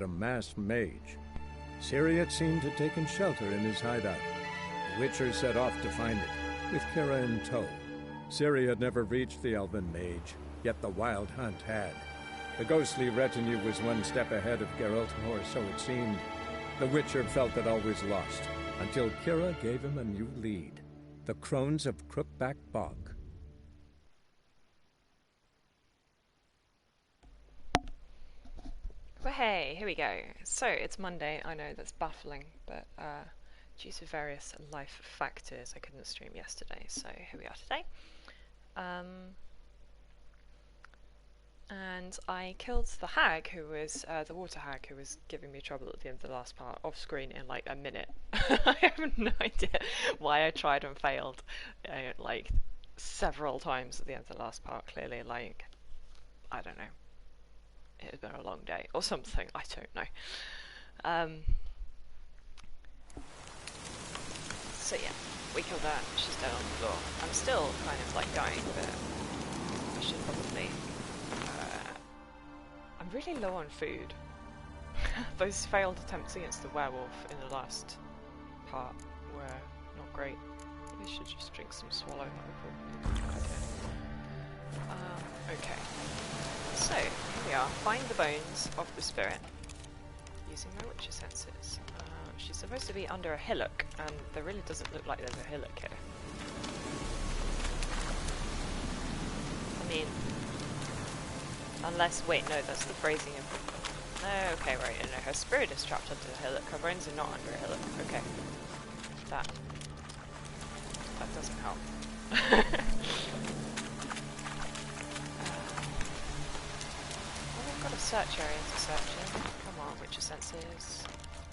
a masked mage. Ciri had seemed to have taken shelter in his hideout. The Witcher set off to find it, with Kira in tow. Ciri had never reached the elven mage, yet the wild hunt had. The ghostly retinue was one step ahead of Geralt, or so it seemed. The Witcher felt that all was lost, until Kira gave him a new lead. The Crones of Crookback Bog. Well, hey, here we go. So, it's Monday. I know that's baffling, but due to various life factors, I couldn't stream yesterday, so here we are today. And I killed the hag, who was, the water hag, who was giving me trouble at the end of the last part, off screen in like a minute. I have no idea why I tried and failed, like, several times at the end of the last part, clearly, like, I don't know. It has been a long day, or something, I don't know. So yeah, we killed her, she's dead on the floor. I'm still kind of like dying, but I should probably... I'm really low on food. Those failed attempts against the werewolf in the last part were not great. I should just drink some swallow, that would probably be a good idea. Okay. So, here we are. Find the bones of the spirit using my witcher senses. She's supposed to be under a hillock, and there really doesn't look like there's a hillock here. I mean, unless, wait, no, that's the phrasing of... No, okay, right, no, her spirit is trapped under a hillock. Her bones are not under a hillock. Okay. That doesn't help. Got a search area to search in. Come on, witcher senses.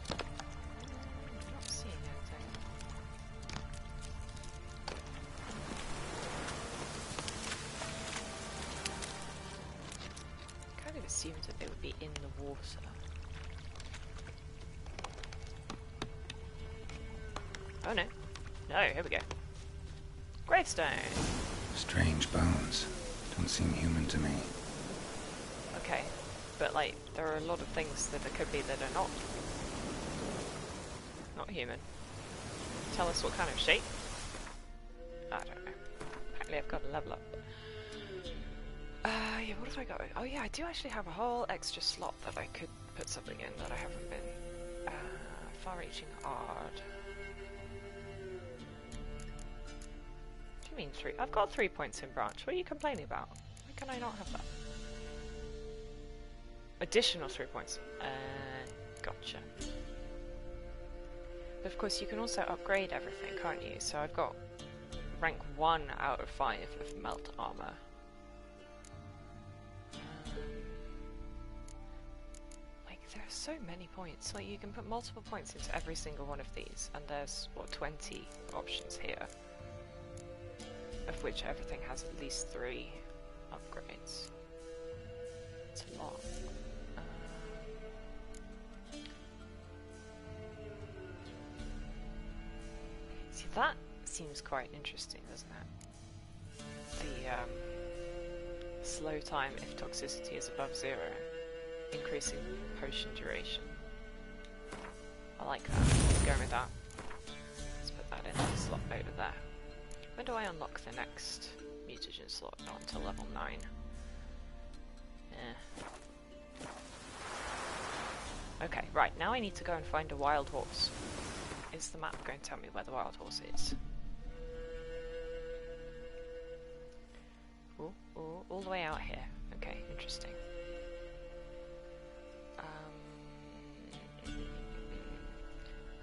I'm not seeing anything. I kind of assumed that they would be in the water. Oh no. No, here we go. Gravestone! Strange bones. Don't seem human to me. Okay, but like, there are a lot of things that there could be that are not human. Tell us what kind of shape? I don't know. Apparently I've got a level up. Yeah, what have I got? Oh yeah, I do actually have a whole extra slot that I could put something in that I haven't been. Far-reaching Ard. What do you mean 3? I've got 3 points in branch. What are you complaining about? Why can I not have that? Additional 3 points. Gotcha. But of course you can also upgrade everything, can't you? So I've got rank 1 out of 5 of melt armor. Like, there are so many points. Like, you can put multiple points into every single one of these, and there's, what, 20 options here, of which everything has at least 3 upgrades. It's a lot. See, that seems quite interesting, doesn't it? The slow time if toxicity is above 0, increasing potion duration. I like that. Let's go with that. Let's put that in the slot over there. When do I unlock the next mutagen slot? Not until level 9. Okay, right, now I need to go and find a wild horse. Is the map going to tell me where the wild horse is? Ooh, ooh, all the way out here. Okay, interesting.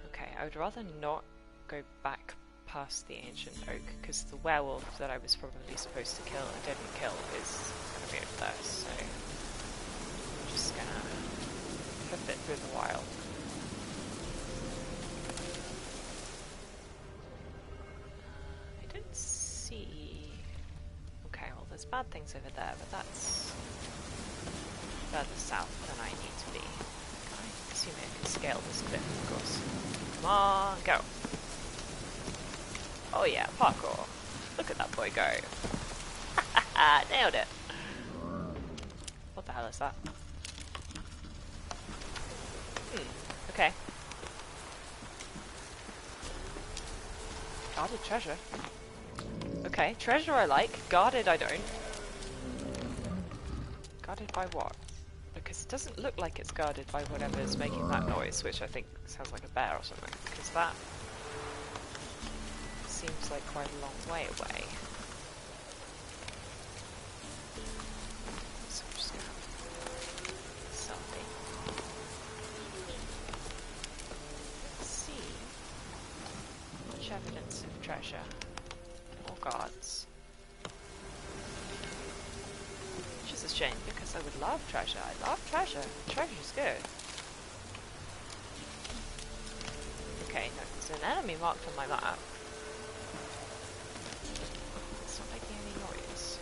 Okay, I would rather not go back past the ancient oak, because the werewolf that I was probably supposed to kill and didn't kill is going to be over there, so I'm just going to hoof it through the wild. I don't see... Okay, well there's bad things over there, but that's further south than I need to be. I assume I can scale this cliff, of course. Come on, go! Oh yeah, parkour. Look at that boy go. Nailed it. What the hell is that? Okay. Guarded treasure. Okay, treasure I like, guarded I don't. Guarded by what? Because it doesn't look like it's guarded by whatever's making that noise, which I think sounds like a bear or something, because that seems like quite a long way away. So I'm just gonna have something. Let's see. Much evidence of treasure. Or guards. Which is a shame, because I would love treasure. I love treasure. Treasure's good. Okay, no, there's an enemy marked on my map. It's not making any noise.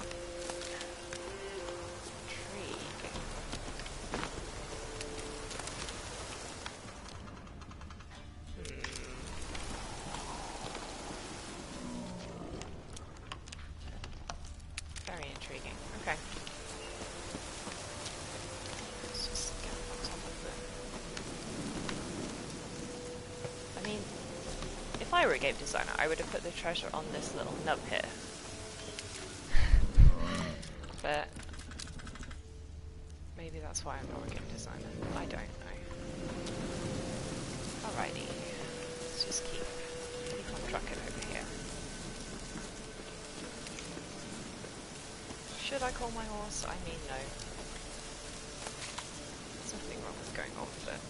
Intriguing. Very intriguing. Okay. Let's just get on top of it. I mean, if I were a game designer, I would have put the treasure on this little nub here. But maybe that's why I'm not a game designer. I don't know. Alrighty. Let's just keep on trucking over here. Should I call my horse? I mean, no. There's nothing wrong with going off it.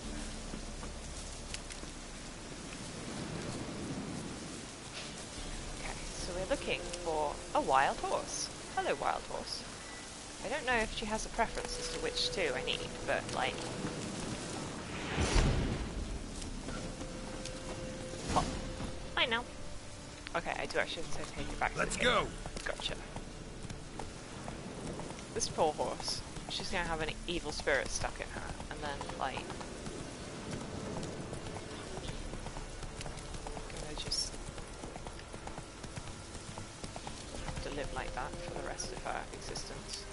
Okay, so we're looking for a wild horse. Hello, wild horse. I don't know if she has a preference as to which two I need, but, like... Oh, I know. Okay, I do actually have to take it back. Let's go! Gotcha. This poor horse, she's gonna have an evil spirit stuck in her, and then, like... gonna just... have to live like that for the rest of her existence.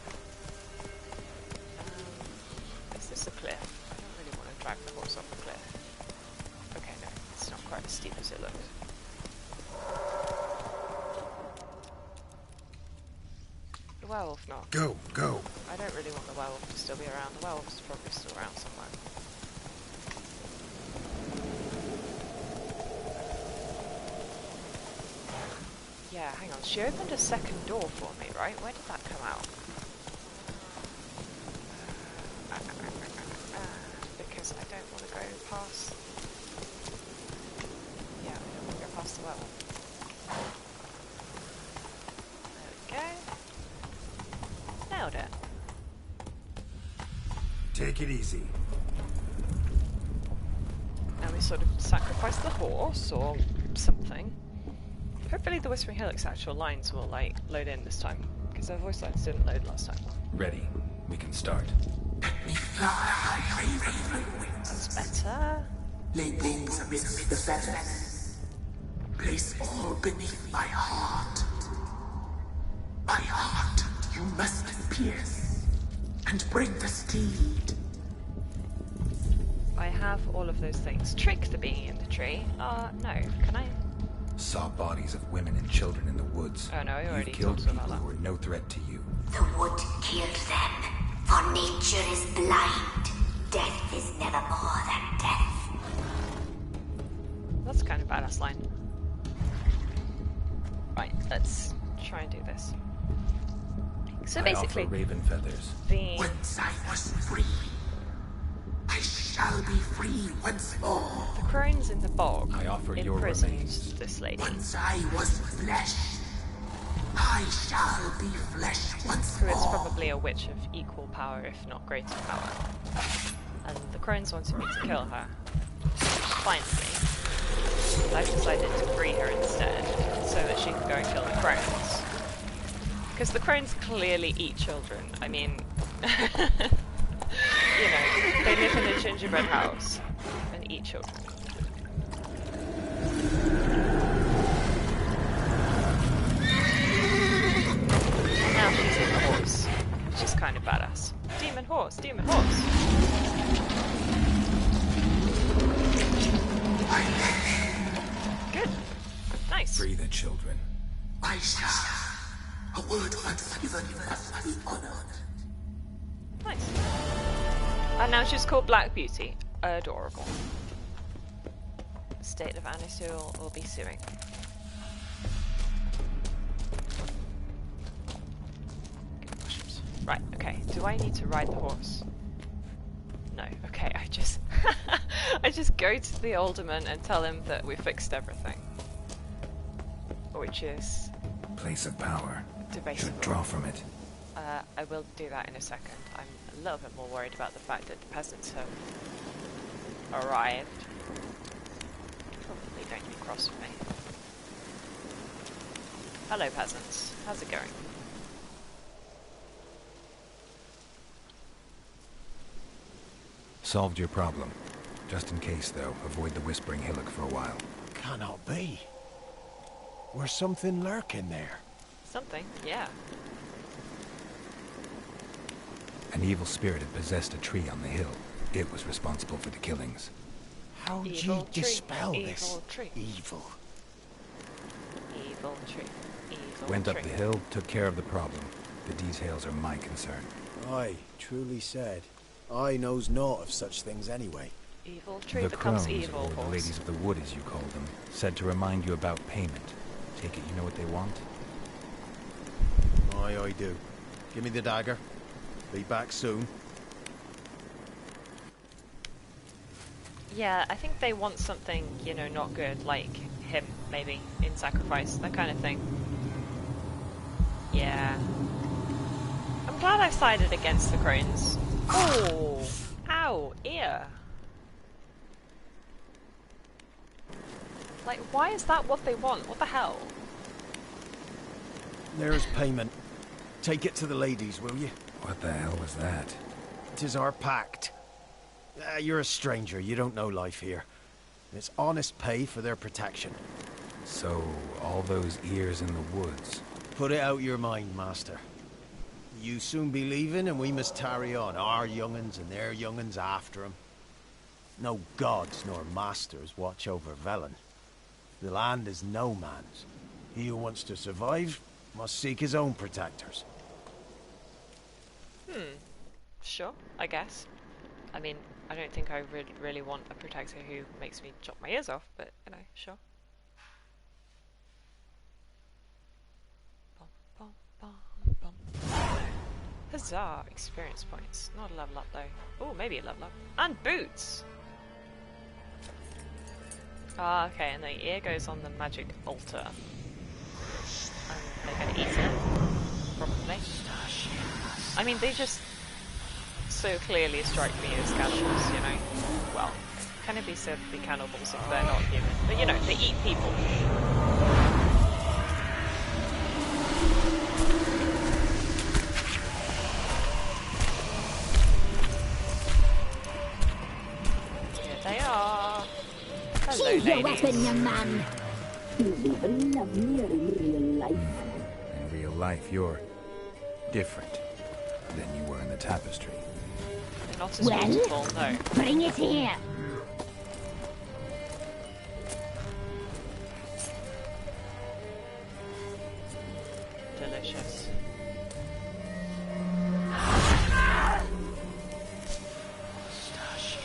Is this a cliff? I don't really want to drag the horse off a cliff. Okay, no, it's not quite as steep as it looks. The werewolf not. Go, go. I don't really want the werewolf to still be around. The werewolf's probably still around somewhere. Yeah, hang on. She opened a second door for me, right? Where did that come out? Because I don't want to go past... Yeah, I don't want to go past the werewolf. There we go. Nailed it. Take it easy. Now we sort of sacrifice the horse, or something. Hopefully the Whispering Helix actual lines will, like, load in this time, because their voice lines didn't load last time. Ready. We can start. That's better. Lay things amidst the feathers. Place all beneath my heart. My heart you must pierce, and bring the steed. I have all of those things. Trick the being in the tree. No. Can I? Saw bodies of women and children in the woods. Oh no, I already You've killed talked people about that. who were no threat to you. The wood killed them, for nature is blind. Death is never more than death. That's kind of badass line. Right, let's try and do this. So basically, I offer raven feathers. the Once I was free, I shall be free once more. crones in the bog I offer your imprisoned remains. this lady. Once I was flesh, I shall be flesh once Who is more. probably a witch of equal power, if not greater power. And the crones wanted me to kill her. Fine with me. But I've decided to free her instead, so that she can go and kill the crones. Because the crones clearly eat children. I mean, you know, they live in a gingerbread house and eat children. And now she's in the horse, which is kind of badass. Demon horse, demon horse! she's called Black Beauty. Adorable. State of Anisul will be suing. Good mushrooms. Right, okay. Do I need to ride the horse? No. Okay, I just I just go to the alderman and tell him that we fixed everything. Which is Place of power. debatable. Should draw from it. I will do that in a second. I'm a little bit more worried about the fact that the peasants have arrived. Probably don't be cross with me. Hello, peasants. How's it going? Solved your problem. Just in case, though, avoid the Whispering Hillock for a while. Cannot be. Where's something lurking there? Something, yeah. An evil spirit had possessed a tree on the hill. It was responsible for the killings. How do Evil you tree, dispel evil this? tree. Evil. Evil tree. Evil Went tree. up the hill, took care of the problem. The details are my concern. Aye, truly said. I knows naught of such things anyway. Evil tree The becomes crones, evil, or the horse. ladies of the wood as you call them, said to remind you about payment. Take it you know what they want? Aye, I do. Give me the dagger. Be back soon. Yeah, I think they want something, you know, not good, like him, maybe, in sacrifice, that kind of thing. Yeah. I'm glad I sided against the crones. Oh! Ow! Ear! Like, why is that what they want? What the hell? There's payment. Take it to the ladies, will you? What the hell was that? 'Tis our pact. You're a stranger, you don't know life here. It's honest pay for their protection. So, all those ears in the woods. Put it out your mind, master. You soon be leaving and we must tarry on, our young'uns and their young'uns after 'em. No gods nor masters watch over Velen. The land is no man's. He who wants to survive must seek his own protectors. Sure, I guess. I mean, I don't think I really want a protector who makes me chop my ears off, but, you know, sure. Bum, bum, bum, bum. Huzzah! Experience points. Not a level up, though. Oh, maybe a level up. And boots! Ah, okay, and the ear goes on the magic altar. And they're gonna eat it. Probably. I mean, they just so clearly strike me as cannibals, you know? Well, can it be said to be cannibals if they're not human? But, you know, they eat people. Here they are. Hello, She's your ladies. weapon, young man. You'll even love me in real life. In real life, you're different than you were in the tapestry. Not as Well? beautiful, no. Bring it here. Delicious.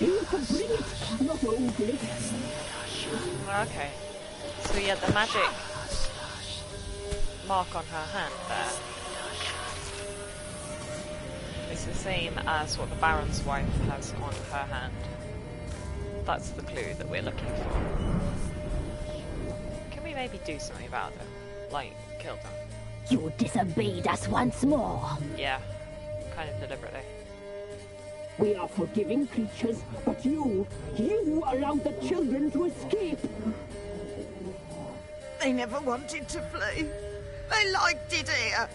You can bring it, not only. Okay. So yeah, the magic mark on her hand there is the same as what the Baron's wife has on her hand. That's the clue that we're looking for. Can we maybe do something about it? Like, kill them? You disobeyed us once more. Yeah. Kind of deliberately. We are forgiving creatures, but you allowed the children to escape. They never wanted to flee. They liked it here.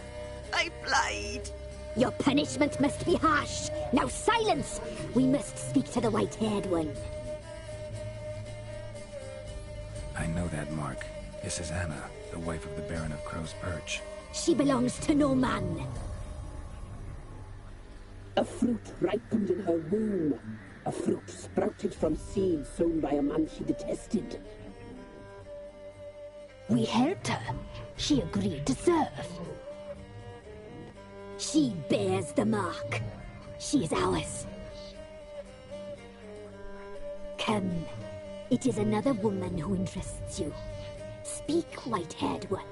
They played. Your punishment must be harsh. Now silence! We must speak to the white-haired one. I know that mark. This is Anna, the wife of the Baron of Crow's Perch. She belongs to no man. A fruit ripened in her womb. A fruit sprouted from seeds sown by a man she detested. We helped her. She agreed to serve. She bears the mark. She is ours. Come. It is another woman who interests you. Speak, white-haired one.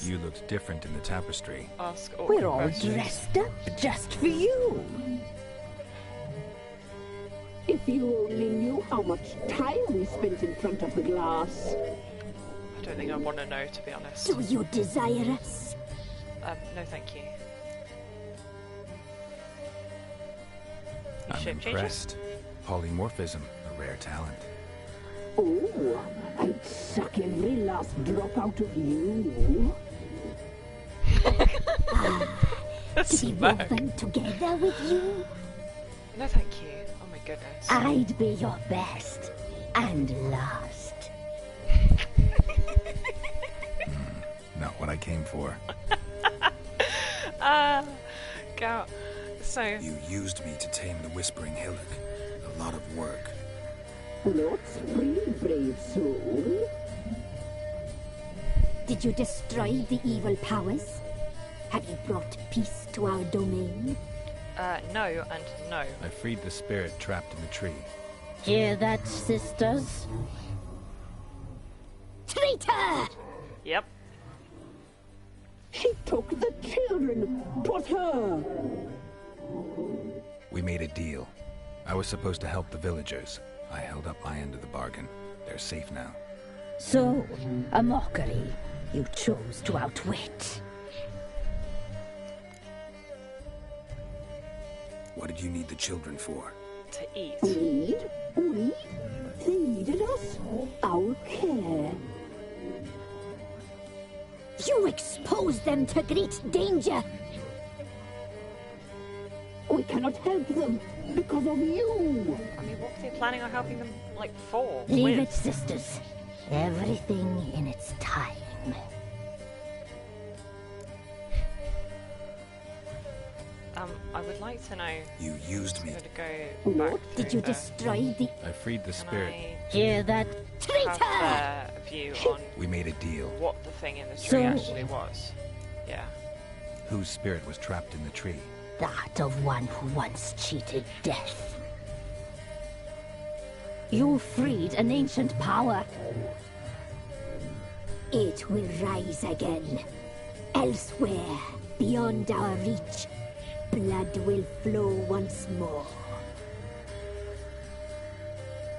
You looked different in the tapestry. Ask We're all questions. dressed up just for you. If you only knew how much time we spent in front of the glass. I don't think I want to know, to be honest. Do you desire us? No, thank you. I'm Shape changes? impressed. Polymorphism, a rare talent. Oh, I'd suck every last drop out of you. To be woven together with you? No, thank you. Oh my goodness. I'd be your best and last. Not what I came for. Go. So, You used me to tame the Whispering Hillock. A lot of work. Lots free, brave soul. Did you destroy the evil powers? Have you brought peace to our domain? no and no. I freed the spirit trapped in the tree. Hear that, sisters? Traitor! Yep. She took the children. 'Twas her. We made a deal. I was supposed to help the villagers. I held up my end of the bargain. They're safe now. So, a mockery you chose to outwit. What did you need the children for? To eat. Need? We? They needed us. Our care. You exposed them to great danger. We cannot help them because of you. I mean, what were they planning on helping them, like, for? Leave With? it, sisters. Everything in its time. I would like to know. You used me. I'm gonna go back Did through you there. destroy the I freed the Can spirit. Hear that? I traitor? have a view on We made a deal. what the thing in the So- tree actually was? Yeah. Whose spirit was trapped in the tree? That of one who once cheated death. You freed an ancient power. It will rise again. Elsewhere, beyond our reach, blood will flow once more.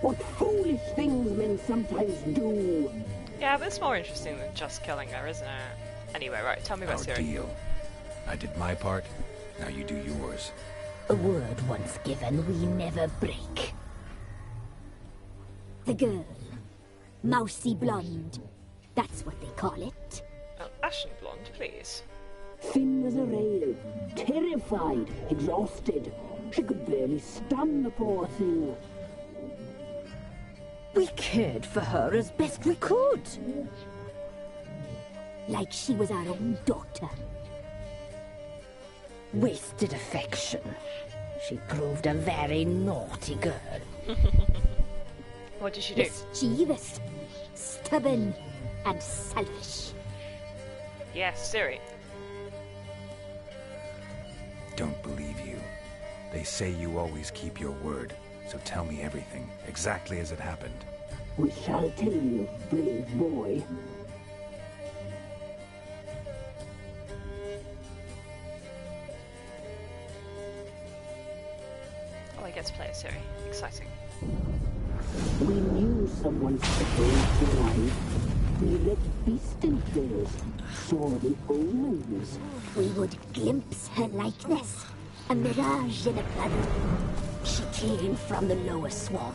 What foolish things men sometimes do. Yeah, but it's more interesting than just killing her, isn't it? Anyway, right, tell me about Our Siri. deal. I did my part. Now you do yours. A word once given, we never break. The girl. Mousy blonde. That's what they call it. Ashen blonde, please. Thin as a rail, terrified, exhausted. She could barely stand, the poor thing. We cared for her as best we could. Like she was our own daughter. Wasted affection. She proved a very naughty girl. What did she do? Mischievous, stubborn, and selfish. Yes, Siri. Don't believe you. They say you always keep your word. So tell me everything, exactly as it happened. We shall tell you, brave boy. Oh, I get to play it, Siri. Exciting. We knew someone special was alive. We read beast and things, saw the omens. We would glimpse her likeness, a mirage in a blood. She came from the lower swarm.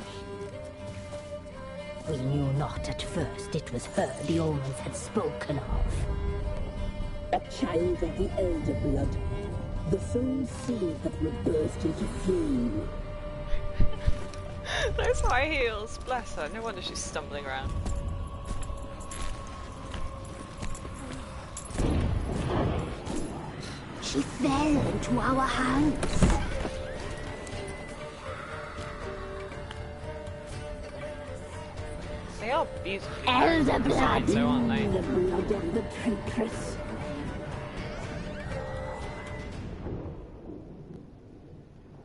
We knew not at first it was her the omens had spoken of. A child of the elder blood, the soul seed that would burst into flame. Those high heels, bless her. No wonder she's stumbling around. She fell into our hands. They are beautifully Elder designed, blood. though, aren't they? The blood of the traitress.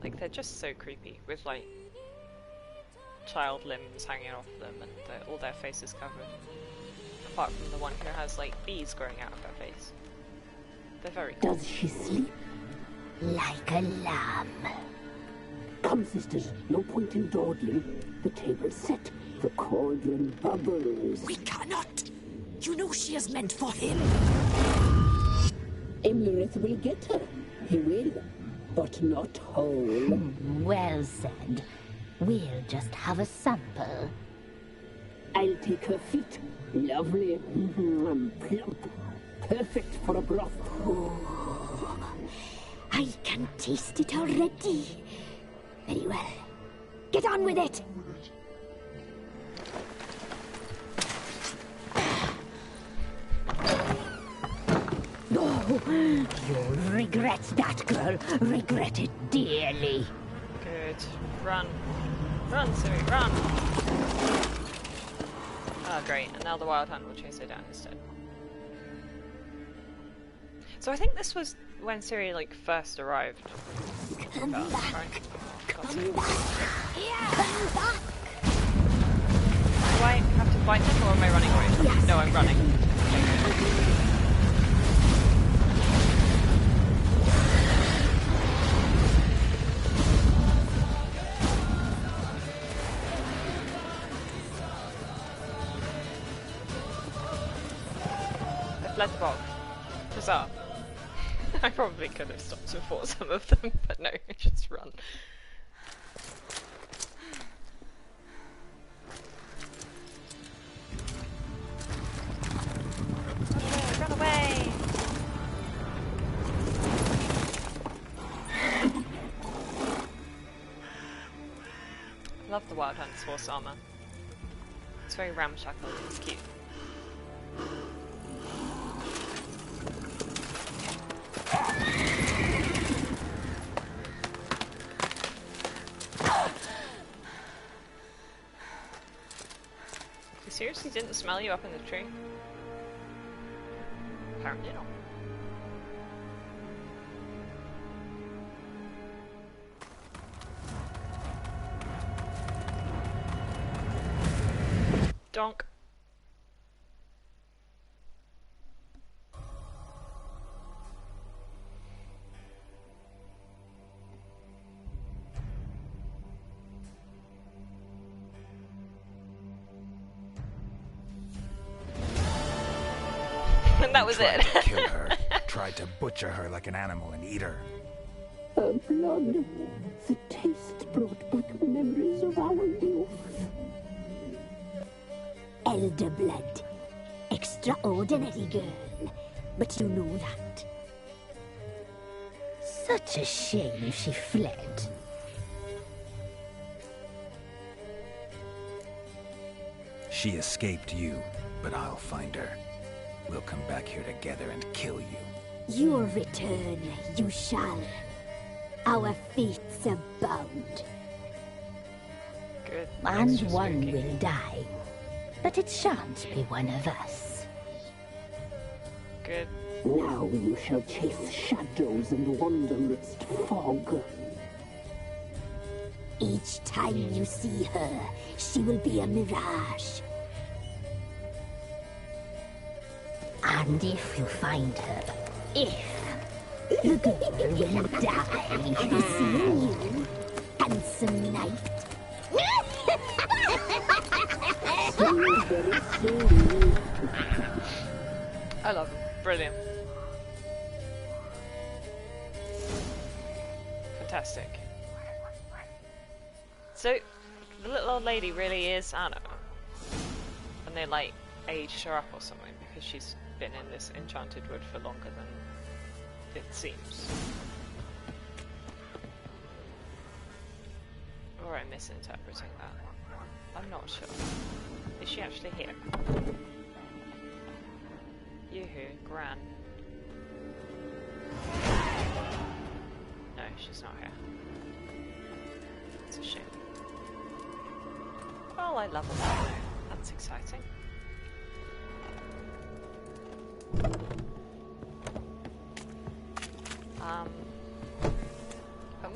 Like, they're just so creepy, with like child limbs hanging off them and all their faces covered. Apart from the one who has like bees growing out of her face. They're very cool. Does she sleep? Like a lamb. Come, sisters, no point in dawdling. The table's set, the cauldron bubbles. We cannot. You know she is meant for him. Imlerith will get her. He will, but not whole. Well said. We'll just have a sample. I'll take her feet. Lovely. Plump. Perfect for a broth. Oh, I can taste it already. Very well. Get on with it! Oh, you'll regret that, girl. Regret it dearly. Good. Run. Run, Siri, run! Oh, great. And now the Wild Hunt will chase her down instead. So I think this was when Siri, like, first arrived. Come back. Right? Come back. Come back. Do I have to fight him, or am I running away? Yes. No, I'm running. Okay. Fled the bog. Bizarre. I probably could have stopped and fought some of them, but no, just run. Yeah, run away! I love the Wild Hunt's horse armor. It's very ramshackle, it's cute. He seriously didn't smell you up in the tree? Apparently not. Donk. And that was Tried it. to kill her. Tried to butcher her like an animal and eat her. Her blood. The taste brought back memories of our youth. Elder blood. Extraordinary girl. But you know that. Such a shame she fled. She escaped you, but I'll find her. We'll come back here together and kill you. Your return, you shall. Our fates are bound. Good. And That's just one spooky. will die. But it shan't be one of us. Good. Now you shall chase shadows and wander amidst fog. Each time you see her, she will be a mirage. And if you find her, the girl will die. Seeing you, handsome knight. I love him. Brilliant. Fantastic. So, the little old lady really is Anna. And they, like, aged her up or something because she's been in this enchanted wood for longer than it seems. Or I'm misinterpreting that. I'm not sure. Is she actually here? Yoo-hoo, Gran. No, she's not here. It's a shame. Well, I love her. That's exciting.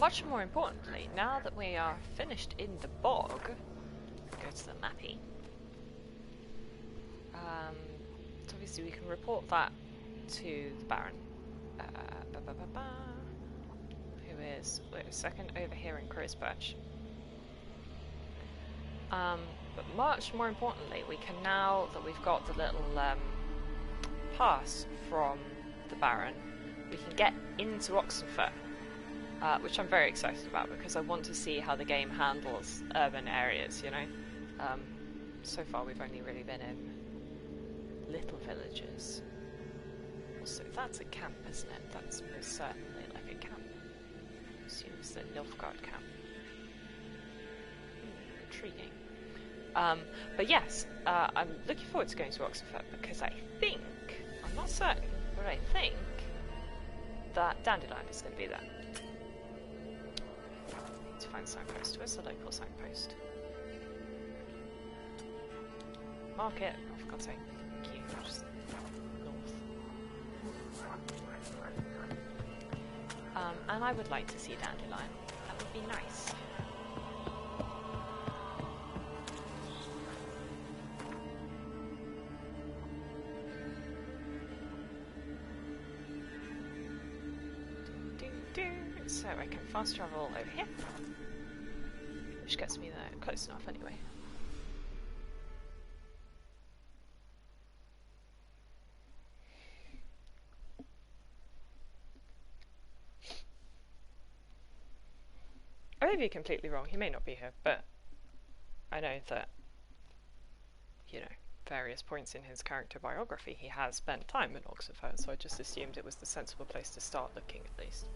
much more importantly, now that we are finished in the bog, go to the mappy. So obviously we can report that to the Baron, who is, wait a second, over here in Crow's Perch. But much more importantly, we can, now that we've got the little pass from the Baron, we can get into Oxenfurt, which I'm very excited about because I want to see how the game handles urban areas, you know. So far we've only really been in little villages. Also, that's a camp, isn't it? That's most certainly like a camp. I assume it's the Nilfgaard camp. Intriguing. But yes, I'm looking forward to going to Oxenfurt because I think, I'm not certain, but I think that Dandelion is going to be there. I need to find a signpost. Where's the local signpost? Market, oh, for God's sake. Thank you. Just north. And I would like to see Dandelion. That would be nice. So I can fast travel over here, which gets me there close enough anyway. I may be completely wrong, he may not be here, but I know that, you know, various points in his character biography he has spent time in Oxenfurt, so I just assumed it was the sensible place to start looking at least.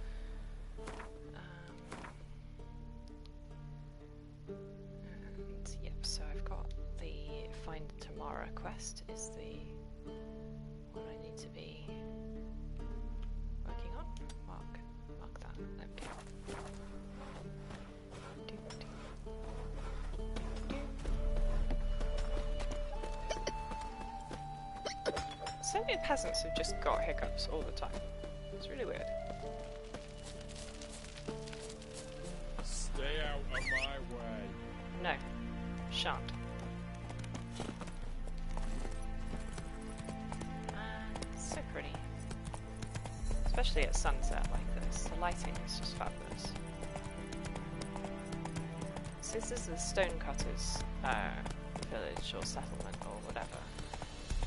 And yep, so I've got the Find Tamara quest is the one I need to be working on. Mark that. There we go. So many peasants have just got hiccups all the time. It's really weird. Stay out of my way. No, shan't. So pretty. Especially at sunset like this. The lighting is just fabulous. So this is the stonecutters village or settlement or whatever,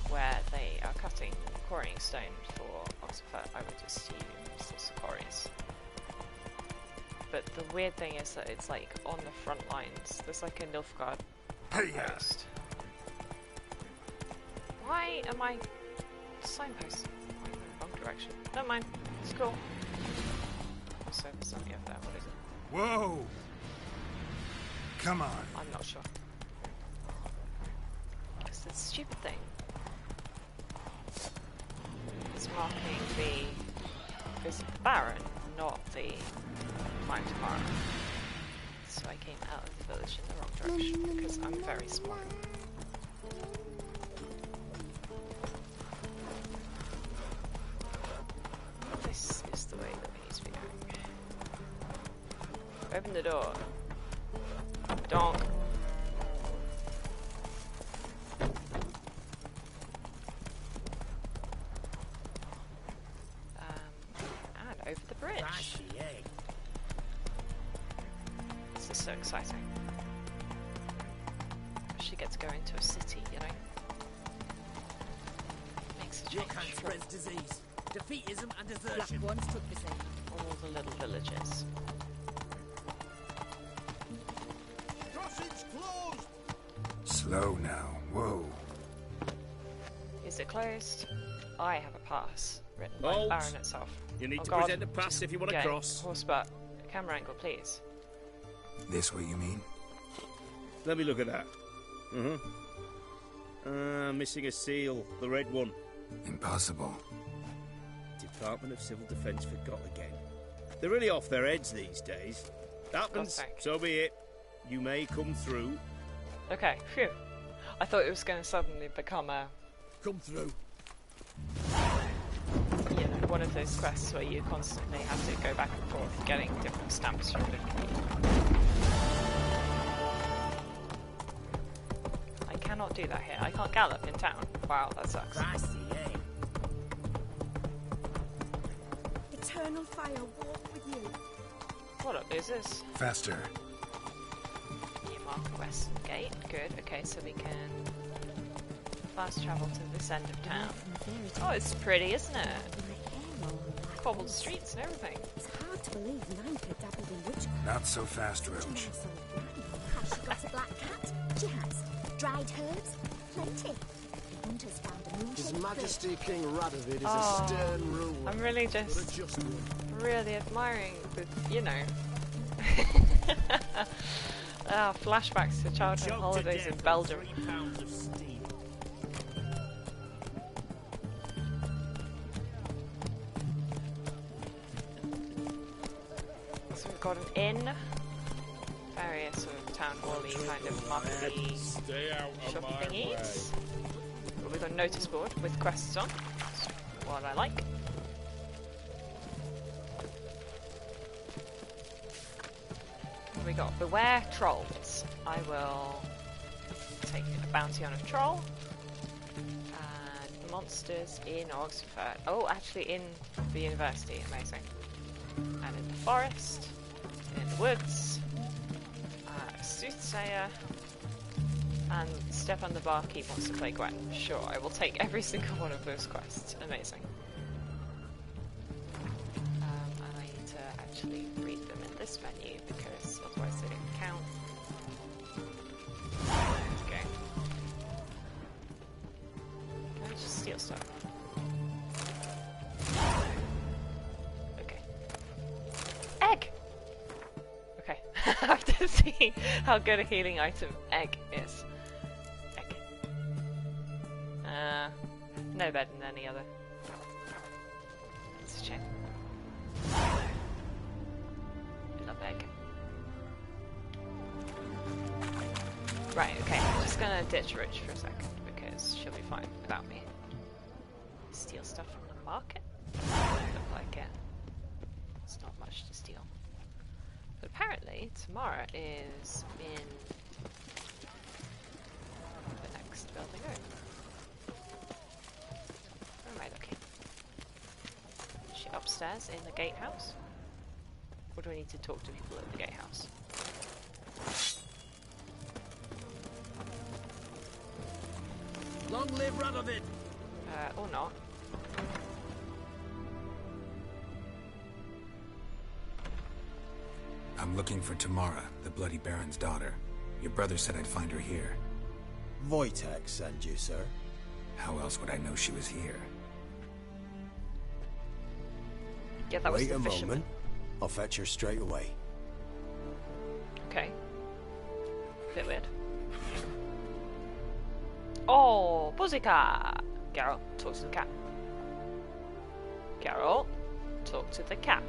where they are quarrying stone for Oxenfurt, I would assume, it's quarries. But the weird thing is that it's like on the front lines. There's like a Nilfgaard post. Why am I signpost? I'm in the wrong direction. Never mind. It's cool. Also, there's something over there. What is it? Whoa! Come on. I'm not sure. It's this stupid thing. It's marking the visit the Baron, not the Find Tamara. So I came out of the village in the wrong direction because I'm very smart. This is the way that we need to be going. Open the door. Donk. And over the bridge. This is so exciting. She gets to go into a city, you know. Makes a change. Your kind spreads disease, defeatism and desertion. Black ones took the same. All the little villages. Crossing's closed! Slow now. Whoa. Is it closed? I have a pass written by Halt. the Baron itself. You need Oh to God. present a pass if you want to Okay, cross. horse butt. Camera angle, please. This way, you mean? Let me look at that. Missing a seal, the red one. Impossible. Department of Civil Defence forgot again. They're really off their heads these days. Happens, God's sake. so be it. You may come through. Okay, phew. I thought it was going to suddenly become a, Come through. you know, one of those quests where you constantly have to go back and forth getting different stamps from different people. I cannot do that here. I can't gallop in town. Wow, that sucks. Eternal fire walk with you. What up, losers? Faster. You mark Western Gate. Good. Okay, so we can fast travel to this end of town. Oh, it's pretty, isn't it? Cobbled streets and everything. It's hard to believe Nanka dabbled in witchcraft. Not so fast, Roach. Has she got a black cat? She has. Dried herbs? Plenty. The hunters found a moon. His Majesty King Radovid is a Oh, stern ruler. I'm really but a just just one. really admiring the, you know. Flashbacks to childhood holidays in Belgium. 3 pounds of steam. So we've got an inn, various sort of town hall-y kind of markety Stay out of shop my thingies. But we've got a notice board with quests on. That's what I like. What have we got? Beware trolls. I will take a bounty on a troll. And monsters in Oxford. Oh, actually in the university. Amazing. And in the forest. In the woods. A soothsayer. And Stefan the barkeep wants to play Gwen. Sure, I will take every single one of those quests. Amazing. And I need to actually read them in this menu because otherwise they don't count. Okay. Can I just steal stuff? Okay. Egg! Okay. I have to see how good a healing item egg is. Egg. No better than any other. Let's check. I love egg. Right, okay, I'm just gonna ditch Rich for a second because she'll be fine without me. Steal stuff from the market? Look like it. It's not much to steal. But apparently, Tamara is in the next building over. Where am I looking? Is she upstairs in the gatehouse? Or do I need to talk to people at the gatehouse? Long live Radovid! Or not. I'm looking for Tamara, the Bloody Baron's daughter. Your brother said I'd find her here. Wojtek sent you, sir. How else would I know she was here? Yeah, that was Wait the a fisherman. moment. I'll fetch her straight away. Okay. Bit weird. Oh, Buzzika! Geralt, talk to the cat. Geralt, talk to the cat.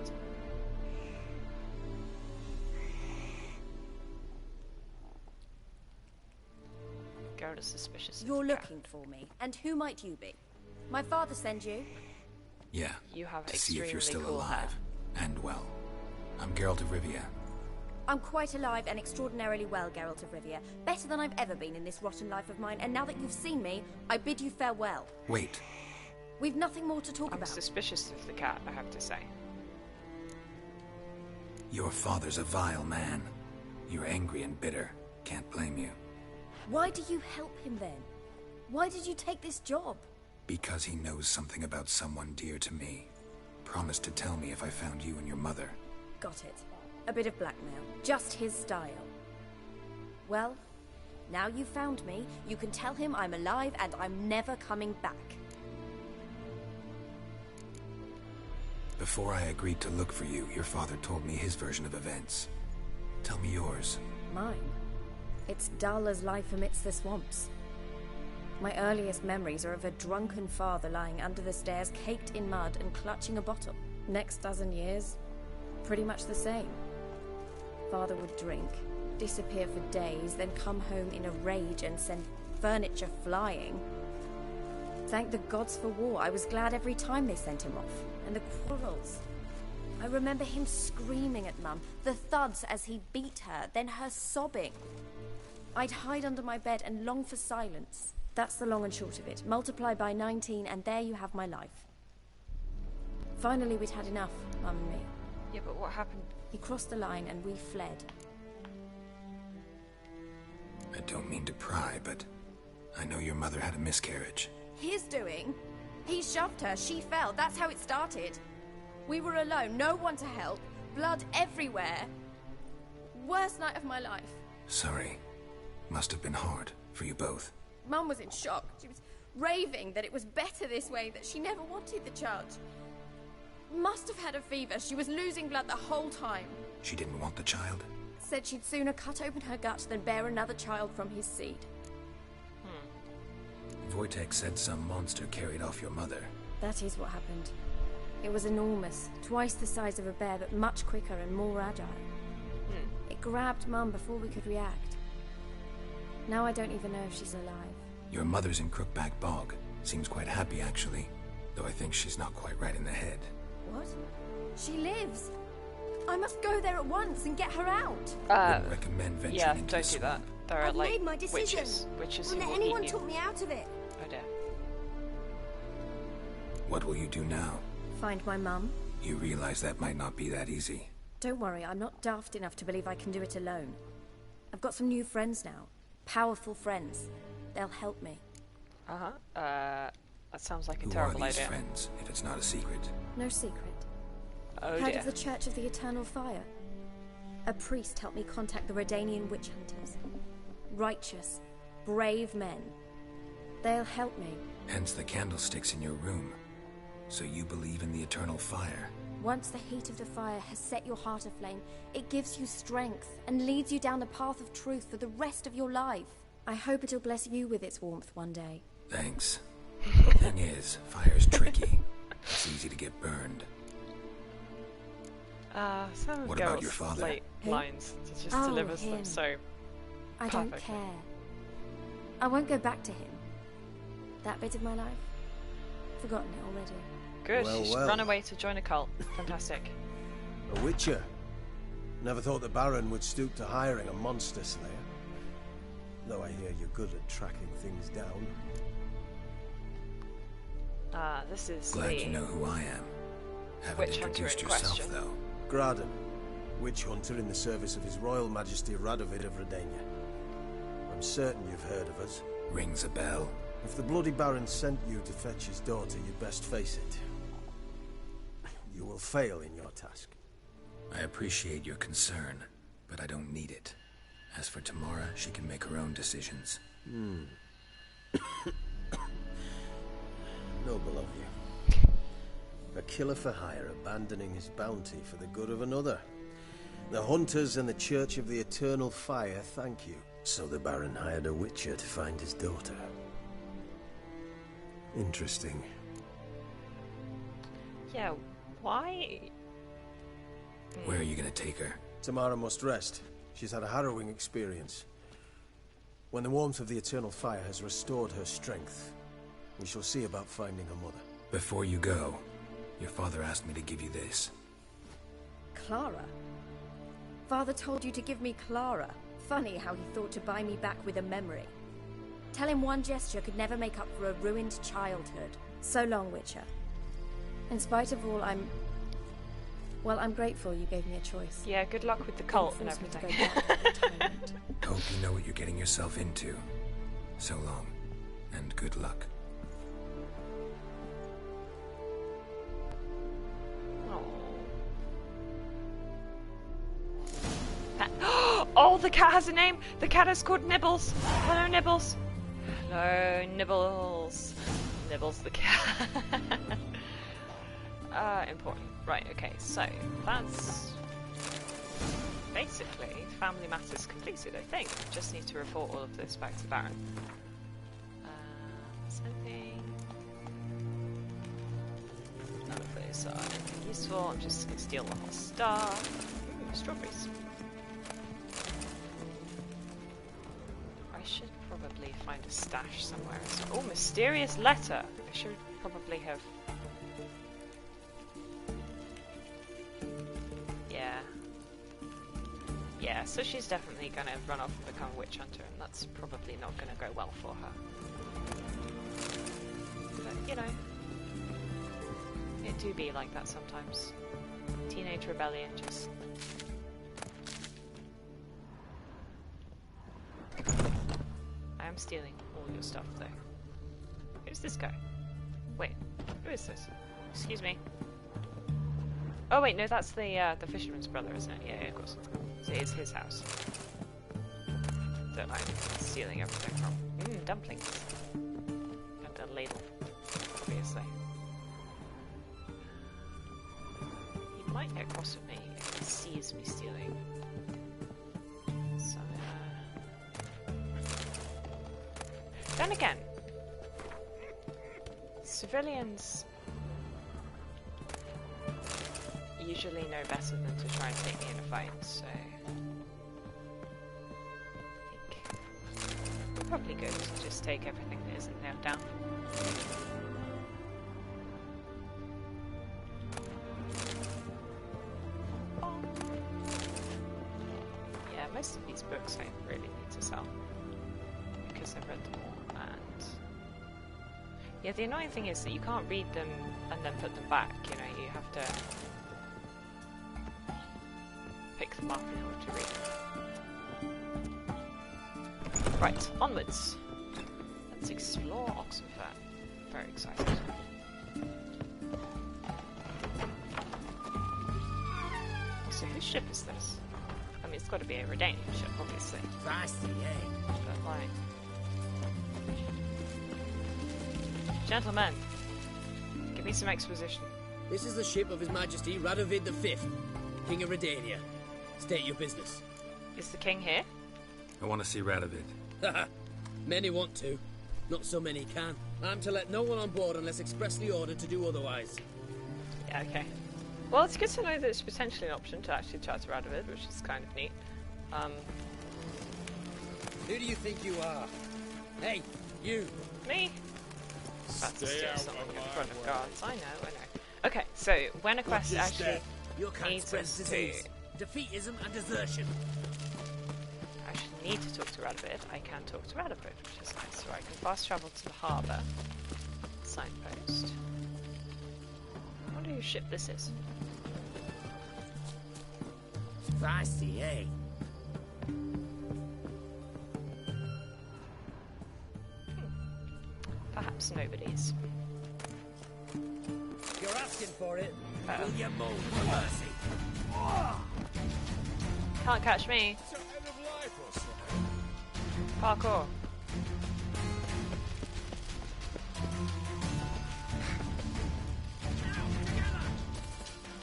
Geralt is suspicious of You're the cat. looking for me, and who might you be? My father sent you? Yeah, You have to see if you're extremely still cool hair. alive. And well. I'm Geralt of Rivia. I'm quite alive and extraordinarily well, Geralt of Rivia. Better than I've ever been in this rotten life of mine, and now that you've seen me, I bid you farewell. Wait, We've nothing more to talk I'm about. suspicious of the cat, I have to say. your father's a vile man. You're angry and bitter. Can't blame you. Why do you help him then? Why did you take this job? Because he knows something about someone dear to me. Promised to tell me if I found you and your mother. Got it. A bit of blackmail. Just his style. Well, now you've found me, you can tell him I'm alive and I'm never coming back. Before I agreed to look for you, your father told me his version of events. Tell me yours. Mine? It's dull as life amidst the swamps. My earliest memories are of a drunken father lying under the stairs, caked in mud and clutching a bottle. Next dozen years, pretty much the same. Father would drink, disappear for days, then come home in a rage and send furniture flying. Thank the gods for war. I was glad every time they sent him off. And the quarrels. I remember him screaming at Mum, the thuds as he beat her, then her sobbing. I'd hide under my bed and long for silence. That's the long and short of it. Multiply by 19 and there you have my life. Finally we'd had enough, Mum and me. Yeah, but what happened? He crossed the line and we fled. I don't mean to pry, but I know your mother had a miscarriage. His doing? He shoved her, she fell, that's how it started. We were alone, no one to help, blood everywhere. Worst night of my life. Sorry. Must have been hard for you both. Mum was in shock. She was raving that it was better this way, that she never wanted the charge. Must have had a fever. She was losing blood the whole time. She didn't want the child? Said she'd sooner cut open her gut than bear another child from his seed. Wojtek said some monster carried off your mother. That is what happened. It was enormous, twice the size of a bear, but much quicker and more agile. It grabbed Mum before we could react. Now I don't even know if she's alive. Your mother's in Crookback Bog. Seems quite happy, actually. Though I think she's not quite right in the head. What? She lives! I must go there at once and get her out! Wouldn't recommend venturing yeah, into don't the do swamp. that. There are, I've like, made my decision. Witches Won't who let will anyone eat you. talk me out of it. Oh dear. What will you do now? Find my mum. You realize that might not be that easy. Don't worry, I'm not daft enough to believe I can do it alone. I've got some new friends now. Powerful friends. They'll help me. That sounds like a Who terrible are these idea. friends, if it's not a secret? No secret. Oh Head dear. of the Church of the Eternal Fire. A priest helped me contact the Redanian witch hunters. Righteous, brave men. They'll help me. Hence the candlesticks in your room. So you believe in the eternal fire? Once the heat of the fire has set your heart aflame, it gives you strength and leads you down the path of truth for the rest of your life. I hope it'll bless you with its warmth one day. Thanks. Thing is, fire's tricky. It's easy to get burned. Some What girls about your father? like Who? lines to just Oh, delivers them him. so I don't perfectly. care. I won't go back to him. That bit of my life? Forgotten it already. Good. Well, She's well. run away to join a cult. Fantastic. A witcher. Never thought the Baron would stoop to hiring a monster slayer. Though I hear you're good at tracking things down. This is Glad the you know who I am. Haven't witch hunter introduced in yourself, question. though. Graden, witch hunter in the service of His Royal Majesty Radovid of Redania. I'm certain you've heard of us. Rings a bell. If the bloody Baron sent you to fetch his daughter, you'd best face it. You will fail in your task. I appreciate your concern, but I don't need it. As for Tamara, she can make her own decisions. Noble of you. A killer for hire abandoning his bounty for the good of another. The hunters and the Church of the Eternal Fire thank you. So the Baron hired a witcher to find his daughter. Interesting. Yeah, why? Where are you gonna take her? Tamara must rest. She's had a harrowing experience. When the warmth of the Eternal Fire has restored her strength, we shall see about finding her mother. Before you go, your father asked me to give you this. Clara? Father told you to give me Clara. Funny how he thought to buy me back with a memory. Tell him one gesture could never make up for a ruined childhood. So long, Witcher. In spite of all, I'm grateful you gave me a choice. Yeah, good luck with the cult and Forced me to go everything. back to retirement. Hope you know what you're getting yourself into. So long, and good luck. Oh, the cat has a name! The cat is called Nibbles! Hello, Nibbles! Hello, Nibbles! Nibbles the cat. Important. Right, okay, so that's basically family matters completed, I think. Just need to report all of this back to Baron. Something. None of those are anything useful. I'm just gonna steal the whole stuff. Ooh, strawberries. I should probably find a stash somewhere. Oh, mysterious letter! I should probably have Yeah, so she's definitely going to run off and become a witch hunter, and that's probably not going to go well for her. But, you know, it do be like that sometimes. Teenage rebellion just... I am stealing all your stuff, though. Who's this guy? Wait, who is this? Excuse me. Oh wait, no, that's the fisherman's brother, isn't it? Yeah, of course. So it is his house that I'm stealing everything from. Dumplings. And a ladle, obviously. He might get cross with me if he sees me stealing. So, then again, civilians usually know better than to try and take me in a fight, so I think it's probably good to just take everything that isn't nailed down. Yeah, most of these books I really need to sell because I've read them all, and yeah, the annoying thing is that you can't read them and then put them back, you know, you have to pick them up in order to read them. Right, onwards. Let's explore Oxenfurt. Very excited. So whose ship is this? I mean, it's got to be a Redanian ship, obviously. Feisty, eh? But like... Gentlemen, give me some exposition. This is the ship of His Majesty Radovid V, King of Redania. State your business. Is the king here? I want to see Radovid. Haha. Many want to. Not so many can. I'm to let no one on board unless expressly ordered to do otherwise. Yeah, okay. Well, it's good to know that it's potentially an option to actually chat to Radovid, which is kind of neat. Who do you think you are? Hey, you! Me? About to steal something in front of guards. I know. Okay, so when a quest actually needs us to... defeatism and desertion. actually need to talk to Radovid, I can talk to Radovid, which is nice. So I can fast travel to the harbour. Signpost. I wonder whose ship this is. Feisty, eh? Perhaps nobody's. You're asking for it. Will you move for mercy? Can't catch me. Parkour.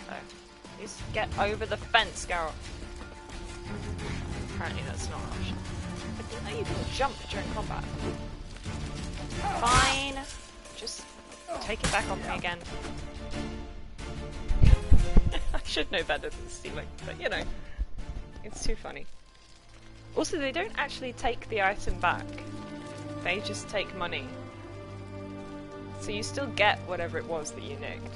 Oh. Just get over the fence, Garrett. Apparently that's not an option. I didn't know you can jump during combat. Fine. Just take it back off me again. I should know better than stealing, but you know, it's too funny. Also, they don't actually take the item back. They just take money. So you still get whatever it was that you nicked.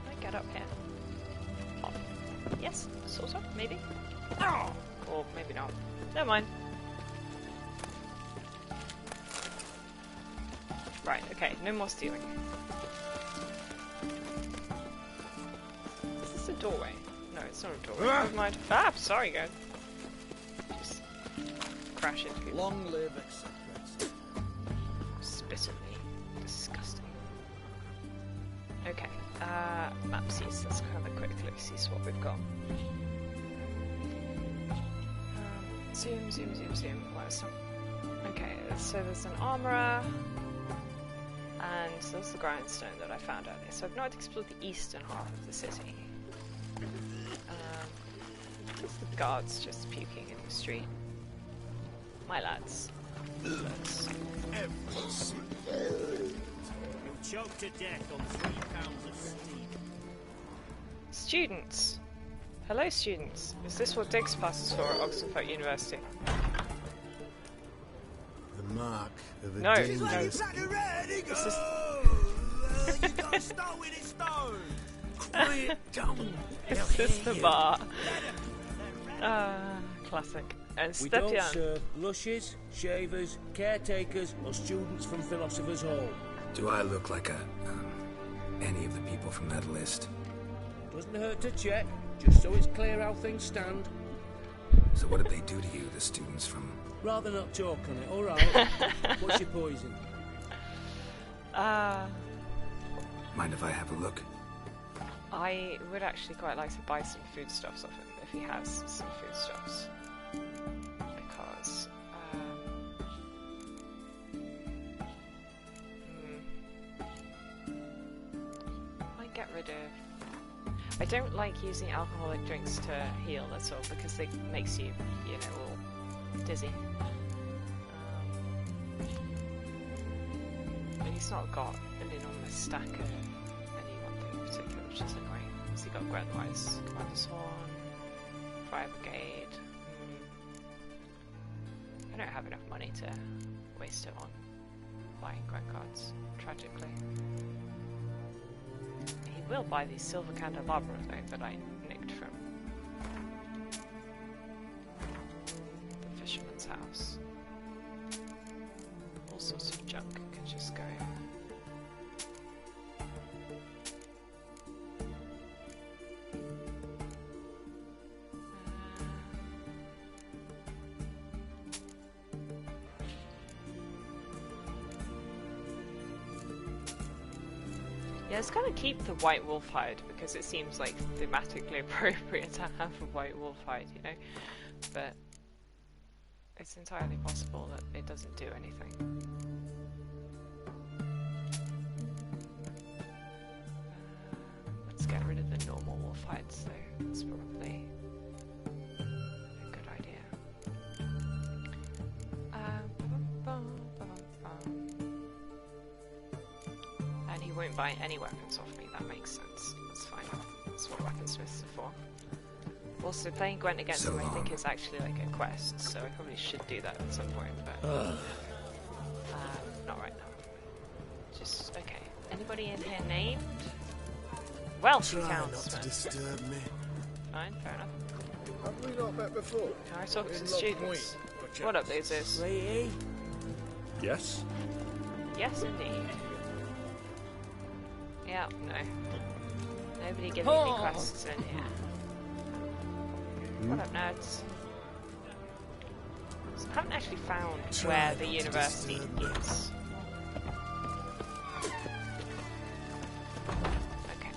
Can I get up here? Oh. Yes, sort of, maybe? Oh. Or maybe not. Never mind. Right, okay, no more stealing. Is this a doorway? No, it's not a doorway. Never mind. Ah, sorry, guys. Just crash into people. Long live acceptance. Spit at me. Disgusting. Okay, mapsies. Let's have a quick look, see what we've got. Zoom, zoom, zoom, zoom. Where's some? Okay, so there's an armourer. And there's the grindstone that I found earlier. So I've not explored the eastern half of the city. There's the guards just puking in the street. My lads. Let's... You'll choke to death on 3 pounds of steam. Students! Hello, students. Is this what Diggs passes for at Oxenfurt University? The mark of a No, dangerous... no. This is... You got stone with it stone. Quiet down. This is the bar. Classic. And We step don't down. serve lushes, shavers, caretakers, or students from Philosopher's Hall. Do I look like any of the people from that list? Doesn't hurt to check, just so it's clear how things stand. So what did they do to you, the students from... Rather not talk on it, alright? What's your poison? Mind if I have a look? I would actually quite like to buy some foodstuffs off him if he has some foodstuffs. Because, might get rid of... I don't like using alcoholic drinks to heal, that's all, because it makes you, you know, all dizzy. But he's not got an enormous stack of any one thing in particular, which is annoying. Has he got Grandwise, Commander's Horn, Fire Brigade? I don't have enough money to waste it on buying Grand cards, tragically. He will buy these silver candelabra though that I nicked from the fisherman's house. All sorts of junk can just go. Yeah, it's gonna keep the white wolf hide because it seems like thematically appropriate to have a white wolf hide, you know? But it's entirely possible that it doesn't do anything. Let's get rid of the normal wolf hides though. It's probably a good idea. And he won't buy any weapons off me, that makes sense. That's fine. That's what weaponsmiths are for. Also, playing Gwent against him I think is actually like a quest, so I probably should do that at some point, but not right now. Just, okay. Anybody in here named? Wealthy Try not to townsman. disturb me. Fine, fair enough. Have we not met before? Can I talk to the students? What up, losers? Yes? Yes, indeed. Yeah, no. Nobody giving me quests in here. What up, nerds? So I haven't actually found where the university is. Okay.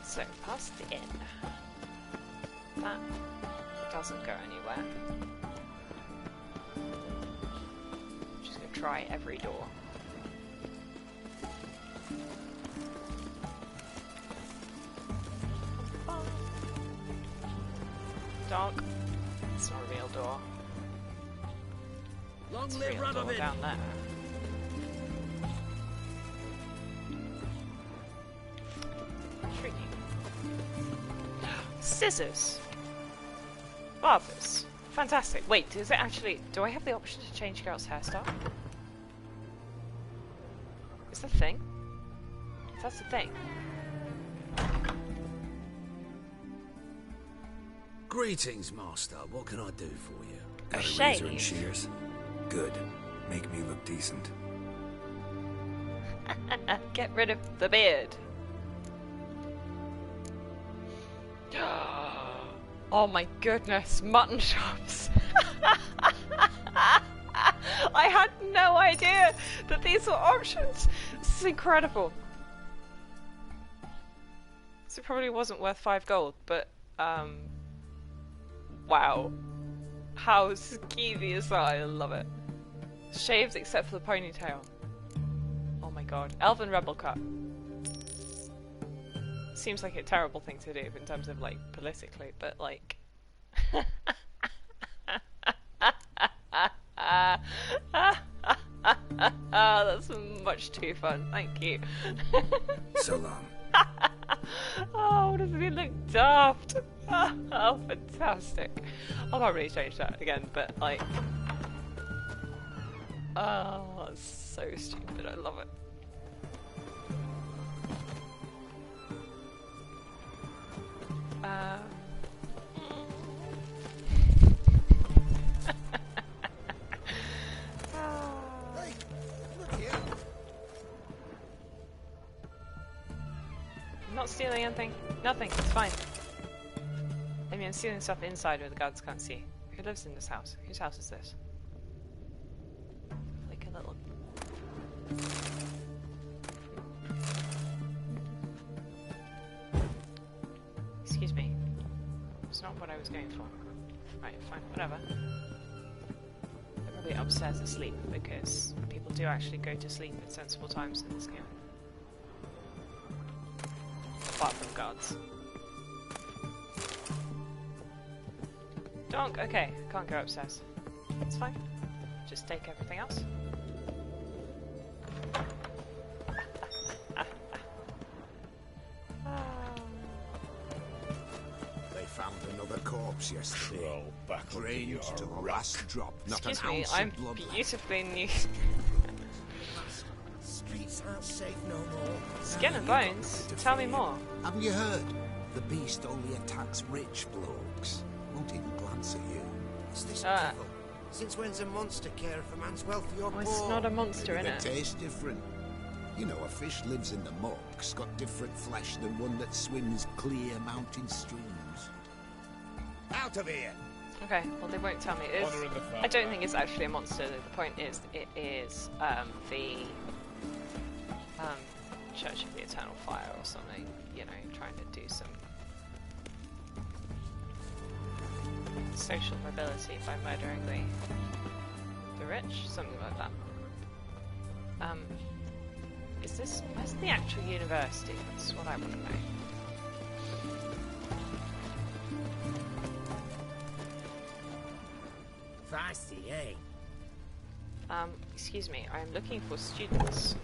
So, past the inn. That doesn't go anywhere. I'm just gonna try every door. Dog. It's not a real door. Long It's a live real door Radovid! down there. Intriguing. Scissors. Barbers. Fantastic. Wait, is it actually... Do I have the option to change girl's hairstyle? Is that a thing? If that's a thing. Greetings, Master. What can I do for you? Got a shave? razor and shears? Good. Make me look decent. Get rid of the beard. Oh my goodness, mutton chops. I had no idea that these were options. This is incredible. So it probably wasn't worth 5 gold, but wow. How skeevy is that? I love it. Shaves except for the ponytail. Oh my god. Elven Rebel cut. Seems like a terrible thing to do in terms of like politically, but like that's much too fun, thank you. So long. Oh, doesn't he look daft? Oh, fantastic. I'll probably change that again, but like oh, that's so stupid, I love it. I'm not stealing anything. Nothing. It's fine. I mean, I'm stealing stuff inside where the guards can't see. Who lives in this house? Whose house is this? Like a little... Excuse me. It's not what I was going for. Right, fine, whatever. They're probably upstairs asleep because people do actually go to sleep at sensible times in this game. Apart from guards. Donk! Okay, can't go upstairs. It's fine. Just take everything else. They found another corpse yesterday. Roll back drained to the last drop. Not Excuse an me, ounce I'm of blood left. beautifully new. Streets aren't safe no more. Skin and bones? Tell me more. Haven't you heard? The beast only attacks rich blokes. Won't even glance at you. Is this devil? Since when's a monster care if a man's wealthy or poor? It's not a monster, Maybe innit? they taste different. You know, a fish lives in the muck's got different flesh than one that swims clear mountain streams. Out of here! Okay, well they won't tell me. I don't think it's actually a monster. The point is, it is the Church of the Eternal Fire or something. You know, trying to do some social mobility by murdering the rich, something like that. Where's the actual university? That's what I want to know. Feisty, eh? Excuse me, I'm looking for students.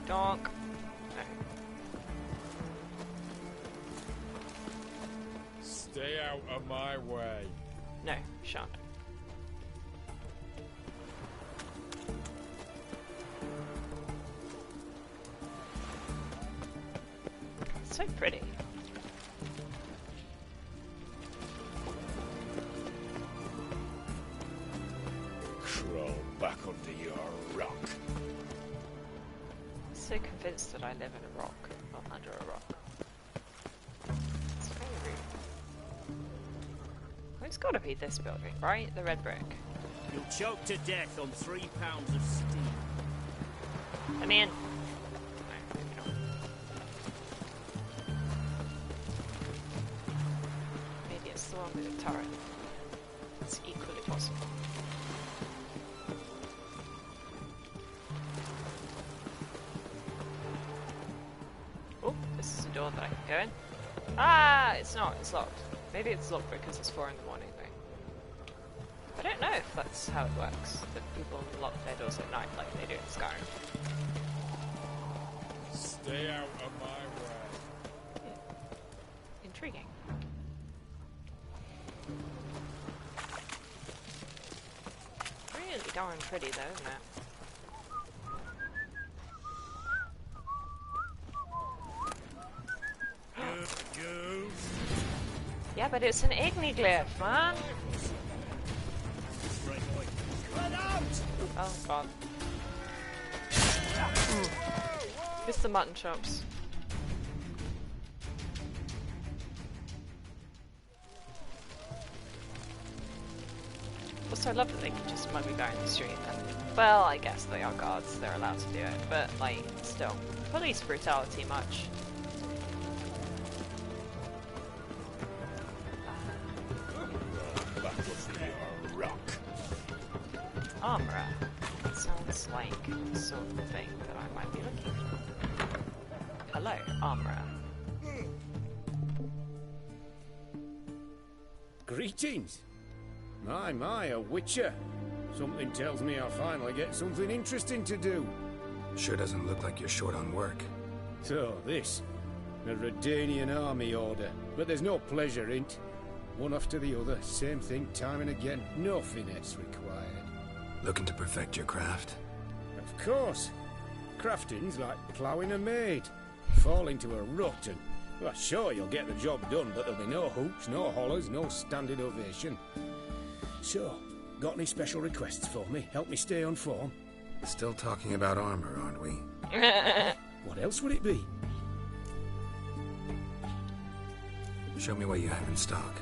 Donk. No. Stay out of my way. No, shan't. So pretty. Crawl back under your rock. So convinced that I live in a rock, not under a rock. It's very rude. Well, it's gotta be this building, right? The red brick. You'll choke to death on 3 pounds of steam. I'm in. Maybe it's the one with the turret. It's equally possible. Oh, this is a door that I can go in. Ah, it's not. It's locked. Maybe it's locked because it's 4 in the morning, though. I don't know if that's how it works. That people lock their doors at night like they do in Skyrim. Stay out of my way. Intriguing. Really darn pretty though, isn't it? Yeah, but it's an igniglyph, man! Oh god. Missed the mutton chops. Also, I love that they can just mug me down the street. And, well, I guess they are guards, they're allowed to do it, but, like, still. Police brutality much. Armourer. That sounds like the sort of thing that I might be looking for. Hello, Armourer. Greetings. My, a witcher. Something tells me I'll finally get something interesting to do. Sure doesn't look like you're short on work. So, this. A Redanian army order. But there's no pleasure in't. One after the other, same thing time and again. No finesse required. Looking to perfect your craft? Of course. Crafting's like ploughing a maid. Fall into a rut and... Well, sure, you'll get the job done, but there'll be no hoops, no hollers, no standing ovation. So, Got any special requests for me? Help me stay on form? Still talking about armor, aren't we? What else would it be? Show me what you have in stock.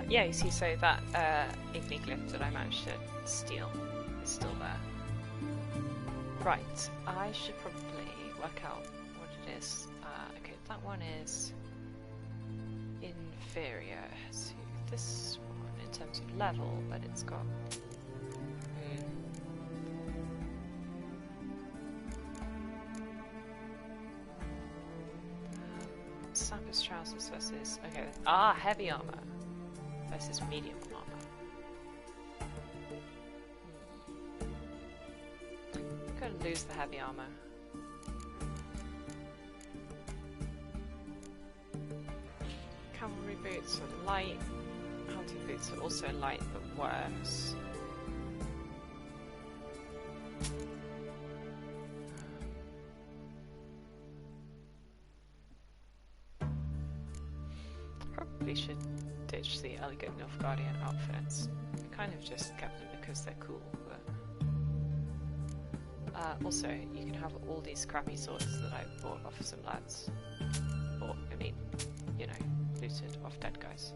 Yeah, you see, so that Igniglyph that I managed to steal is still there. Right, I should probably work out what it is. Okay, that one is inferior to this one in terms of level, but it's got... Sapper's trousers versus... Okay, heavy armor versus medium armor. Gonna lose the heavy armor. Cavalry boots are light. Hunting boots are also light but worse. Probably should ditch the elegant Nilfgaardian outfits. I kind of just kept them because they're cool, but... also, you can have all these crappy swords that I bought off some lads. Or, I mean, you know, looted off dead guys.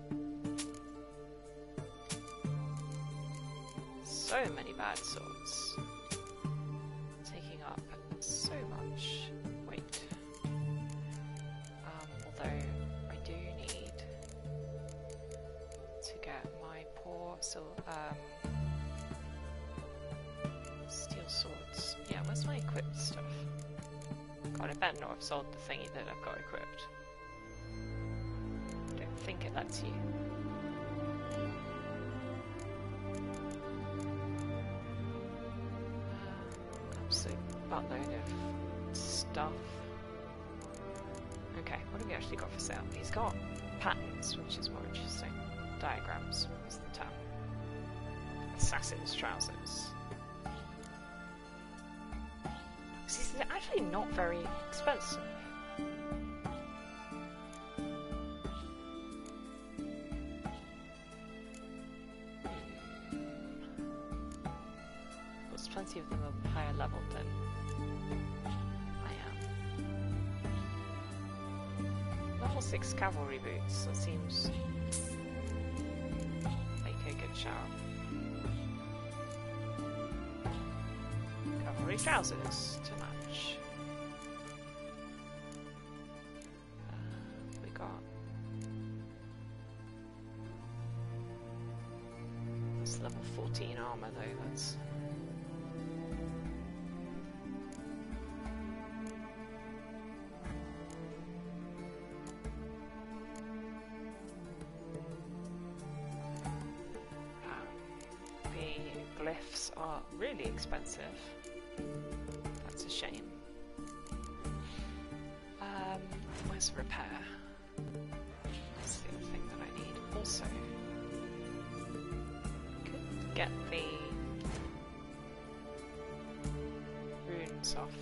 So many bad swords. Taking up so much weight. Although, I do need to get my poor steel swords. Yeah, where's my equipped stuff? God, I better not have sold the thingy that I've got equipped. I don't think it lets you. Absolute buttload of stuff. Okay, what have we actually got for sale? He's got patterns, which is more interesting. Diagrams is the term. Assassin's trousers. See, they're actually not very expensive. There's plenty of them of higher level than I am. Level 6 cavalry boots, that seems like a good shout. Cavalry trousers to match. We got... That's level 14 armor though, that's... The glyphs are really expensive. That's a shame. Where's repair? That's the other thing that I need. Also, could get the runes off.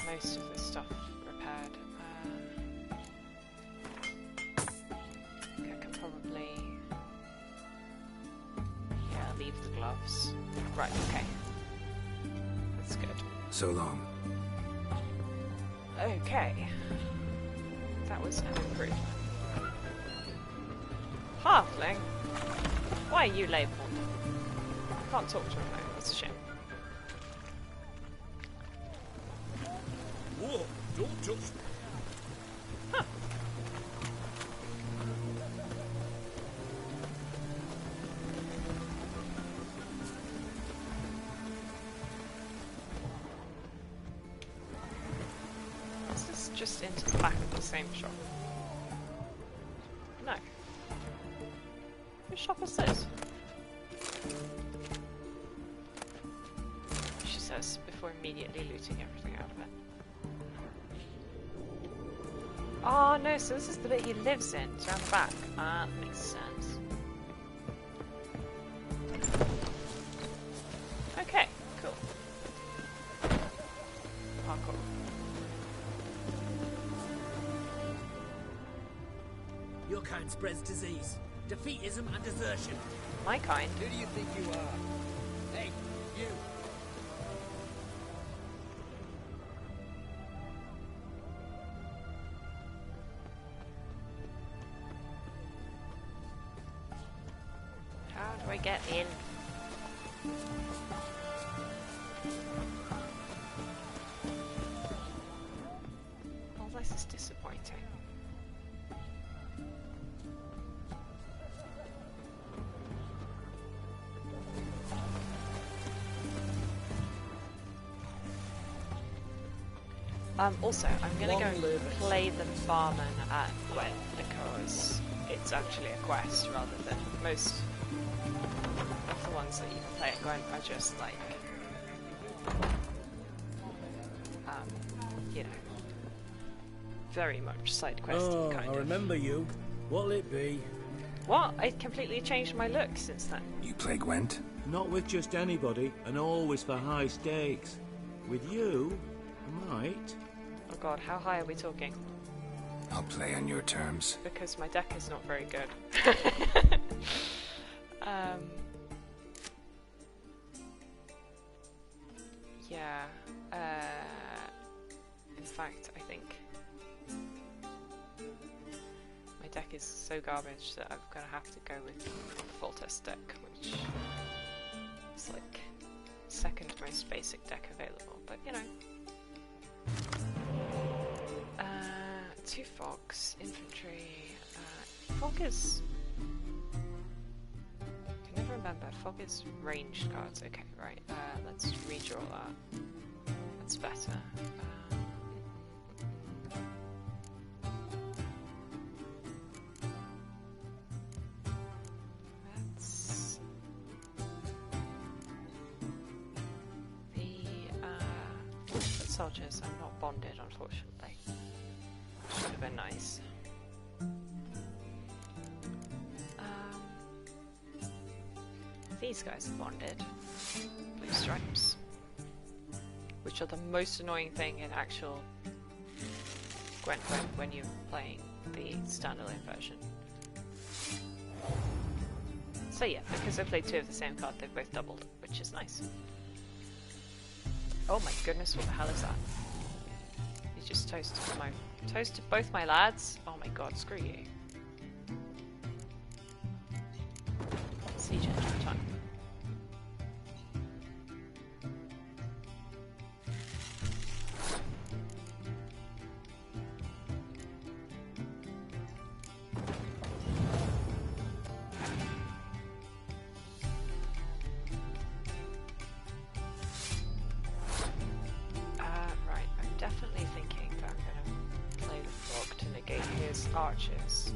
Most of this stuff repaired. I think I can probably... Yeah, leave the gloves. Right, okay. That's good. So long. Okay. That was an improvement. Halfling? Why are you labelled? I can't talk to him though, that's a shame. Whoa, don't touch me. Huh. What's this just into the back of the same shop? No. Which shop is this? She says, before immediately looting everything out of it. Oh no, so this is the bit he lives in. It's around the back. Ah, that makes sense. Okay, cool. Parkour. Your kind spreads disease, defeatism and desertion. My kind? Who do you think you are? Hey, you! How do I get in? All this is disappointing. Also, I'm gonna go play the barman at Gwent because it's actually a quest rather than most of the ones that you can play at Gwent are just like, you know, very much side questy kind of. I remember you. What'll it be? What? I completely changed my look since then. You play Gwent? Not with just anybody, and always for high stakes. With you, I might. Oh god, how high are we talking? I'll play on your terms. Because my deck is not very good. Yeah. In fact, I think my deck is so garbage that I'm gonna have to go with the full test deck, which is like second most basic deck available. But you know. 2 fogs, infantry. Fog is. I can never remember. Fog is ranged cards. Okay, right. Let's redraw that. That's better. That's the soldiers. I'm not bonded, unfortunately. Should have been nice. These guys are bonded. Blue stripes. Which are the most annoying thing in actual Gwent when you're playing the standalone version. So yeah, because I played 2 of the same card, they've both doubled, which is nice. Oh my goodness, what the hell is that? You just toasted both my lads? Oh my god, screw you. Siege engine time. Right, I'm definitely thinking that I'm gonna play the frog to negate his archers.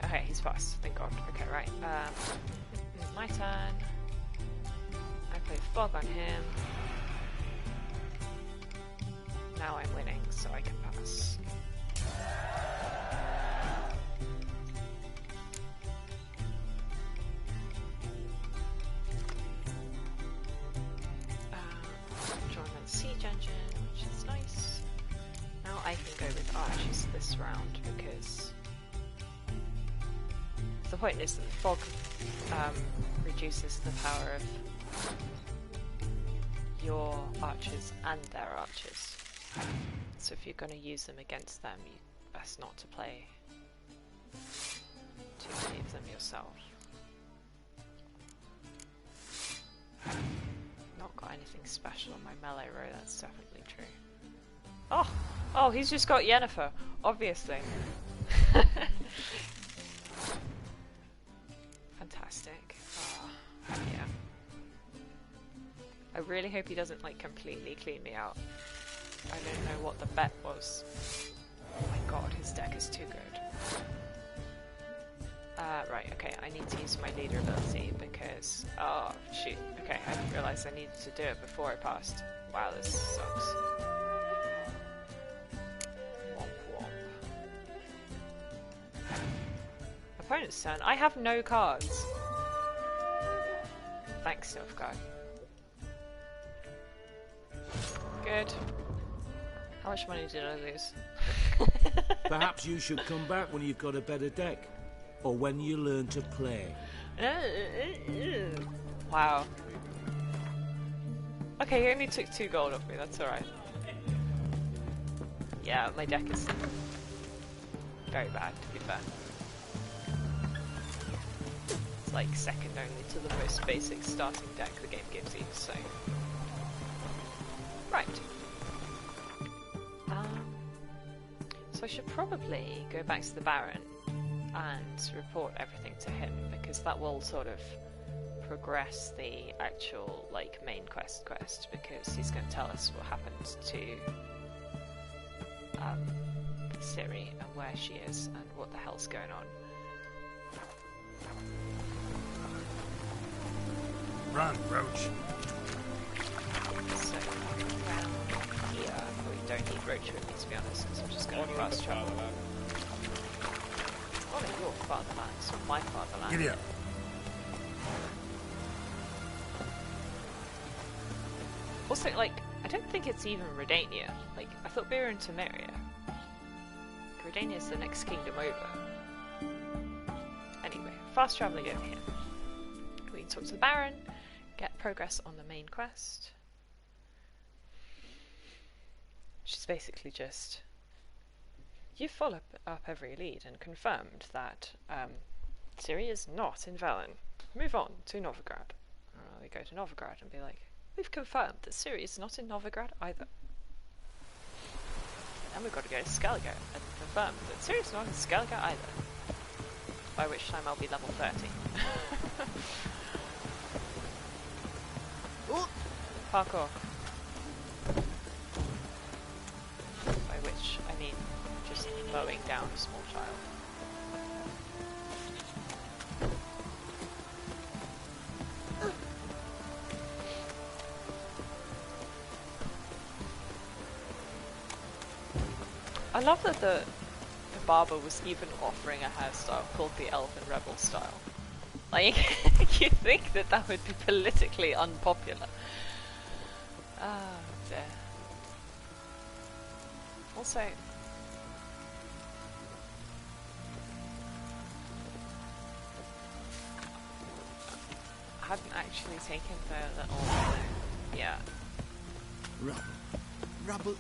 Okay, he's fast, thank god. Okay, right. My turn. I play fog on him. Now I'm winning, so I can pass. Draw another siege engine, which is nice. Now I can go with archers this round because the point is that the fog reduces the power of your archers and their archers. So if you're going to use them against them, you best not to play too many of them yourself. Not got anything special on my melee row, that's definitely true. Oh, he's just got Yennefer, obviously. Fantastic. Yeah. I really hope he doesn't like completely clean me out. I don't know what the bet was. Oh my god, his deck is too good. Right, okay, I need to use my leader ability because... Oh, shoot. Okay, I didn't realise I needed to do it before I passed. Wow, this sucks. Womp womp. Opponent's turn. I have no cards. Thanks, Nilfgaard. Good. How much money did I lose? Perhaps you should come back when you've got a better deck. Or when you learn to play. Wow. Okay, he only took 2 gold off me, that's alright. Yeah, my deck is very bad, to be fair. It's like second only to the most basic starting deck the game gives you, so... Right. So I should probably go back to the Baron and report everything to him, because that will sort of progress the actual like main quest, because he's going to tell us what happened to Ciri and where she is and what the hell's going on. Run, Roach. So around here, we don't need Roach with me, to be honest, because I'm just going to fast travel. One of your fatherlands, or my fatherland. Giddy up. Also, like, I don't think it's even Redania. Like, I thought we were in Temeria. Redania's the next kingdom over. Anyway, fast travelling over here. We can talk to the Baron, get progress on the main quest. She's basically just... You followed up every lead and confirmed that Ciri is not in Velen. Move on to Novigrad. We go to Novigrad and be like, we've confirmed that Ciri is not in Novigrad either. And then we've got to go to Skellige and confirm that Ciri is not in Skellige either. By which time I'll be level 30. Ooh. Parkour. By which I mean just mowing down a small child. I love that the barber was even offering a hairstyle called the Elven Rebel style. Like, you think that that would be politically unpopular. Oh dear. Also, I hadn't actually taken the little... Yeah. Rubble.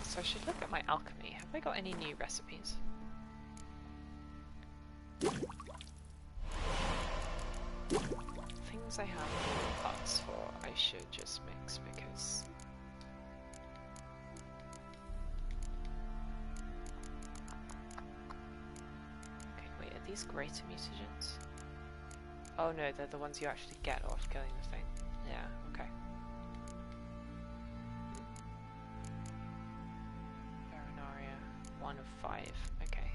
So I should look at my alchemy. Have I got any new recipes? Things I have parts for, I should just mix because... Okay, wait, are these greater mutagens? Oh no, they're the ones you actually get off killing the thing. Yeah, okay. Baranaria, 1 of 5, okay.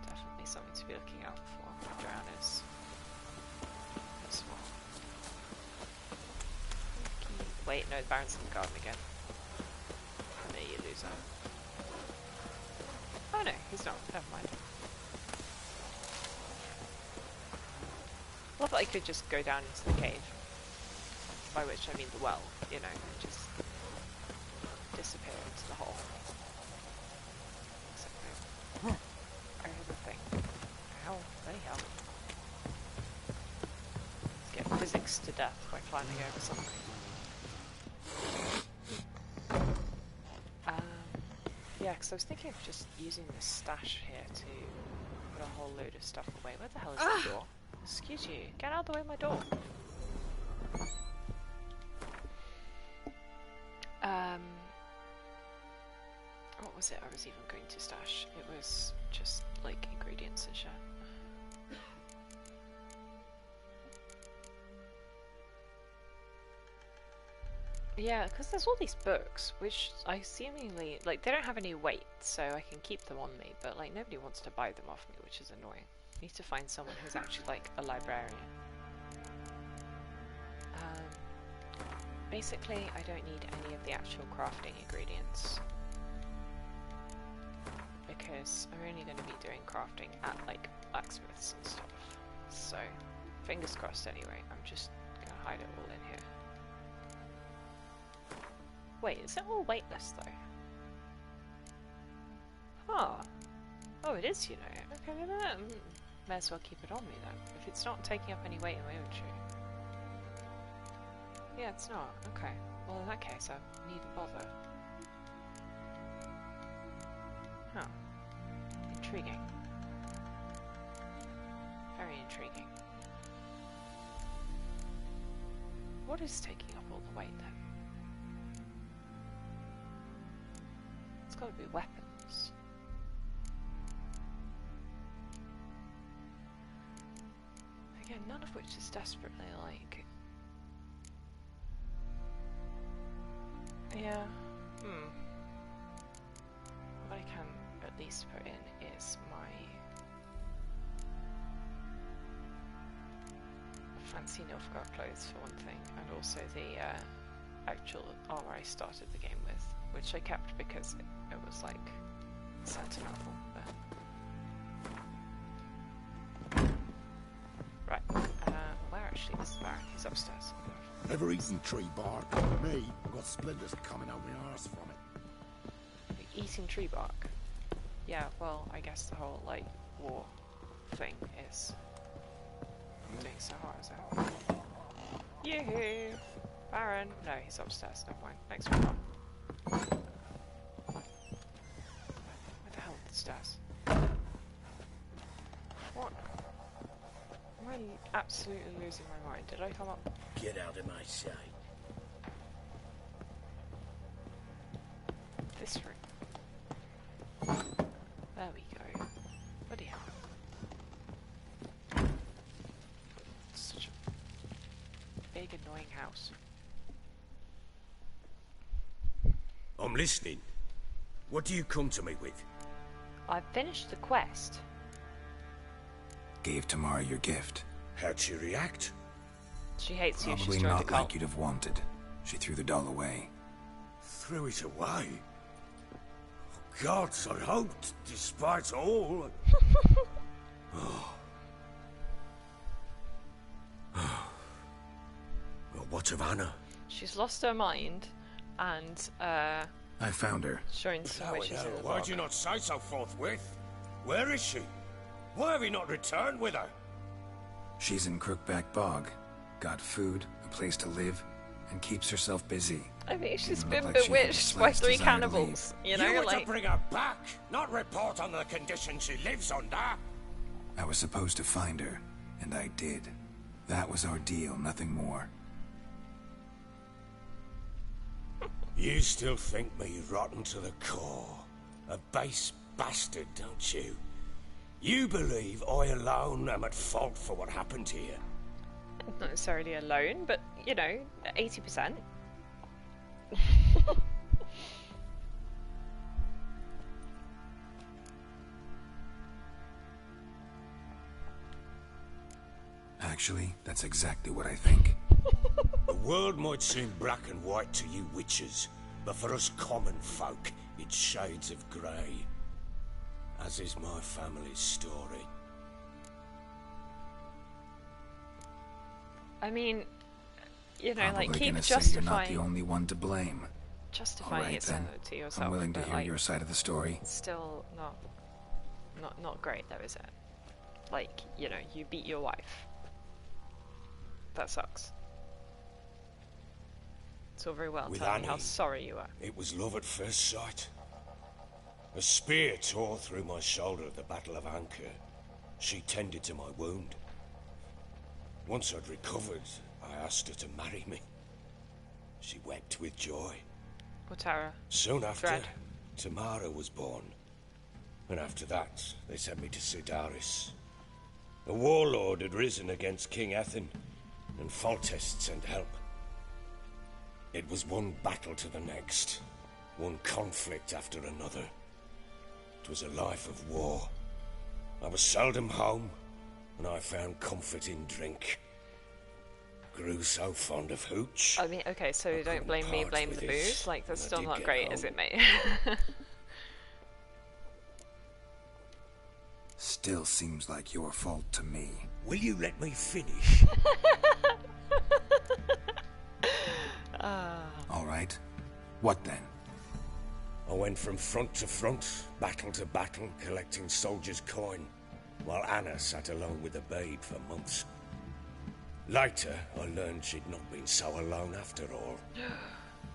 Definitely something to be looking out for. Drown is as well. Wait, no, the Baron's in the garden again. And there you lose out. Oh no, he's not, never mind. I love that I could just go down into the cave. By which I mean the well, you know, and just disappear into the hole. Except I heard the thing. Ow, bloody hell. Let's get physics to death by climbing over something. Yeah, because I was thinking of just using this stash here to put a whole load of stuff away. Where the hell is the door? Excuse you, get out of the way of my door. What was it I was even going to stash? It was just like ingredients and shit. Yeah, because there's all these books, which I seemingly, like, they don't have any weight, so I can keep them on me, but, like, nobody wants to buy them off me, which is annoying. I need to find someone who's actually, like, a librarian. Basically, I don't need any of the actual crafting ingredients, because I'm only going to be doing crafting at, like, blacksmiths and stuff. So, fingers crossed anyway, I'm just going to hide it all in here. Wait, is it all weightless though? Huh. Oh, it is, you know. Okay, then may as well keep it on me then. If it's not taking up any weight in my inventory. Yeah, it's not. Okay. Well, in that case, I needn't bother. Huh. Intriguing. Very intriguing. What is taking up all the weight then? It's got to be weapons. Again, none of which is desperately like... Yeah, What I can at least put in is my fancy Nilfgaard clothes for one thing, and also the actual armor I started the game with, which I kept because it was like sentimental. Right, where actually is Baron? He's upstairs. Ever eaten tree bark? Me, I've got splinters coming out my arse from it. Eating tree bark? Yeah, well, I guess the whole, like, war thing is doing so hard as hell. Yoo-hoo! Baron! No, he's upstairs, never mind. Next one up. Where the hell are the stairs? What? Am I absolutely losing my mind? Did I come up? Get out of my sight. This room. There we go. Bloody hell. Such a big, annoying house. I'm listening. What do you come to me with? I've finished the quest. Gave Tamara your gift. How'd she react? She hates you. Probably She's joined not a cult. like you'd have wanted. She threw the doll away. Threw it away? Oh, gods, I hoped, despite all... Well, what of Anna? She's lost her mind, and I found her. showing some witches in the Why'd bog. you not say so forthwith? Where is she? Why have you not returned with her? She's in Crookback Bog. Got food, a place to live, and keeps herself busy. I mean, she's Didn't been look like she had the bewitched by slightest 3 desire to cannibals. You know, You were like to bring her back, not report on the conditions she lives under. I was supposed to find her, and I did. That was our deal, nothing more. You still think me rotten to the core. A base bastard, don't you? You believe I alone am at fault for what happened here. not necessarily alone, but you know, 80%. Actually, that's exactly what I think. The world might seem black and white to you witches, but for us common folk, it's shades of grey. As is my family's story. I mean, you know, Probably like keep gonna say you're not justifying the only one to blame. justifying All right, it then. to yourself. I'm willing to but, hear like, your side of the story. Still not great though, is it? Like, you know, you beat your wife. That sucks. It's all very well With telling me how Annie, sorry you are. It was love at first sight. A spear tore through my shoulder at the Battle of Anchor. She tended to my wound. Once I'd recovered, I asked her to marry me. She wept with joy. Otara. Soon after, Dread. Tamara was born. And after that, they sent me to Sidaris. A warlord had risen against King Ethan, and Foltest sent help. It was one battle to the next, one conflict after another. It was a life of war. I was seldom home, and I found comfort in drink. Grew so fond of hooch. I mean, okay, so don't blame me, blame the booze. Like, that's still not great, is it, mate? Still seems like your fault to me. Will you let me finish? All right. What then? I went from front to front, battle to battle, collecting soldiers' coin, while Anna sat alone with the babe for months. Later, I learned she'd not been so alone after all.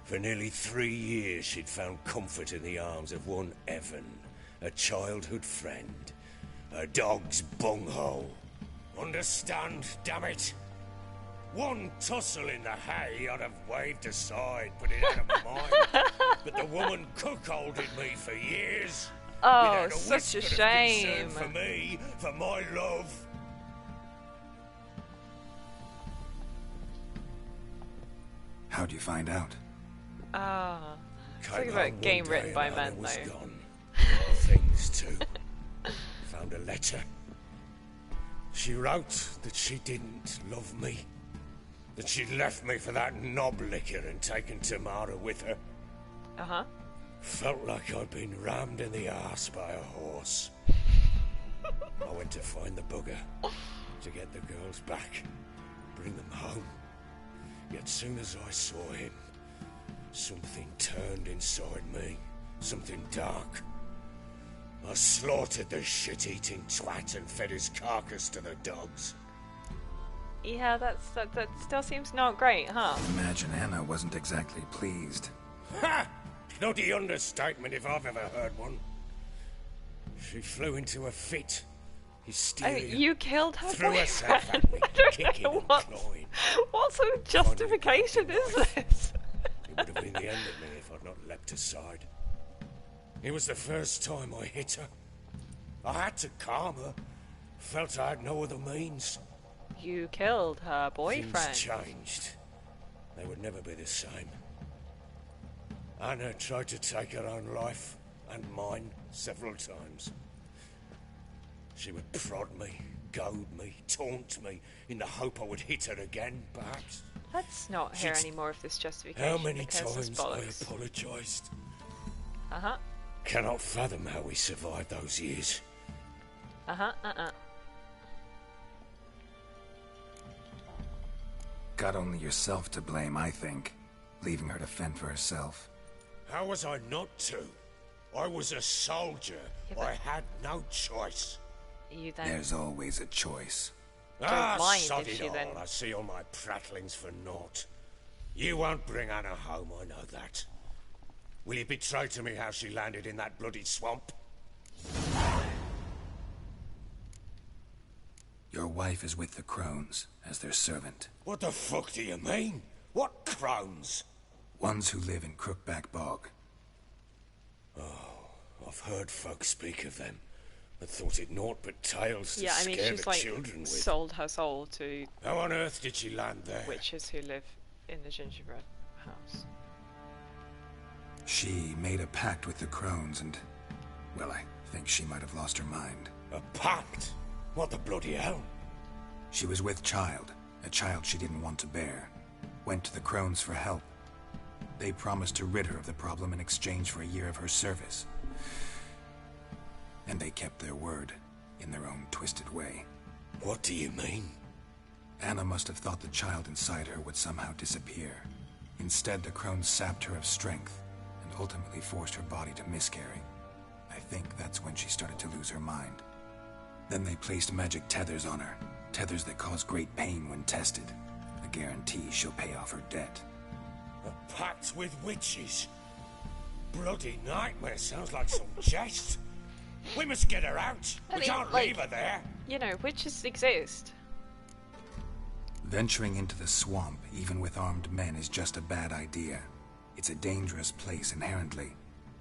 For nearly 3 years, she'd found comfort in the arms of one Evan, a childhood friend. A dog's bunghole. Understand, damn it? One tussle in the hay I'd have waved aside, put it out of my mind. But the woman cuckolded me for years. Oh, such a shame. For me, for my love. How'd you find out? Talking about a game written by men, though. Gone. Things too. Found a letter. She wrote that she didn't love me. That she'd left me for that knob licker and taken Tamara with her. Uh-huh. Felt like I'd been rammed in the arse by a horse. I went to find the bugger, to get the girls back, bring them home. Yet soon as I saw him, something turned inside me, something dark. I slaughtered the shit-eating twat and fed his carcass to the dogs. Yeah, that still seems not great, huh? Imagine Anna wasn't exactly pleased. Ha! Bloody understatement if I've ever heard one. She flew into a fit. Hysteria. You killed her Threw boyfriend. herself at me, kicking and clawing. What sort of justification is this? It would have been the end of me if I'd not leapt aside. It was the first time I hit her. I had to calm her. Felt I had no other means. You killed her boyfriend. Things changed. They would never be the same. Anna tried to take her own life, and mine, several times. She would prod me, goad me, taunt me, in the hope I would hit her again, perhaps. Let's not hear any more of this justification. How many times I bollocks. apologised. Uh-huh. Cannot fathom how we survived those years. Got only yourself to blame, I think. Leaving her to fend for herself. How was I not to? I was a soldier. I had no choice. You then... There's always a choice. Sod it all. I see all my prattlings for naught. You won't bring Anna home, I know that. Will you betray to me how she landed in that bloody swamp? Your wife is with the crones, as their servant. What the fuck do you mean? What crones? Ones who live in Crookback Bog. Oh, I've heard folk speak of them, but thought it naught but tales to I mean, scare she's the like children with. sold her soul to... How on earth did she land there? Witches who live in the gingerbread house. She made a pact with the crones and... well, I think she might have lost her mind. A pact? What the bloody hell? She was with child, a child she didn't want to bear. Went to the crones for help. They promised to rid her of the problem in exchange for a year of her service. And they kept their word, in their own twisted way. What do you mean? Anna must have thought the child inside her would somehow disappear. Instead, the crones sapped her of strength, and ultimately forced her body to miscarry. I think that's when she started to lose her mind. Then they placed magic tethers on her, tethers that cause great pain when tested. A guarantee she'll pay off her debt. A pact with witches? Bloody nightmare, sounds like some jest. We must get her out. We can't leave her there. You know, witches exist. Venturing into the swamp, even with armed men, is just a bad idea. It's a dangerous place inherently,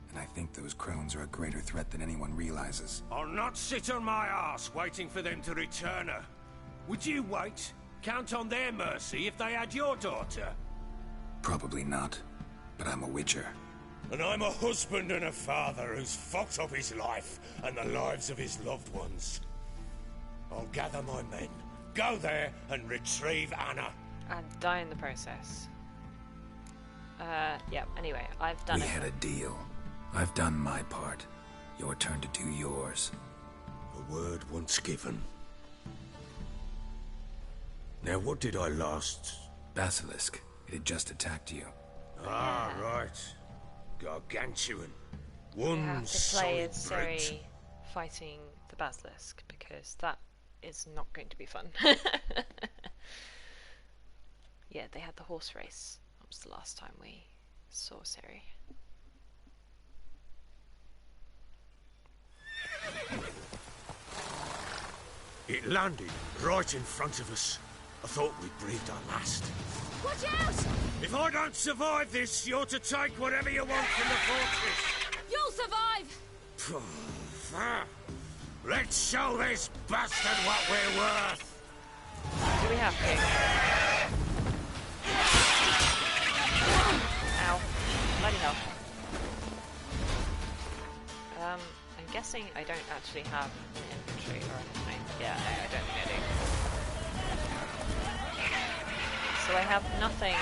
and I think those crones are a greater threat than anyone realizes. I'll not sit on my arse waiting for them to return her. Would you wait? Count on their mercy if they had your daughter? Probably not, but I'm a witcher. And I'm a husband and a father who's fucked up his life and the lives of his loved ones. I'll gather my men, go there and retrieve Anna. And die in the process. Yeah, anyway, I've done it. We had a deal. I've done my part. Your turn to do yours. A word once given. Now, what did I last... Basilisk. It had just attacked you. Ah, right. Gargantuan. One You have to play as solid brute. Ciri fighting the Basilisk, because that is not going to be fun. Yeah, they had the horse race. That was the last time we saw Ciri. It landed right in front of us. I thought we'd breathed our last. Watch out! If I don't survive this, you're to take whatever you want from the fortress. You'll survive! Let's show this bastard what we're worth. Do we have to? Ow. Bloody hell. I'm guessing I don't actually have an inventory or anything. Yeah, no, I don't think I do. So I have nothing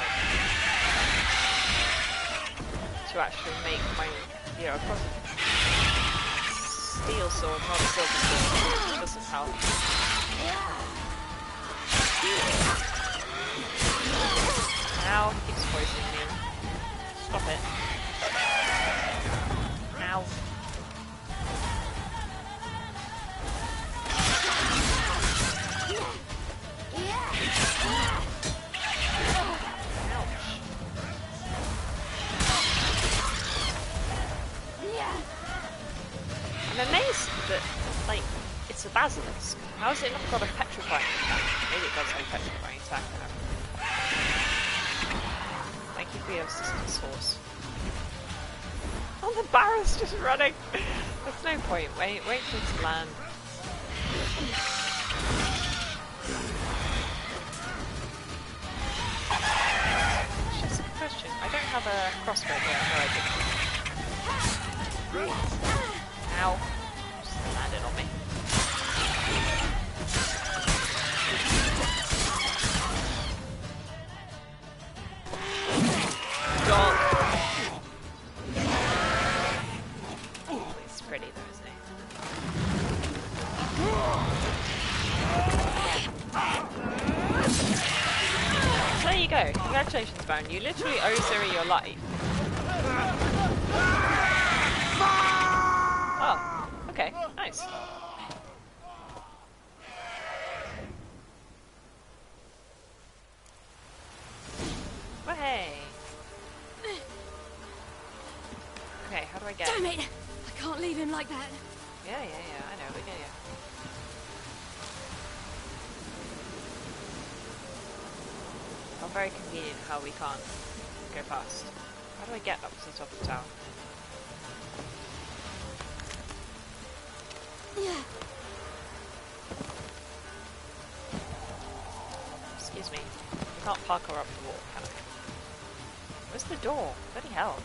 to actually make my, you know, steel sword, not a silver sword, which doesn't help. Ow, he keeps poisoning me. Stop it. Ow. I'm amazed that, like, it's a basilisk. How has it not got a petrifying attack? Maybe it does have a petrifying attack now. Thank you for your assistance, horse. Oh, the barrel's just running! There's no point. Wait for it to land. Just a question. I don't have a crossbow here. No, I didn't. Ow. Just landed on me. God. Oh, it's pretty though, isn't it? So there you go. Congratulations, Baron. You literally owe Ciri your life. Oh, okay, nice. Well, hey. Okay, how do I get? Damn it! I can't leave him like that. Yeah, I know, we get you. How very convenient how we can't go past. How do I get up to the top of the tower? Yeah. Excuse me. You can't parkour up the wall, can I? Where's the door? Bloody hell.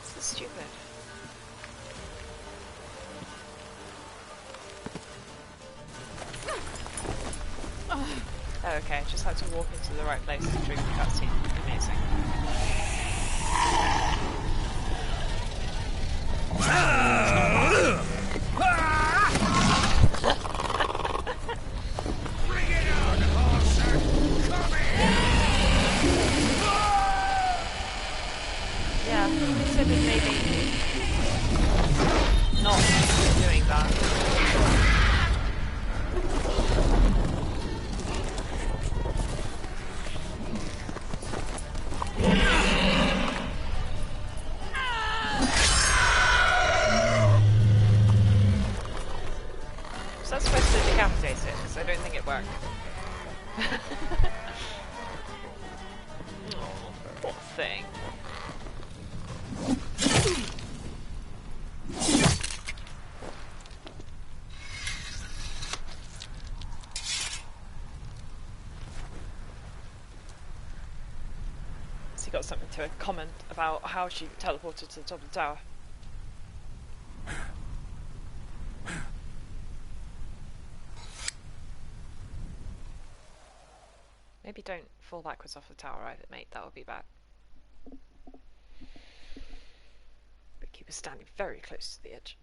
This is stupid. Oh, okay, just had to walk into the right place to trigger the cutscene. Amazing. Bring it on, horse! Come Yeah, considered maybe not doing that. supposed to decapitate it, because I don't think it worked. Oh, poor thing. Has he got something to comment about how she teleported to the top of the tower? Maybe don't fall backwards off the tower either, mate. That would be bad. But keep us standing very close to the edge.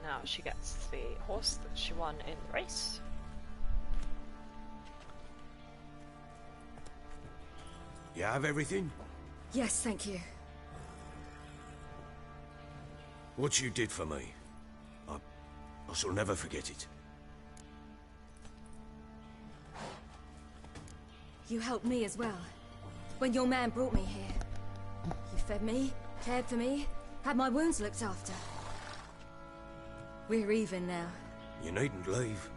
Now she gets the horse that she won in the race. You have everything? Yes, thank you. What you did for me, I shall never forget it. You helped me as well. When your man brought me here. You fed me, cared for me, had my wounds looked after. We're even now. You needn't leave.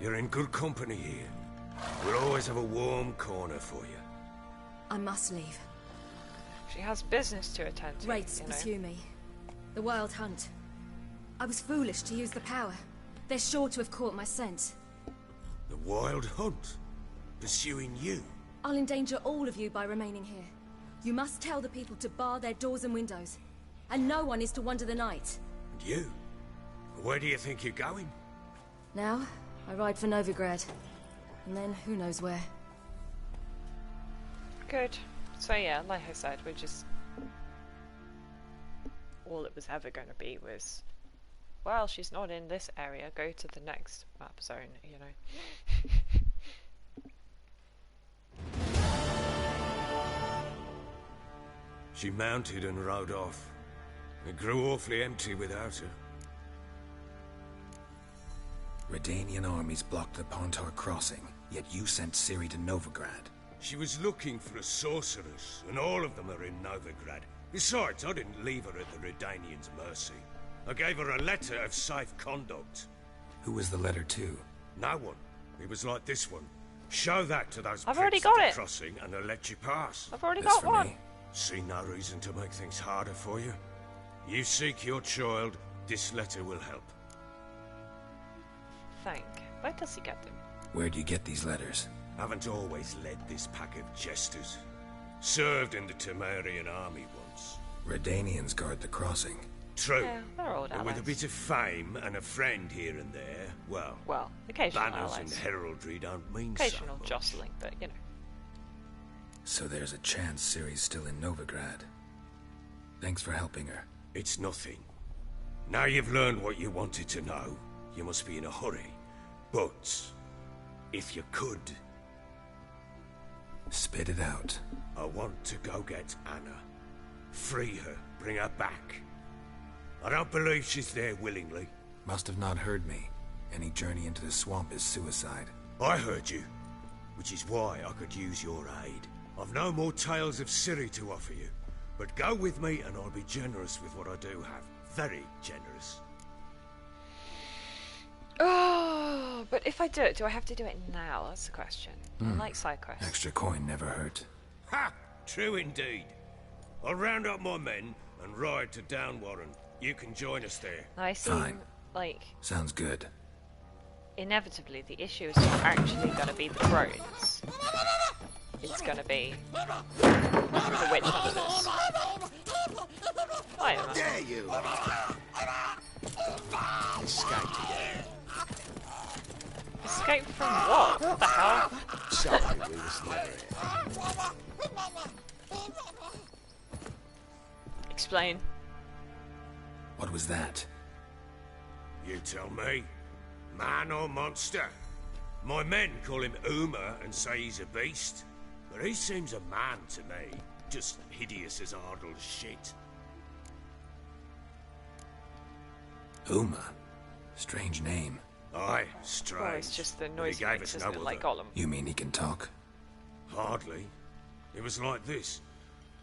You're in good company here. We'll always have a warm corner for you. I must leave. She has business to attend to. Wraiths pursue me. The Wild Hunt. I was foolish to use the power. They're sure to have caught my scent. The Wild Hunt? Pursuing you? I'll endanger all of you by remaining here. You must tell the people to bar their doors and windows. And no one is to wander the night. And you? Where do you think you're going? Now, I ride for Novigrad. And then, who knows where. Good. So yeah, like I said, we're just... all it was ever going to be was... well, she's not in this area, go to the next map zone, you know. She mounted and rode off. It grew awfully empty without her. Redanian armies blocked the Pontar crossing, yet you sent Ciri to Novigrad. She was looking for a sorceress, and all of them are in Novigrad. Besides, I didn't leave her at the Redanians' mercy. I gave her a letter of safe conduct. Who was the letter to? No one. It was like this one. Show that to those I've already pricks at got the it. crossing, and they'll let you pass. I've already got one. Me. See no reason to make things harder for you. You seek your child, this letter will help. Where does he get them? Where do you get these letters? Haven't always led this pack of jesters. Served in the Temerian army once. Redanians guard the crossing. True. Yeah, they're old But with a allies. bit of fame and a friend here and there, well, occasional banners allies. and heraldry don't mean Occasional so much. jostling, but you know. So there's a chance Ciri's still in Novigrad. Thanks for helping her. It's nothing. Now you've learned what you wanted to know, you must be in a hurry. But, if you could... Spit it out. I want to go get Anna. Free her, bring her back. I don't believe she's there willingly. Must have not heard me. Any journey into the swamp is suicide. I heard you, which is why I could use your aid. I've no more tales of Ciri to offer you, but go with me and I'll be generous with what I do have. Very generous. Oh, but if I do it, do I have to do it now? That's the question. I like side quests. Extra coin never hurt. Ha! True indeed. I'll round up my men and ride to Downwarren. You can join us there. I seem Fine. like Sounds good. inevitably the issue is not actually going to be the crones. It's going to be the witch hunters. I am. Dare you! Escaped again. Escape from what? What the hell? Sorry, we was never here. Explain. What was that? You tell me. Man or monster? My men call him Uma and say he's a beast, but he seems a man to me. Just hideous as Ardle's shit. Uma. Strange name. Aye, strange. Well, it's just the But noise he he gave makes, us isn't no it, like other. Gollum? You mean he can talk? Hardly. It was like this.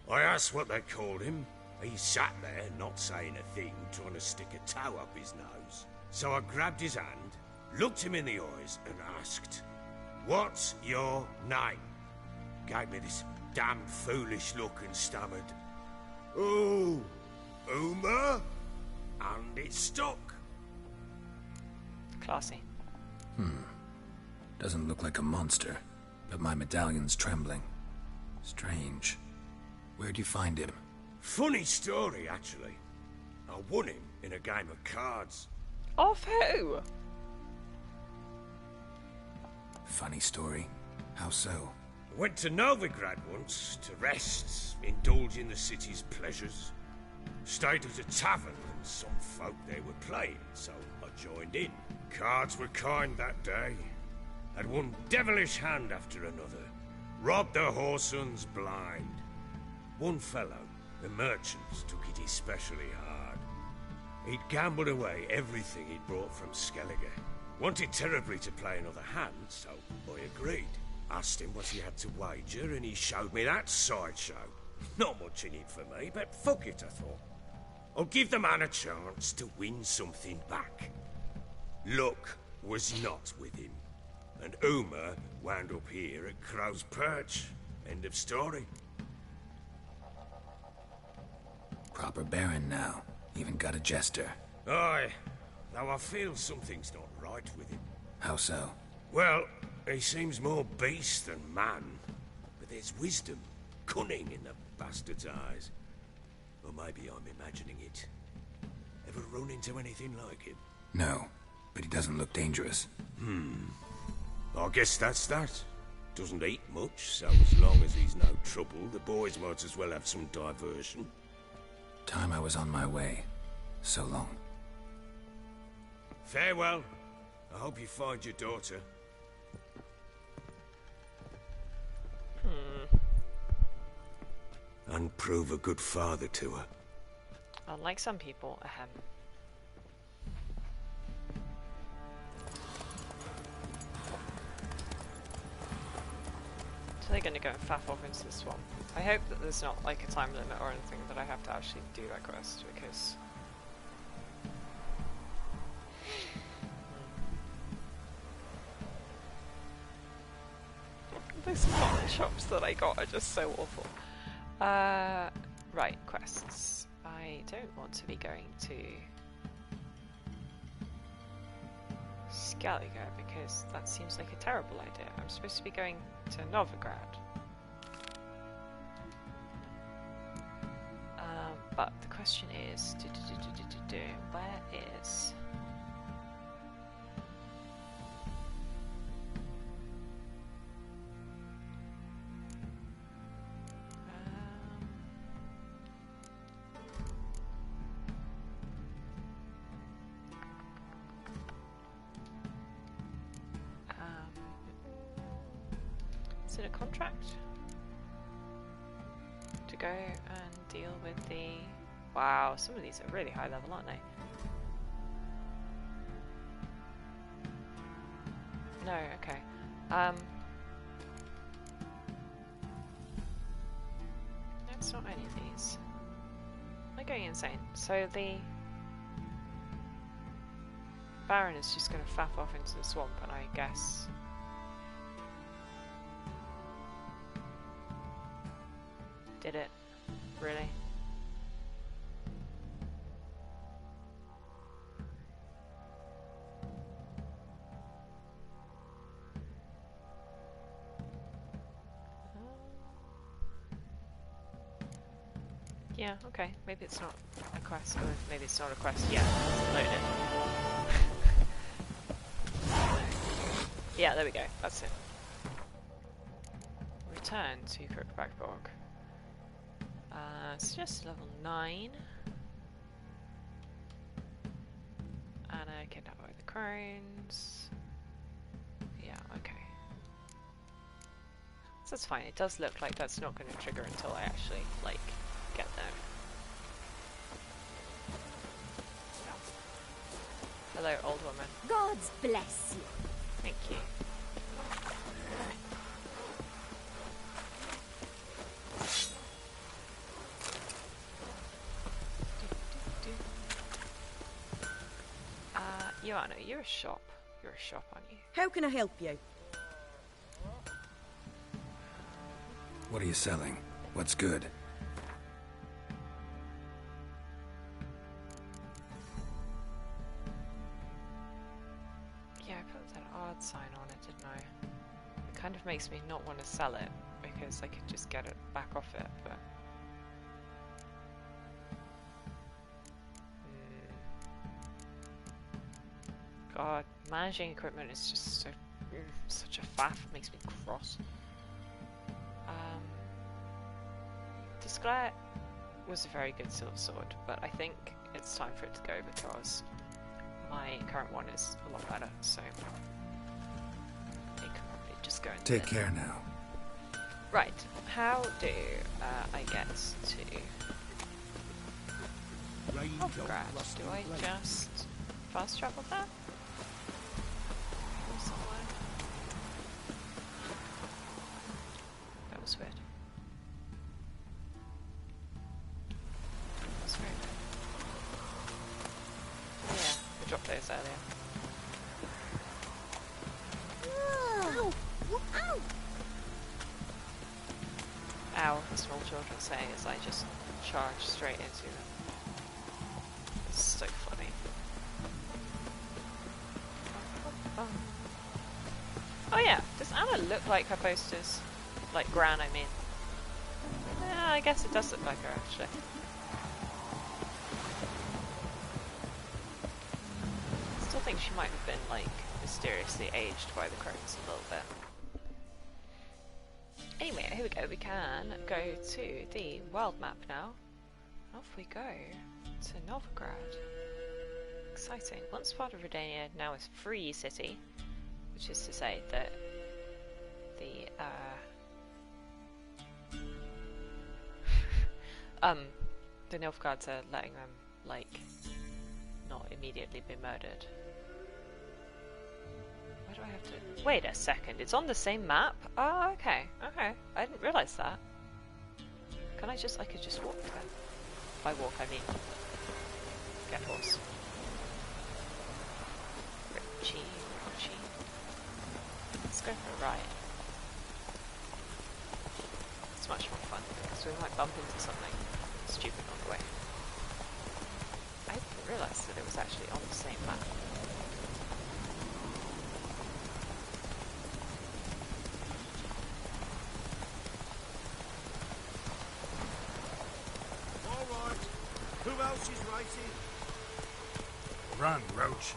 I asked what they called him. He sat there, not saying a thing, trying to stick a toe up his nose. So I grabbed his hand, looked him in the eyes, and asked, "What's your name?" Gave me this damn foolish look and stammered, "Oh, Uma?" And it stuck. Classy. Doesn't look like a monster, but my medallion's trembling. Strange. Where'd you find him? Funny story, actually. I won him in a game of cards. Of who? Funny story. How so? Went to Novigrad once to rest, indulge in the city's pleasures. Stayed at a tavern and some folk there were playing, so I joined in. Cards were kind that day. Had one devilish hand after another. Robbed the whoresons blind. One fellow, the merchants, took it especially hard. He'd gambled away everything he'd brought from Skellige. Wanted terribly to play another hand, so I agreed. Asked him what he had to wager, and he showed me that sideshow. Not much in it for me, but fuck it, I thought. I'll give the man a chance to win something back. Luck was not with him, and Uma wound up here at Crow's Perch. End of story. Proper baron now. Even got a jester. Aye, though I feel something's not right with him. How so? Well, he seems more beast than man, but there's wisdom, cunning in the bastard's eyes. Or maybe I'm imagining it. Ever run into anything like him? No, but he doesn't look dangerous. I guess that's that. Doesn't eat much, so as long as he's no trouble, the boys might as well have some diversion. Time I was on my way. So long. Farewell. I hope you find your daughter. And prove a good father to her. Unlike some people, ahem. So they're gonna go and faff off into the swamp. I hope that there's not like a time limit or anything that I have to actually do that quest, because those pot shops that I got are just so awful. Right, quests. I don't want to be going to Skellige because that seems like a terrible idea. I'm supposed to be going to Novigrad. But the question is, where is... is it a contract? To go and deal with the... Wow, some of these are really high level, aren't they? No, okay. It's not any of these. Am I going insane? So the Baron is just going to faff off into the swamp, and I guess... Did it? Really? Yeah, okay. Maybe it's not a quest, or maybe it's not a quest yet. Load it. Yeah, there we go. That's it. Return to Crookback Bog. It's just level 9. And I kidnapped by the crones. Yeah, okay. So it's fine. It does look like that's not going to trigger until I actually, like, get there. Hello, old woman. Gods bless you. Thank you. Joanna, you're a shop. You're a shop, aren't you? How can I help you? What are you selling? What's good? Yeah, I put that odd sign on it, didn't I? It kind of makes me not want to sell it, because I could just get it back off it, but... God, managing equipment is just so... such a faff, it makes me cross. Disclair was a very good silver sword, but I think it's time for it to go because my current one is a lot better, so it can probably just go in. Take care now. Right, how do I get to Novigrad? Do I just fast travel there? Or somewhere? That was weird. That's weird. Oh yeah, I dropped those earlier. Ow! Ow! Ow, the small children say as I just charge straight into them. It's so funny. Oh yeah, does Anna look like her posters? Like Gran, I mean. Yeah, I guess it does look like her actually. I still think she might have been like mysteriously aged by the crones a little bit. Anyway, here we go. We can go to the world map now. Off we go to Novigrad. Exciting. Once part of Redania, now is free city, which is to say that the Nilfgaards are letting them like not immediately be murdered. Why do I have to... Wait a second, it's on the same map? Oh, okay, okay. I didn't realise that. Can I just... I could just walk there. By walk, I mean... get horse. Richie. Let's go for a ride. It's much more fun, because we might bump into something stupid on the way. I didn't realise that it was actually on the same map. Who else is racing? Run, Roach.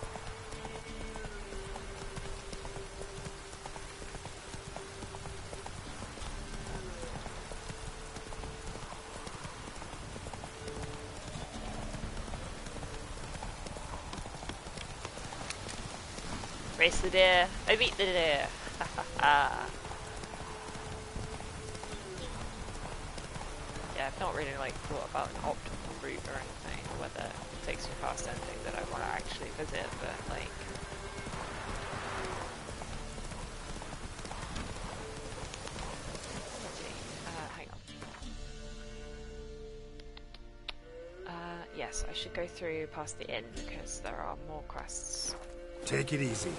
Race the deer! I beat the deer! Ha ha ha! Yeah, I've not really like thought about an optimal route or anything, or whether it takes me past anything that I want to actually visit, but like... hang on. Yes, I should go through past the inn because there are more quests. Take it easy.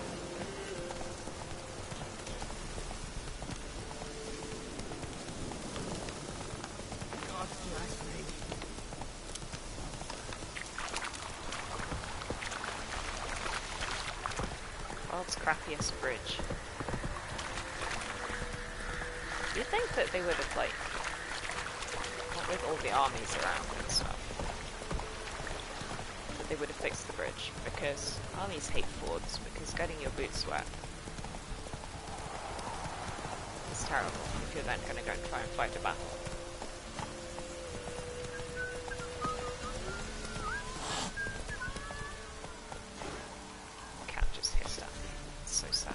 World's crappiest bridge. You'd think that they would have, like, what with all the armies around and stuff, that they would have fixed the bridge, because armies hate fords, because getting your boots wet is terrible if you're then going to go and try and fight a battle. Cat just hissed at me. It's so sad.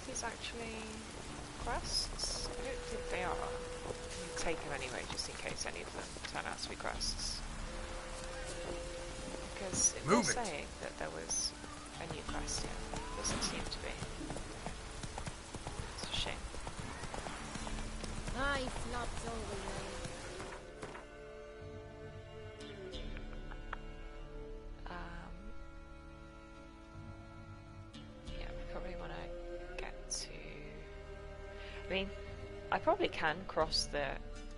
these actually quests? I don't think they are. I'll take them anyway, just in case any of them turn out to be quests. Because it was saying that there was a new quest here. Doesn't seem to be. It's a shame. I flopped over yeah, we probably want to get to... I mean, I probably can cross the...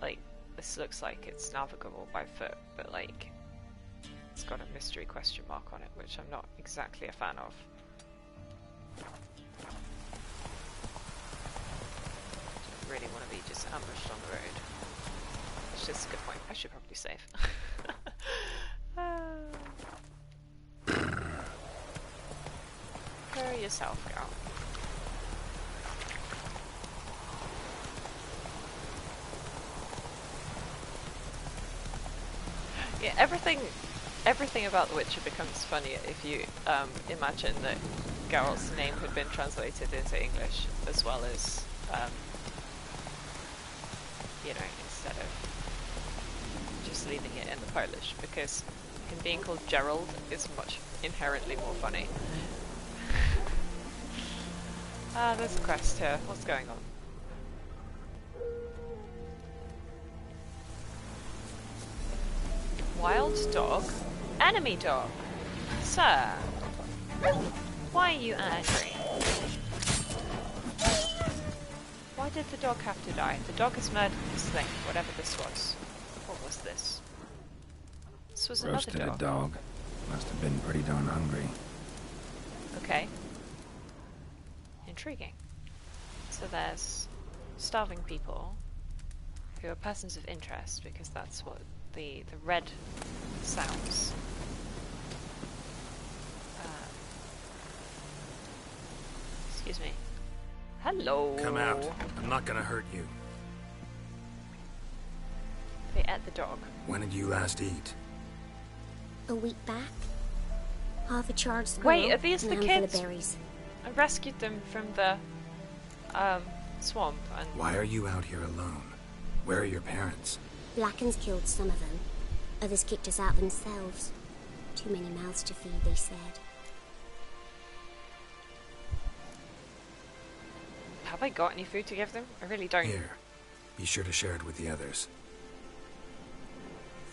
Like, this looks like it's navigable by foot, but like... It's got a mystery question mark on it, which I'm not exactly a fan of. Don't really want to be just ambushed on the road. It's just a good point. I should probably save. Hurry yourself, girl. Yeah, everything about The Witcher becomes funnier if you imagine that Geralt's name had been translated into English as well as, you know, instead of just leaving it in the Polish, because him being called Gerald is much inherently more funny. Ah, there's a quest here. What's going on? Wild dog? Enemy dog? Sir? Why are you angry? Why did the dog have to die? The dog has murdered this thing, whatever this was. What was this? This was Roasted another a dog. Must have been pretty darn hungry. Okay. Intriguing. So there's starving people who are persons of interest, because that's what the red sounds. Excuse me. Hello. Come out. I'm not gonna hurt you. They ate the dog. When did you last eat? a week back. Half a charged squirrel. Wait, are these the and a handful kids? of berries. I rescued them from the swamp. And Why are you out here alone? Where are your parents? Blackens killed some of them. Others kicked us out themselves. Too many mouths to feed, they said. have I got any food to give them? I really don't. Here. Be sure to share it with the others.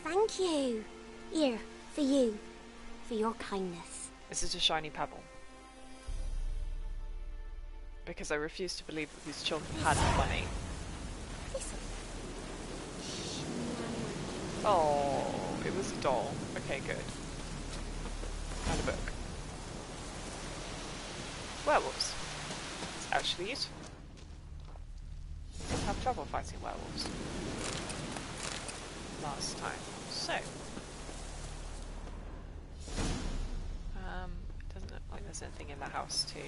Thank you. Here, for you. For your kindness. This is a shiny pebble. Because I refuse to believe that these children had money. Oh, it was a doll. Okay, good. And a book. Werewolves. It's actually useful. Didn't have trouble fighting werewolves last time. So, it doesn't look like there's anything in the house to.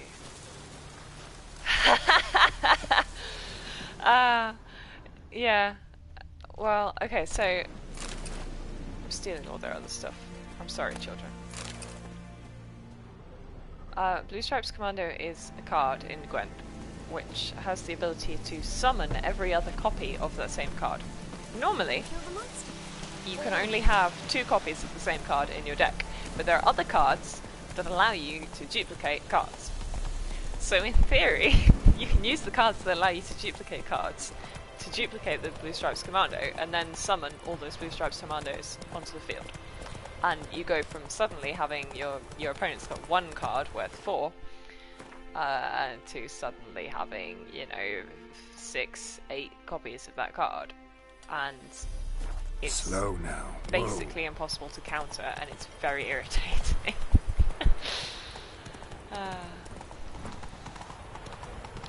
Yeah. Well, okay, so I'm stealing all their other stuff. I'm sorry, children. Blue Stripes Commando is a card in Gwent, which has the ability to summon every other copy of that same card. Normally, you can only have 2 copies of the same card in your deck, but there are other cards that allow you to duplicate cards. So in theory, you can use the cards that allow you to duplicate cards to duplicate the Blue Stripes Commando, and then summon all those Blue Stripes Commandos onto the field. And you go from suddenly having your opponent's got 1 card worth 4, to suddenly having, 6, 8 copies of that card. And it's slow now. Basically impossible to counter, and it's very irritating.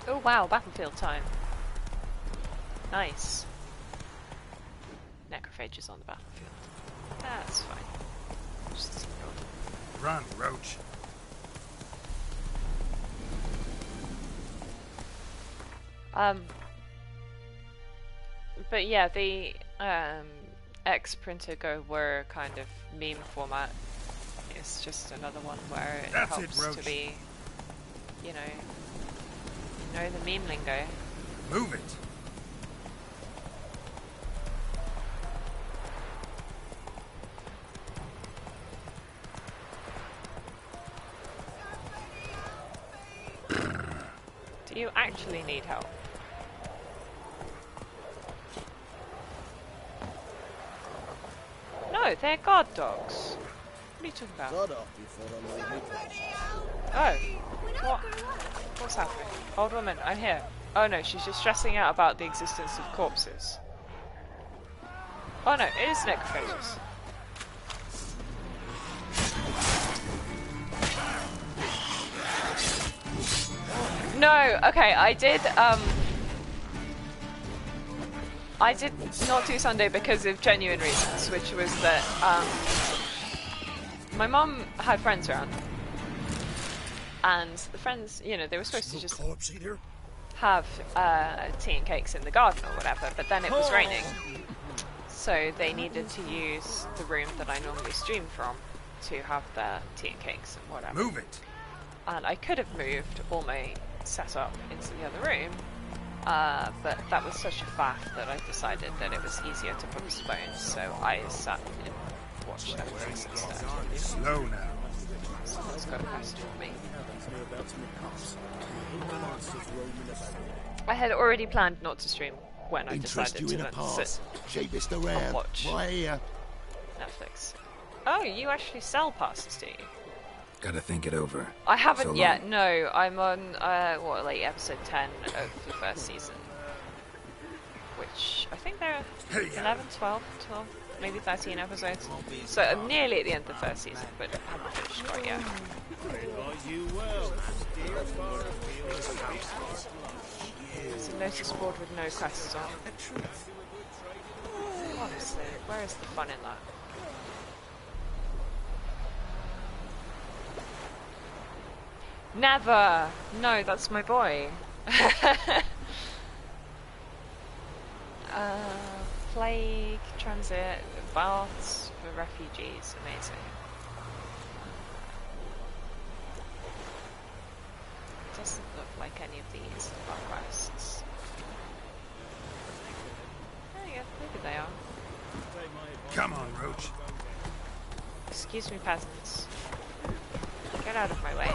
Oh wow, battlefield time. Nice. Necrophages on the battlefield. That's fine. Just Run, Roach. But yeah, the X-Printer Go Were kind of meme format is just another one where it helps to be you know the meme lingo. Move it! Do you actually need help? No, they're guard dogs. What are you talking about? Oh, what? What's happening? Old woman, I'm here. Oh no, she's just stressing out about the existence of corpses. Oh no, it is necrophages. No, okay, I did not do Sunday because of genuine reasons, which was that my mum had friends around, and the friends, you know, they were supposed to just have tea and cakes in the garden or whatever, but then it was raining, so they needed to use the room that I normally stream from to have their tea and cakes and whatever. Move it! And I could have moved all my setup into the other room, but that was such a faff that I decided that it was easier to postpone, so I sat and watched Netflix instead. Slow now. Someone's got a question for me. I had already planned not to stream when I decided to then sit and watch Netflix. Oh, you actually sell passes, do you? Gotta think it over. I haven't So yet, long. no. I'm on, like episode 10 of the first season. Which, I think there are 11, 12, maybe 13 episodes. So I'm nearly at the end of the first season, but I haven't finished quite yet. It's a notice board with no quests on. Honestly, where is the fun in that? Never! No, that's my boy. Plague, transit, baths for refugees, amazing. Doesn't look like any of these are quests. There you go, maybe they are. Come on, Roach. Excuse me, peasants. Get out of my way.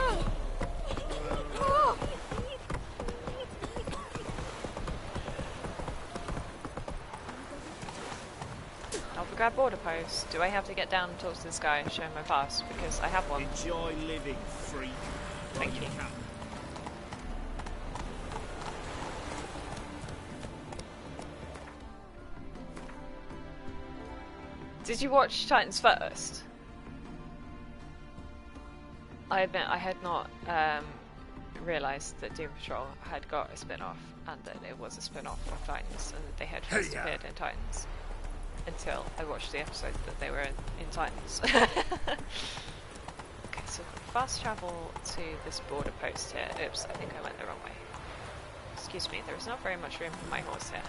Grab border post. Do I have to get down and talk to this guy and show him my pass? Because I have one. Enjoy living, freak. Thank you. Did you watch Titans first? I admit I had not realised that Doom Patrol had got a spin-off and that it was a spin-off of Titans and that they had first appeared in Titans. Until I watched the episode that they were in Titans. Okay, so fast travel to this border post here. Oops, I think I went the wrong way. Excuse me, there is not very much room for my horse here.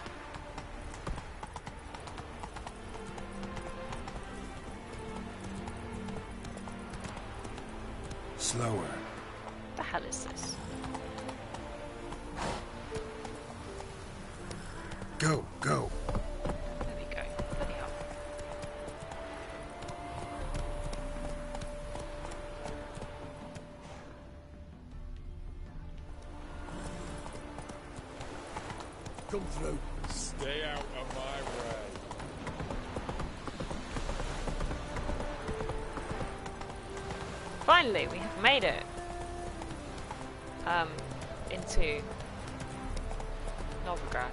Slower. The hell is this? Go, go. Come through. Stay out of my way. Finally, we have made it. Into Novigrad.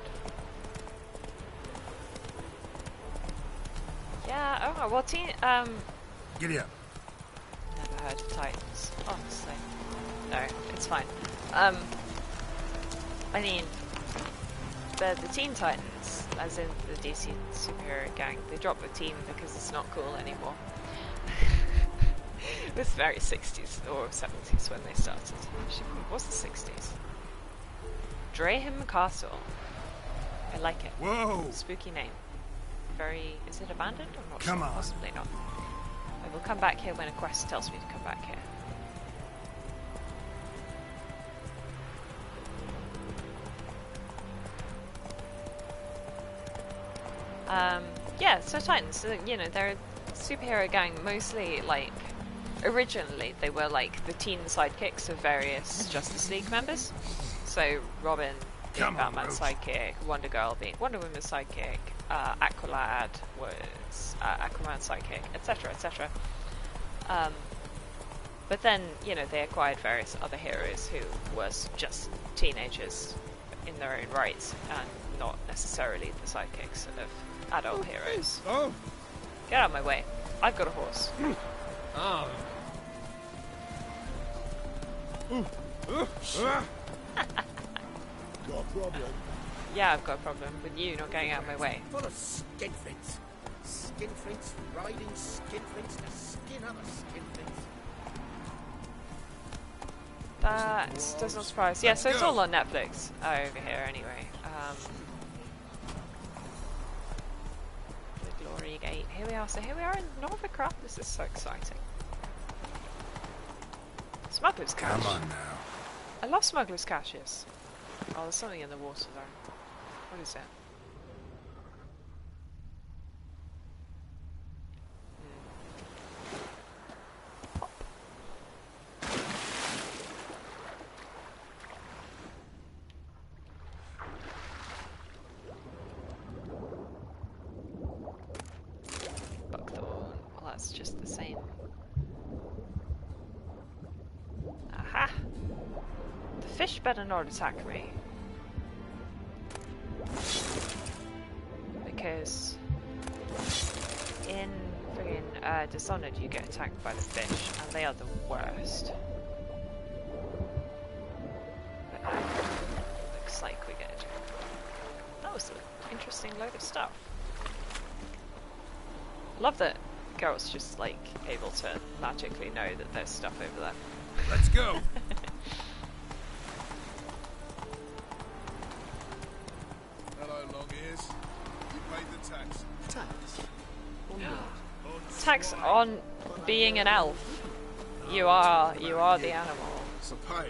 Yeah, oh, well, Giddy up. Never heard of Titans, honestly. No, it's fine. I mean, the Teen Titans, as in the DC superhero gang, they dropped the team because it's not cool anymore. It was very 60s or 70s when they started. Actually, it was the 60s. Draham Castle. I like it. Whoa! Spooky name. Very... Is it abandoned? I'm not Come sure. on. Possibly not. I will come back here when a quest tells me to come back here. Yeah, so Titans, you know, they're a superhero gang, mostly, like, originally they were, like, the teen sidekicks of various Justice League members. So, Robin being Batman's sidekick, Wonder Girl being Wonder Woman's sidekick, Aqualad was Aquaman's sidekick, etc., etc. But then, you know, they acquired various other heroes who was just teenagers in their own rights, and not necessarily the sidekicks of adult heroes. Oh! Get out of my way. I've got a horse. Oh. Got a problem? Yeah, I've got a problem with you not getting out of my way. Full of skinflints. Skinflints riding skinflints to skin other skinflints. That does not surprise. Yeah, so it's all on Netflix over here anyway. The Glory Gate. Here we are. So here we are in Novigrad. This is so exciting. Smuggler's Cache. Come on now. I love Smuggler's Caches. Oh, there's something in the water there. What is it? Buckthorn. Well, that's just the same. Aha! The fish better not attack me. Because in friggin' Dishonored you get attacked by the fish, and they are the worst. But looks like we're gonna do. That was an interesting load of stuff. Love that Geralt's just like able to magically know that there's stuff over there. Let's go! Hello, long ears. You paid the tax. Tax? Tax on being an elf. You are the animal. So pay.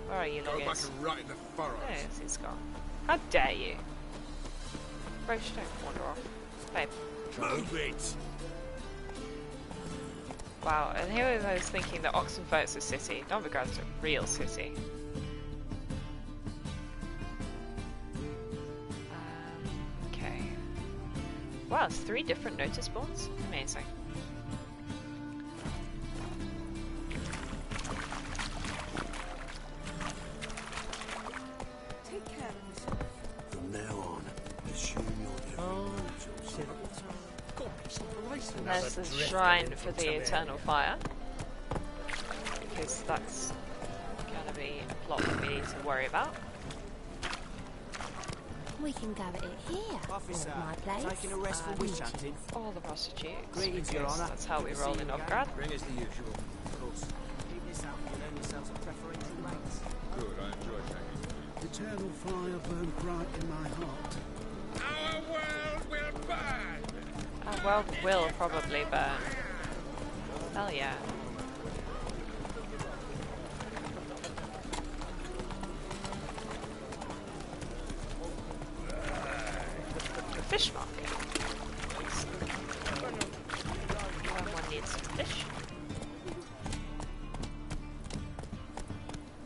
Where are you, Go back Luggins? and rot in the furrows. Yes, he's gone. How dare you? Roach, don't wander off. Babe. Move it! Wow, and here I was thinking that Oxenfurt's a city. Novigrad's a real city. Okay. Wow, it's 3 different notice boards? Amazing. Take care of yourself. From now on, assume you're the And there's the shrine for the eternal fire. Because that's gonna be a plot that we need to worry about. We can go at it here. Officer, My place. taking a rest for witch hunting. All the prostitutes. Greetings, Your because Honour. that's how we Good to roll see in you Novigrat. Bring us the usual. Of course. Keep this up and earn yourselves a preferential rate. Good, I enjoy taking Eternal fire burned bright in my heart. Our world will burn! Our world will probably burn. Hell yeah. The fish market. Someone needs some fish.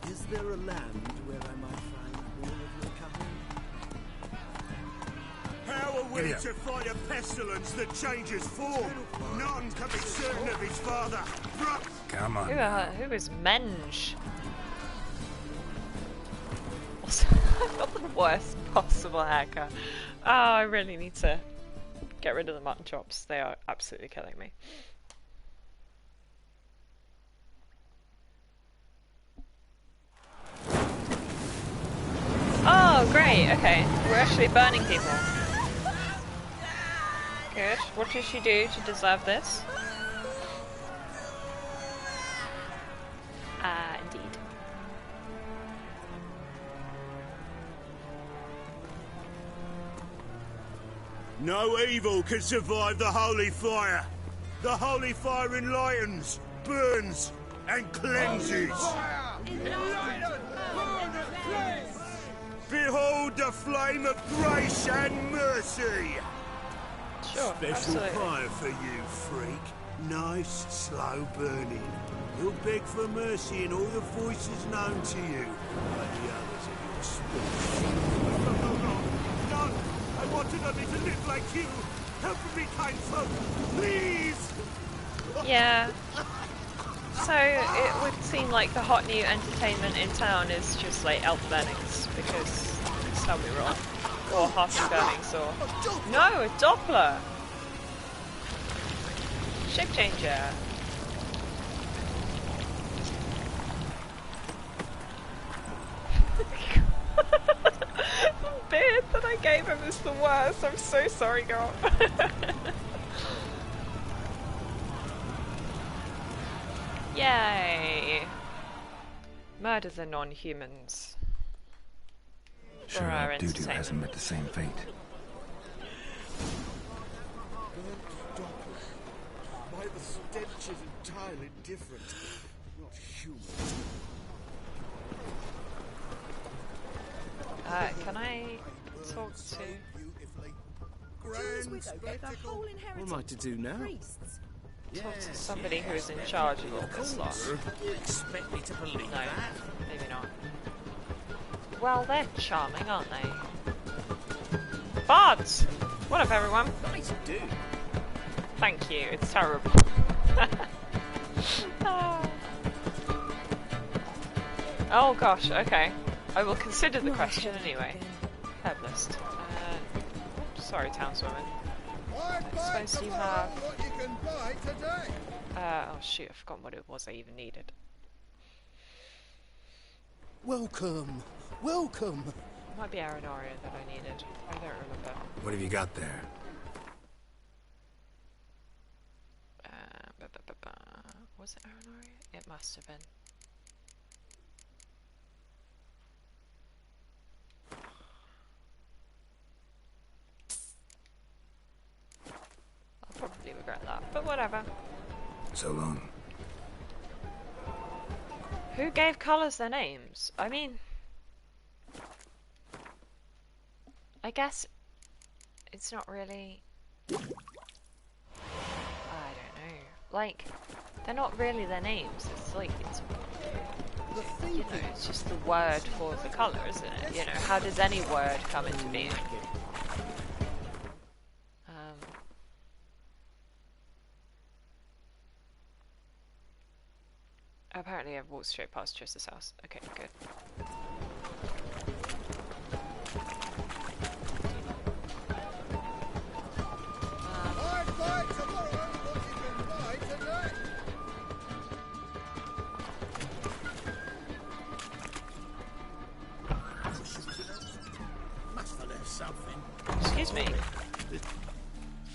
Is there a land where I might find more of your kind? How are we to fight a pestilence that changes form? None can be certain of his father. Come on. Who is Menge? I've got the worst possible haircut. Oh, I really need to get rid of the mutton chops. They are absolutely killing me. Oh, great. Okay. We're actually burning people. Good. What did she do to deserve this? Indeed. No evil can survive the holy fire. The holy fire enlightens, burns, and cleanses. Behold the flame of grace and mercy. Sure, Special absolutely. fire for you, freak. Nice, slow burning. You'll beg for mercy in all the voices known to you by the others of your species. No! I wanted only to live like you. Help me, kind folk, please! Yeah. So it would seem like the hot new entertainment in town is just like elf burnings, because tell me wrong. Or half burnings, or no, a Doppler. Shape changer. The beard that I gave him is the worst. I'm so sorry, girl. Yay! Murder the non-humans. Sure, For our Dudu entertainment. hasn't met the same fate. Why the stench is entirely different. Not human. Can I talk to... What am I to do now? Talk to somebody who's in charge of all this lot? You expect me to believe No, that? maybe not. Well, they're charming, aren't they? Bards! What up, everyone? Nice dude. Thank you, it's terrible. Oh gosh, okay. I will consider the question anyway. Herbalist. Sorry, townswoman. I suppose you have... oh shoot, I've forgotten what it was I even needed. Welcome. Welcome. It might be Arenoria that I needed. I don't remember. What have you got there? Was it Arenoria? It must have been. I'll probably regret that, but whatever. So long. Who gave colours their names? I mean... I guess... It's not really... I don't know. Like, they're not really their names. It's like, it's... You know, it's just the word for the colour, isn't it? You know, how does any word come into being? Apparently I've walked straight past Trista's house. Okay, good. Excuse me.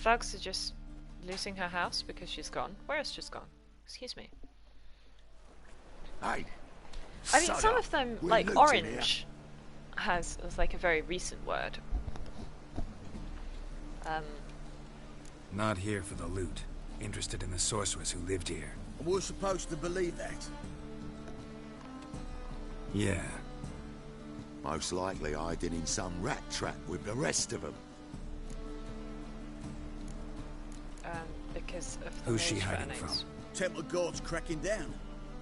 Thugs are just losing her house because she's gone. Where has she gone? Excuse me. Hey, I mean, some of them, like orange, has like a very recent word. Not here for the loot. Interested in the sorceress who lived here. We're supposed to believe that. Yeah. Most likely hiding in some rat trap with the rest of them. Because of the Who's she mage hiding burnings. from? Temple Guard's cracking down.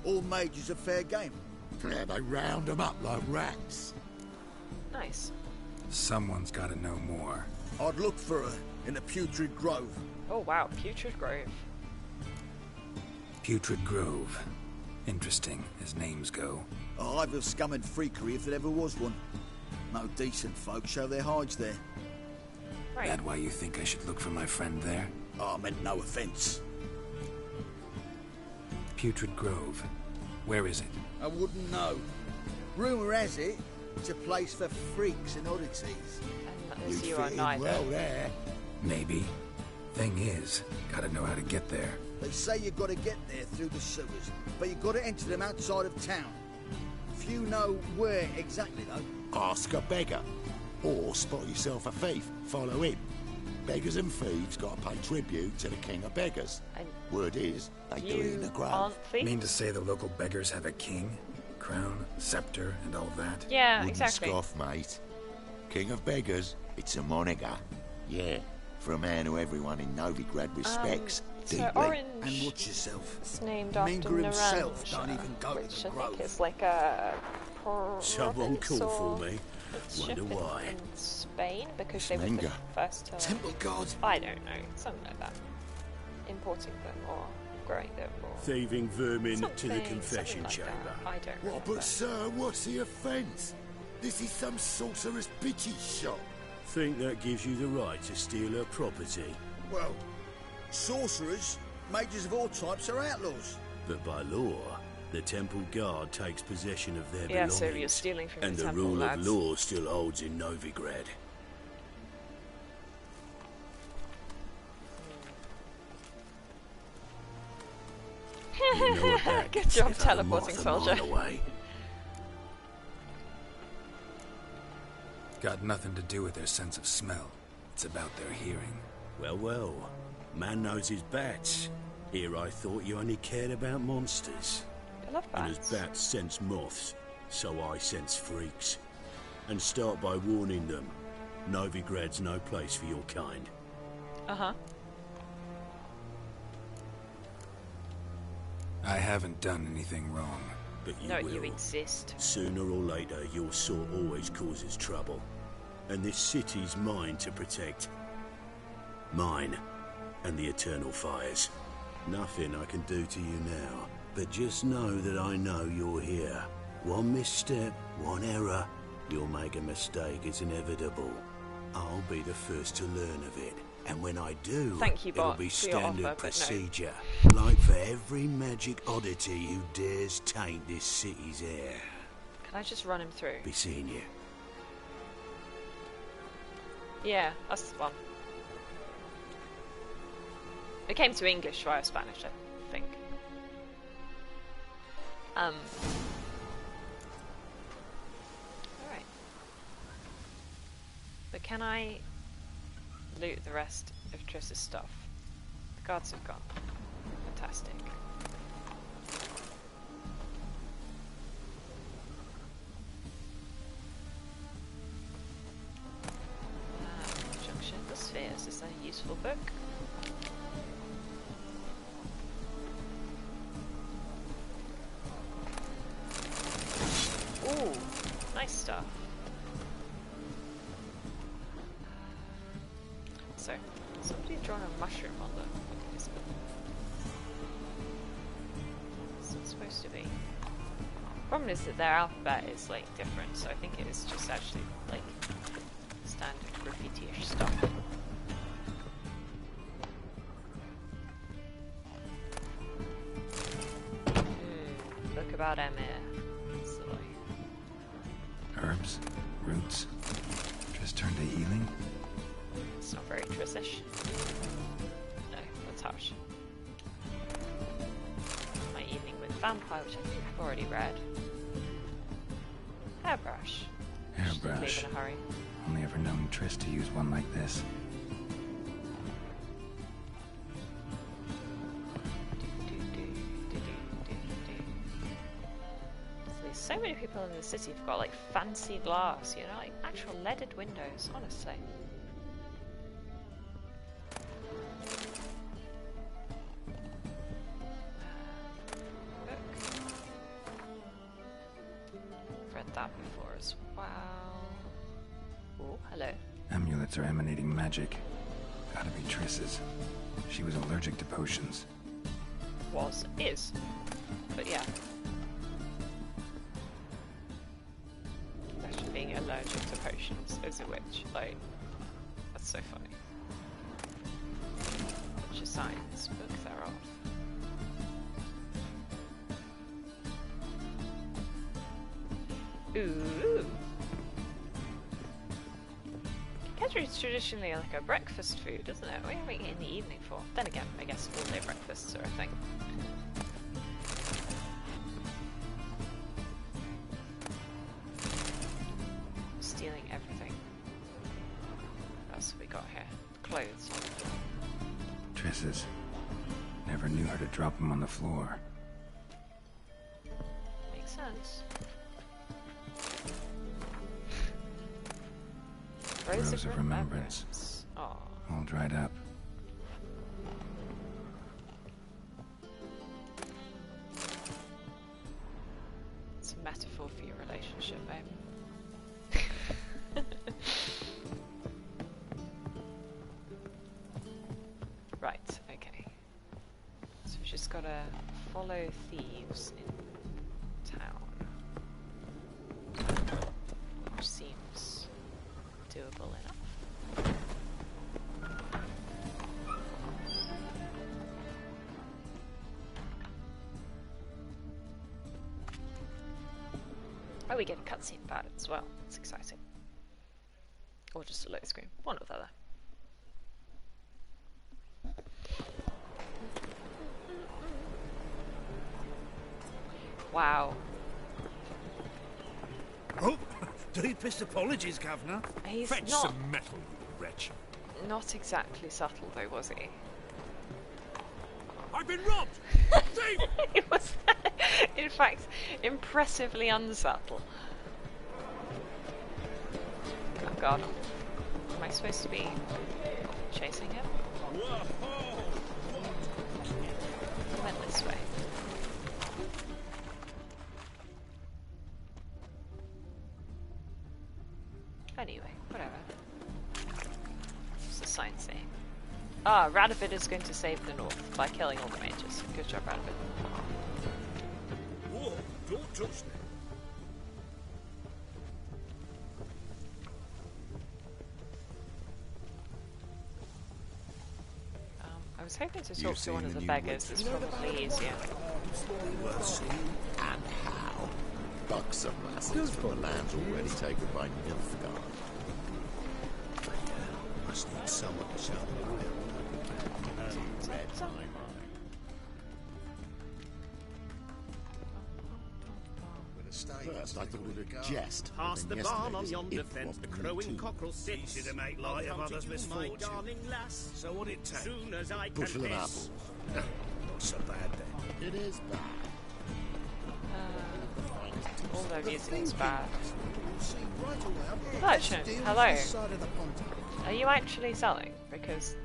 All mages are fair game. Yeah, they round them up like rats. Nice. Someone's got to know more. I'd look for her in the Putrid Grove. Oh wow, Putrid Grove. Putrid Grove. Interesting, as names go. A hive of scum and freakery if there ever was one. No decent folk show their hides there. Right. That why you think I should look for my friend there? Oh, I meant no offence. Putrid Grove. Where is it? I wouldn't know. Rumour has it, it's a place for freaks and oddities. And as you are neither. Well there. Maybe. Thing is, gotta know how to get there. They say you gotta get there through the sewers, but you gotta enter them outside of town. Few know where exactly, though. Ask a beggar. Or spot yourself a thief. Follow him. Beggars and thieves gotta pay tribute to the king of beggars. Word is, they do it in the grove. Mean to say the local beggars have a king? Crown, scepter, and all that? Yeah, Wouldn't exactly. scoff, mate. King of beggars, it's a moniker. Yeah. For a man who everyone in Novigrad respects deeply. So Orange And watch yourself. is named after Mingra himself Naranja, don't even go to which the I grove. think is like a Someone called for me. Wonder why. in Spain because they were the Minga. first to... Temple God. I don't know, something like that. Importing them or growing them or... Thieving vermin to the something confession like chamber. that. I don't What, remember. but sir, what's the offence? This is some sorcerer's bitchy shop. Think that gives you the right to steal her property. Well, sorcerers, mages of all types are outlaws. But by law, the temple guard takes possession of their Yeah, belongings. so you're stealing from and the the temple, rule lads. of law still holds in Novigrad. You know a bag Good job gets out of teleporting, moth a mile soldier. away. Got nothing to do with their sense of smell. It's about their hearing. Well, well. Man knows his bats. Here I thought you only cared about monsters. I love And as bats. bats sense moths, so I sense freaks. And start by warning them. Novigrad's no place for your kind. Uh-huh. I haven't done anything wrong. But you No, will. you exist. Sooner or later, your sort always causes trouble. And this city's mine to protect. Mine. And the eternal fires. Nothing I can do to you now. But just know that I know you're here. One misstep, one error. You'll make a mistake, it's inevitable. I'll be the first to learn of it. And when I do, Thank you, it'll Bot, be for your standard offer, but no. procedure. Like for every magic oddity who dares taint this city's air. Can I just run him through? Be seeing you. Yeah, that's the one. It came to English via Spanish, I think. Alright. But can I loot the rest of Triss's stuff? The guards have gone. Fantastic. Junction of the Spheres is a useful book. Ooh, nice stuff. So, somebody drawn a mushroom on the this book. What's it supposed to be? Problem is that their alphabet is like different, so I think it is just actually like standard graffiti-ish stuff. Book about Emir. Herbs, roots, just turn to healing. It's not very Trissish. No, that's harsh. My evening with vampire, which I think I've already read. Hairbrush. Hairbrush. Leave in a hurry. Only ever known Triss to use one like this. So many people in the city have got like fancy glass, you know, like actual leaded windows, honestly. Read that before as well. Oh, hello. Amulets are emanating magic. Gotta be Triss's. She was allergic to potions. Is. But yeah. Actually being allergic to potions as a witch, like, that's so funny. Witch of Science, book thereof. Ooh. Kedra is traditionally like a breakfast food, isn't it? What are we eating in the evening for? Then again, I guess all day breakfasts are a thing. Stealing everything. What else have we got here? Clothes. Triss's. Never knew her to drop them on the floor. Makes sense. Rose of Remembrance. Oh. Old dried up. It's a metaphor for your relationship, babe. Right, okay. So we've just gotta follow thieves in town. Which seems doable enough. Oh, we get a cutscene about it as well. It's exciting. Or just a load screen. One or the other. Wow. Oh, deepest apologies, Governor. He's Fetch not... some metal, you wretch. Not exactly subtle though, was he? I've been robbed! Thief! It was, in fact, impressively unsubtle. Oh god. Am I supposed to be chasing him? I went this way. Anyway, whatever. What's the sign saying? Ah, Radabid is going to save the North by killing all the mages. Good job, Radabid. Whoa, don't touch me. I was hoping to talk to one of the beggars. It's probably easier. Worth seeing and how. Buxom lasses from the lands already taken by Nilfgaard. Must need someone to show me around. Read my mind. First, I thought it a jest. Past the barn on yonder fence, the crowing cockerel sits. Easy to make light of others' misfortune. So what it take? Soon as I Bushel of confess. apples. Not so bad then. It is bad. All their music is bad. Merchant, hello. Are you actually selling? Because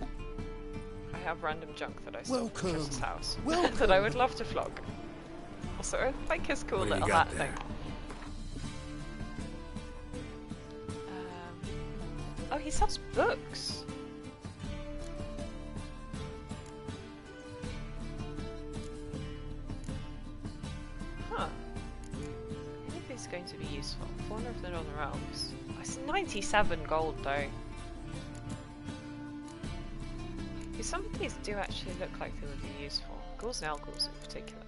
I have random junk that I stole from Trish's house that I would love to flog. Also, I like his cool little hat thing. Oh, he sells books. Huh. Maybe this is going to be useful. 400 of the Northern Realms. Oh, it's 97 gold though. Some of these do actually look like they would be useful. Ghouls and Elghouls in particular.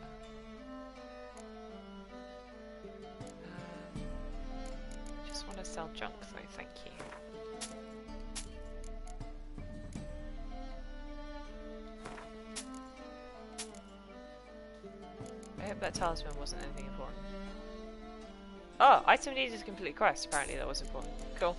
Just want to sell junk though, thank you. I hope that talisman wasn't anything important. Oh, item needed to complete quest. Apparently that was important. Cool.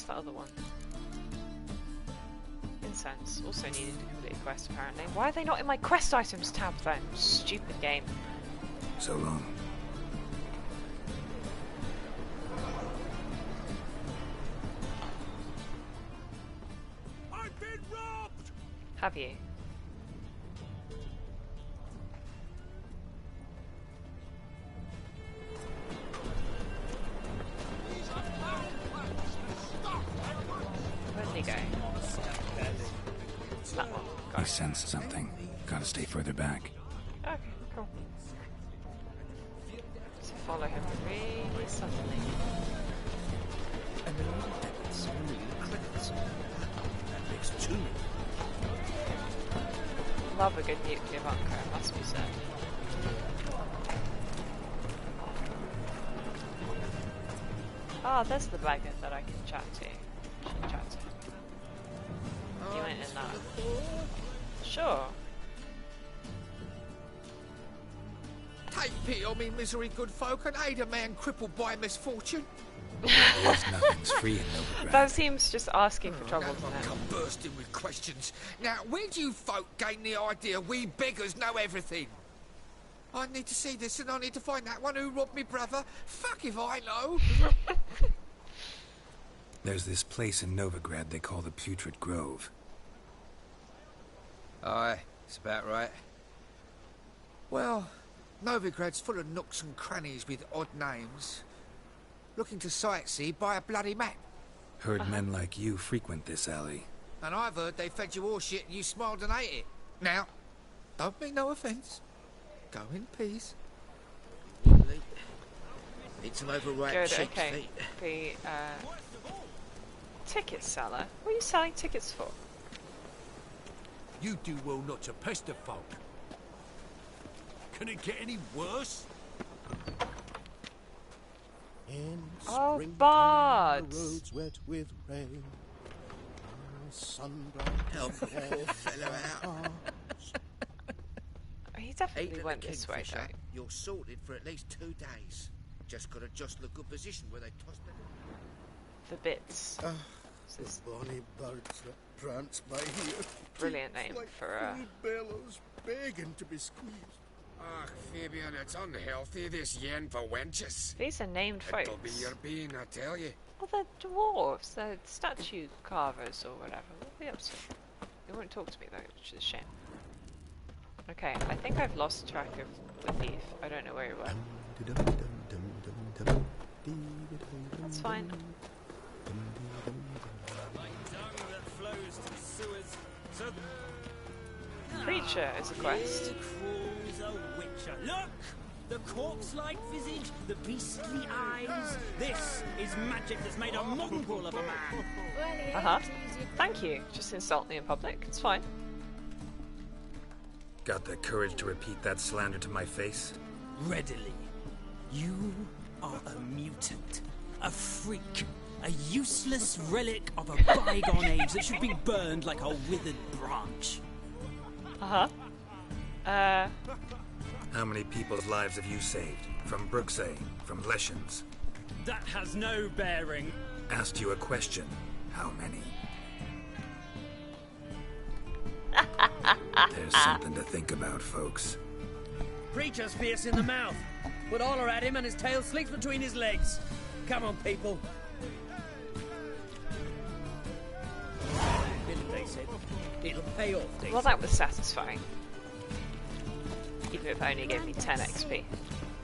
That other one. Incense. Also needed to complete a quest apparently. Why are they not in my quest items tab then? Stupid game. So long. I've been robbed! Have you? I sense something. Gotta stay further back. Okay, cool. So follow him really subtly. That makes two. Love a good nuclear bunker, must be said. Ah, there's the beggar that I can chat to. Should chat to him. He went in that. Sure. Take pity on me, misery good folk, and aid a man crippled by misfortune. Nothing's free in Novigrad. That seems just asking for trouble, Now doesn't I've it? come bursting with questions. Now, where do you folk gain the idea we beggars know everything? I need to see this, and I need to find that one who robbed me brother. Fuck if I know. There's this place in Novigrad they call the Putrid Grove. Aye, it's about right. Well, Novigrad's full of nooks and crannies with odd names. Looking to sightsee, buy a bloody map. Heard men like you frequent this alley. And I've heard they fed you all shit and you smiled and ate it. Now, don't mean no offence. Go in peace. Need some overripe Good, cheap okay. feet. The ticket seller. What are you selling tickets for? You do well not to pester folk. Can it get any worse? In Oh, spring, bards. the roads wet with rain. Help a poor fellow out. He definitely Eating went the this way, kingfisher, though. you're sorted for at least 2 days. Just got to jostle a good position where they toss the... The bits. The bonny birds that prance by here. Brilliant name like for a... full bellows begging to be squeezed. Ach, Fabian, it's unhealthy, this yen for wenches. These are named folks. It'll be your being, I tell you. Oh, they're dwarves. They're statue carvers or whatever. What are they up to? They won't talk to me, though, which is a shame. Okay, I think I've lost track of the thief. I don't know where he went. That's fine. Preacher is a quest. Here crawls a witcher. Look! The corpse-like visage, the beastly eyes. This is magic that's made a mongrel of a man. Uh-huh. Thank you. Just insult me in public. It's fine. Got the courage to repeat that slander to my face? Readily. You are a mutant. A freak. A useless relic of a bygone age that should be burned like a withered branch. Uh-huh. How many people's lives have you saved? From Bruxay? From Leshens? That has no bearing. Asked you a question. How many? There's something to think about, folks. Preacher's fierce in the mouth. Put Oller at him and his tail slinks between his legs. Come on, people. They said it'll pay off. Well, that was satisfying. Even if it only gave me 10 XP.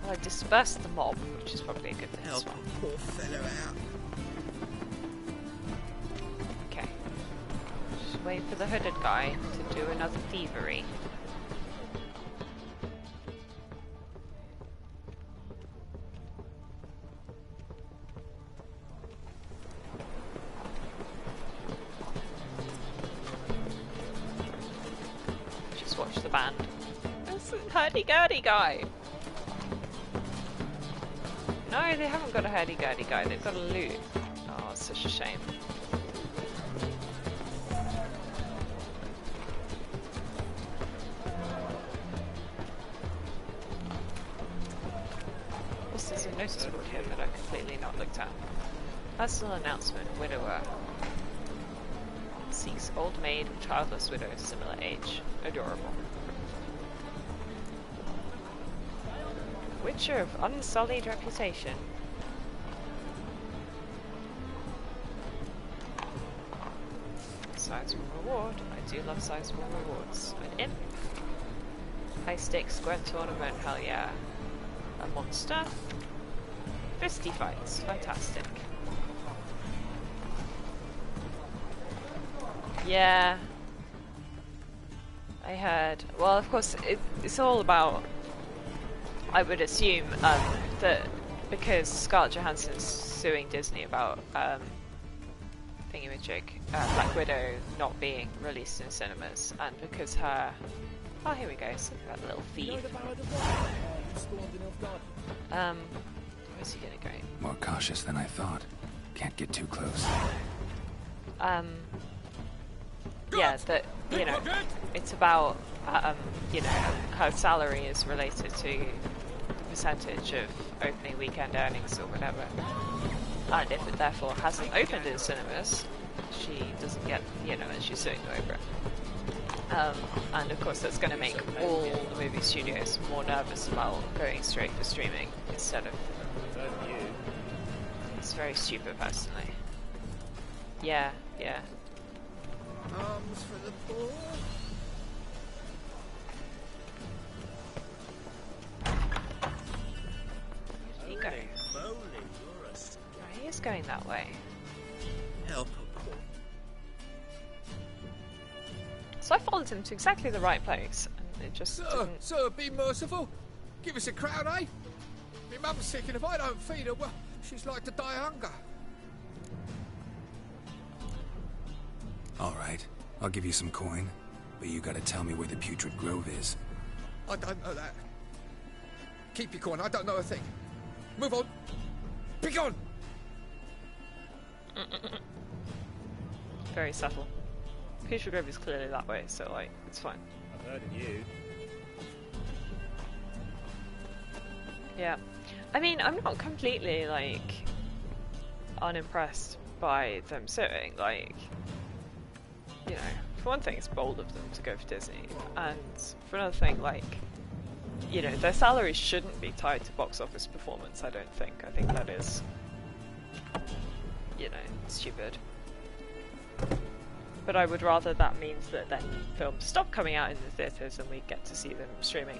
Well, I dispersed the mob, which is probably a good thing as well. Poor fellow out. Okay. Just wait for the hooded guy to do another thievery. Just watch the band. This hurdy-gurdy guy. No, they haven't got a hurdy-gurdy guy. They've got a loot. Oh, it's such a shame. Also, there's a notice board here that I've completely not looked at. Personal announcement, widower. Seeks old maid, childless widow, similar age. Adorable. Witcher of unsullied reputation. Sizable reward. I do love sizable rewards. An imp. High stakes square tournament, hell yeah. A monster. Fisty fights, fantastic. Yeah. I heard. Well, of course, it's all about, I would assume, that because Scarlett Johansson's suing Disney about thingamajig, Black Widow not being released in cinemas, and because her... Oh, here we go, so that little thief. Where's he gonna go? More cautious than I thought. Can't get too close. Yeah, that, you know, it's about, you know, her salary is related to percentage of opening weekend earnings or whatever. And if it therefore hasn't opened in cinemas, she doesn't get, you know, and she's suing over it. And of course that's going to make all the movie studios more nervous about going straight for streaming instead of... It's very stupid, personally. Yeah. Arms for the poor. Where did he go? He is going that way. Help. So I followed him to exactly the right place, and it just Sir, be merciful. Give us a crown, eh? My mum's sick, and if I don't feed her, well, she's like to die of hunger. All right, I'll give you some coin, but you gotta tell me where the Putrid Grove is. I don't know that. Keep your coin, I don't know a thing. Move on. Be gone! Very subtle. Putrid Grove is clearly that way, so like, it's fine. I've heard of you. Yeah. I mean, I'm not completely, like, unimpressed by them suing. Like, you know, for one thing, it's bold of them to go for Disney, and for another thing, like, you know, their salaries shouldn't be tied to box office performance, I don't think. I think that is, you know, stupid. But I would rather that means that then films stop coming out in the theatres and we get to see them streaming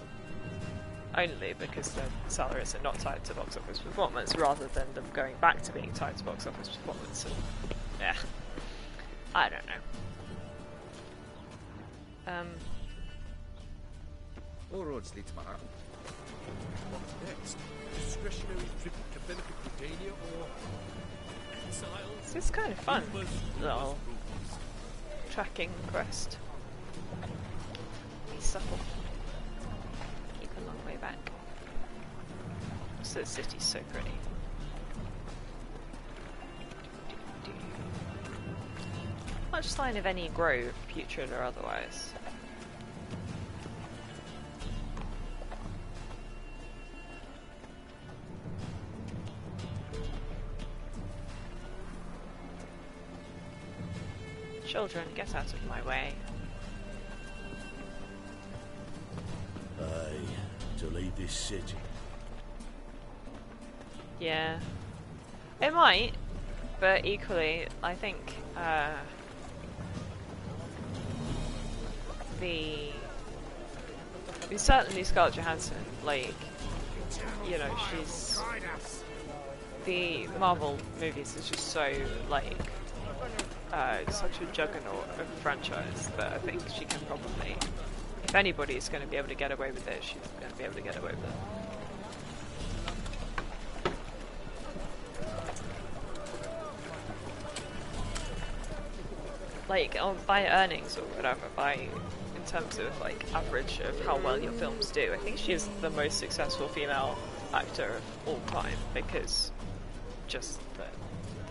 only because their salaries are not tied to box office performance, rather than them going back to being tied to box office performance. And, yeah, I don't know. All roads lead to Manhattan. What's next? Discretionary tribute to benefit Britannia or exiles? This is kind of fun. Little tracking quest. Be supple. Keep a long way back. So the city's so pretty. Much sign of any grove, putrid or otherwise. Children, get out of my way. To leave this city. Yeah. It might, but equally, I think, certainly Scarlett Johansson, like, you know, she's... The Marvel movies is just so, like, such a juggernaut of a franchise that I think she can probably, if anybody's going to be able to get away with it, she's going to be able to get away with it. Like, by earnings or whatever, in terms of like average of how well your films do, I think she is the most successful female actor of all time, because just the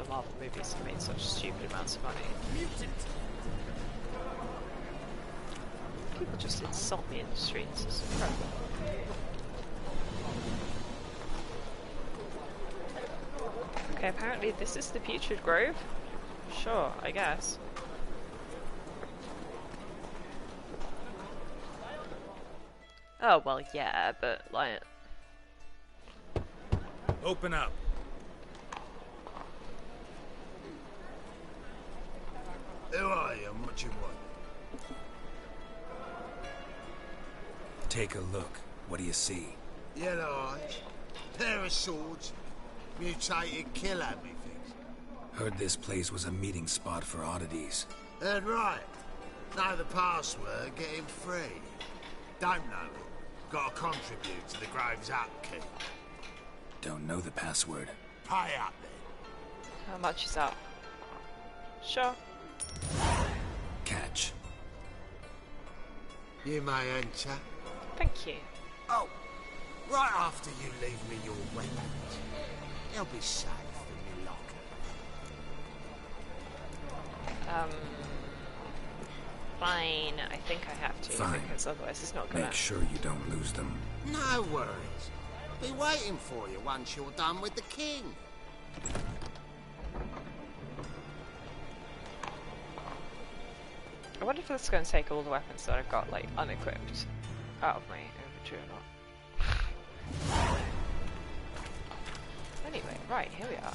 Marvel movies have made such stupid amounts of money. People just insult me in the streets, it's incredible. Okay, apparently this is the Putrid Grove? Sure, I guess. Oh, well, yeah, but, like... Open up. Who are you and what you want? Take a look. What do you see? Yellow eyes, pair of swords, mutated killer, methinks. Heard this place was a meeting spot for oddities. Heard right. Know the password, get him free. Don't know it. Gotta contribute to the Grove's upkeep. Don't know the password. Pay up then. How much is that? Sure. Catch. You may enter. Thank you. Oh, right after you leave me your weapons. They'll be safe in your locker. Fine. I think I have to, Fine. because otherwise it's not gonna... Make sure you don't lose them. No worries. be waiting for you once you're done with the king. I wonder if this is going to take all the weapons that I've got, like, unequipped out of my inventory or not. Anyway, right, here we are,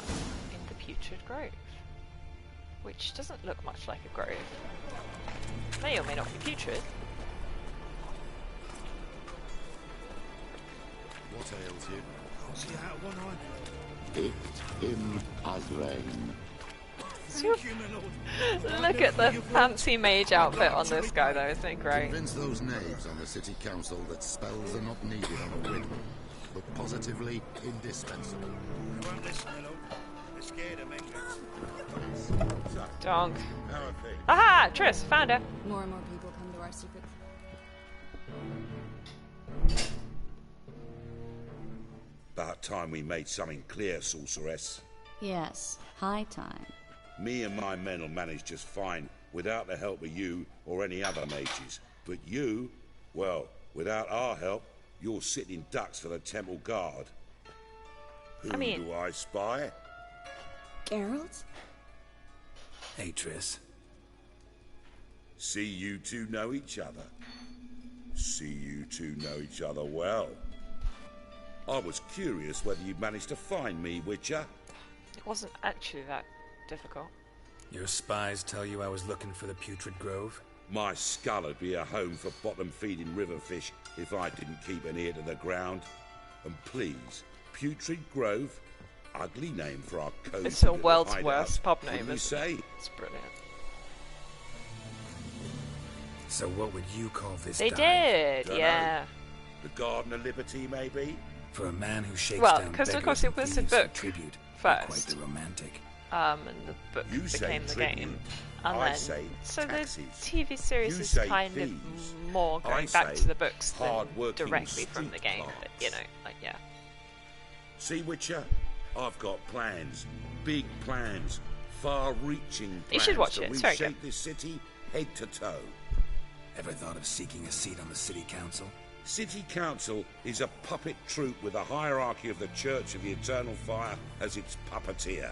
in the Putrid Grove. Which doesn't look much like a grove. May or may not be putrid. What ails you? Can't see out of one eye. Him as rain. Look at the fancy mage outfit on this guy though, isn't it great? Convince those knaves on the city council that spells are not needed on a whim, but positively indispensable. They won't listen, my lord. They're scared of England. Donk. Aha! Triss, found her. More and more people come to our secret. About time we made something clear, sorceress. Yes, high time. Me and my men will manage just fine without the help of you or any other mages. But you, well, without our help, you're sitting ducks for the temple guard. Who do I spy? Geralt? Hey, Triss. See you two know each other. See you two know each other well. I was curious whether you'd managed to find me, Witcher. It wasn't actually that difficult. Your spies tell you I was looking for the Putrid Grove? My skull would be a home for bottom-feeding river fish if I didn't keep an ear to the ground. And please, Putrid Grove, ugly name for our code. It's the world's worst pub name, isn't it? Say? It's brilliant. So what would you call this They dive? did, Dunno. yeah. The Garden of Liberty, maybe? For a man who shakes Well, down because of beggars course it and was a thieves for book tribute, quite first. the romantic. And the book You say became the tribute. game. And I then, say so taxes. the TV series You is say kind thieves. of more I going back say to the books than hard-working directly from the street game. clerks. But, you know, like, yeah. See, Witcher, I've got plans. Big plans. Far-reaching plans You should watch to it, it's very reshape good. this city head to toe. Ever thought of seeking a seat on the city council? City Council is a puppet troupe with a hierarchy of the Church of the Eternal Fire as its puppeteer.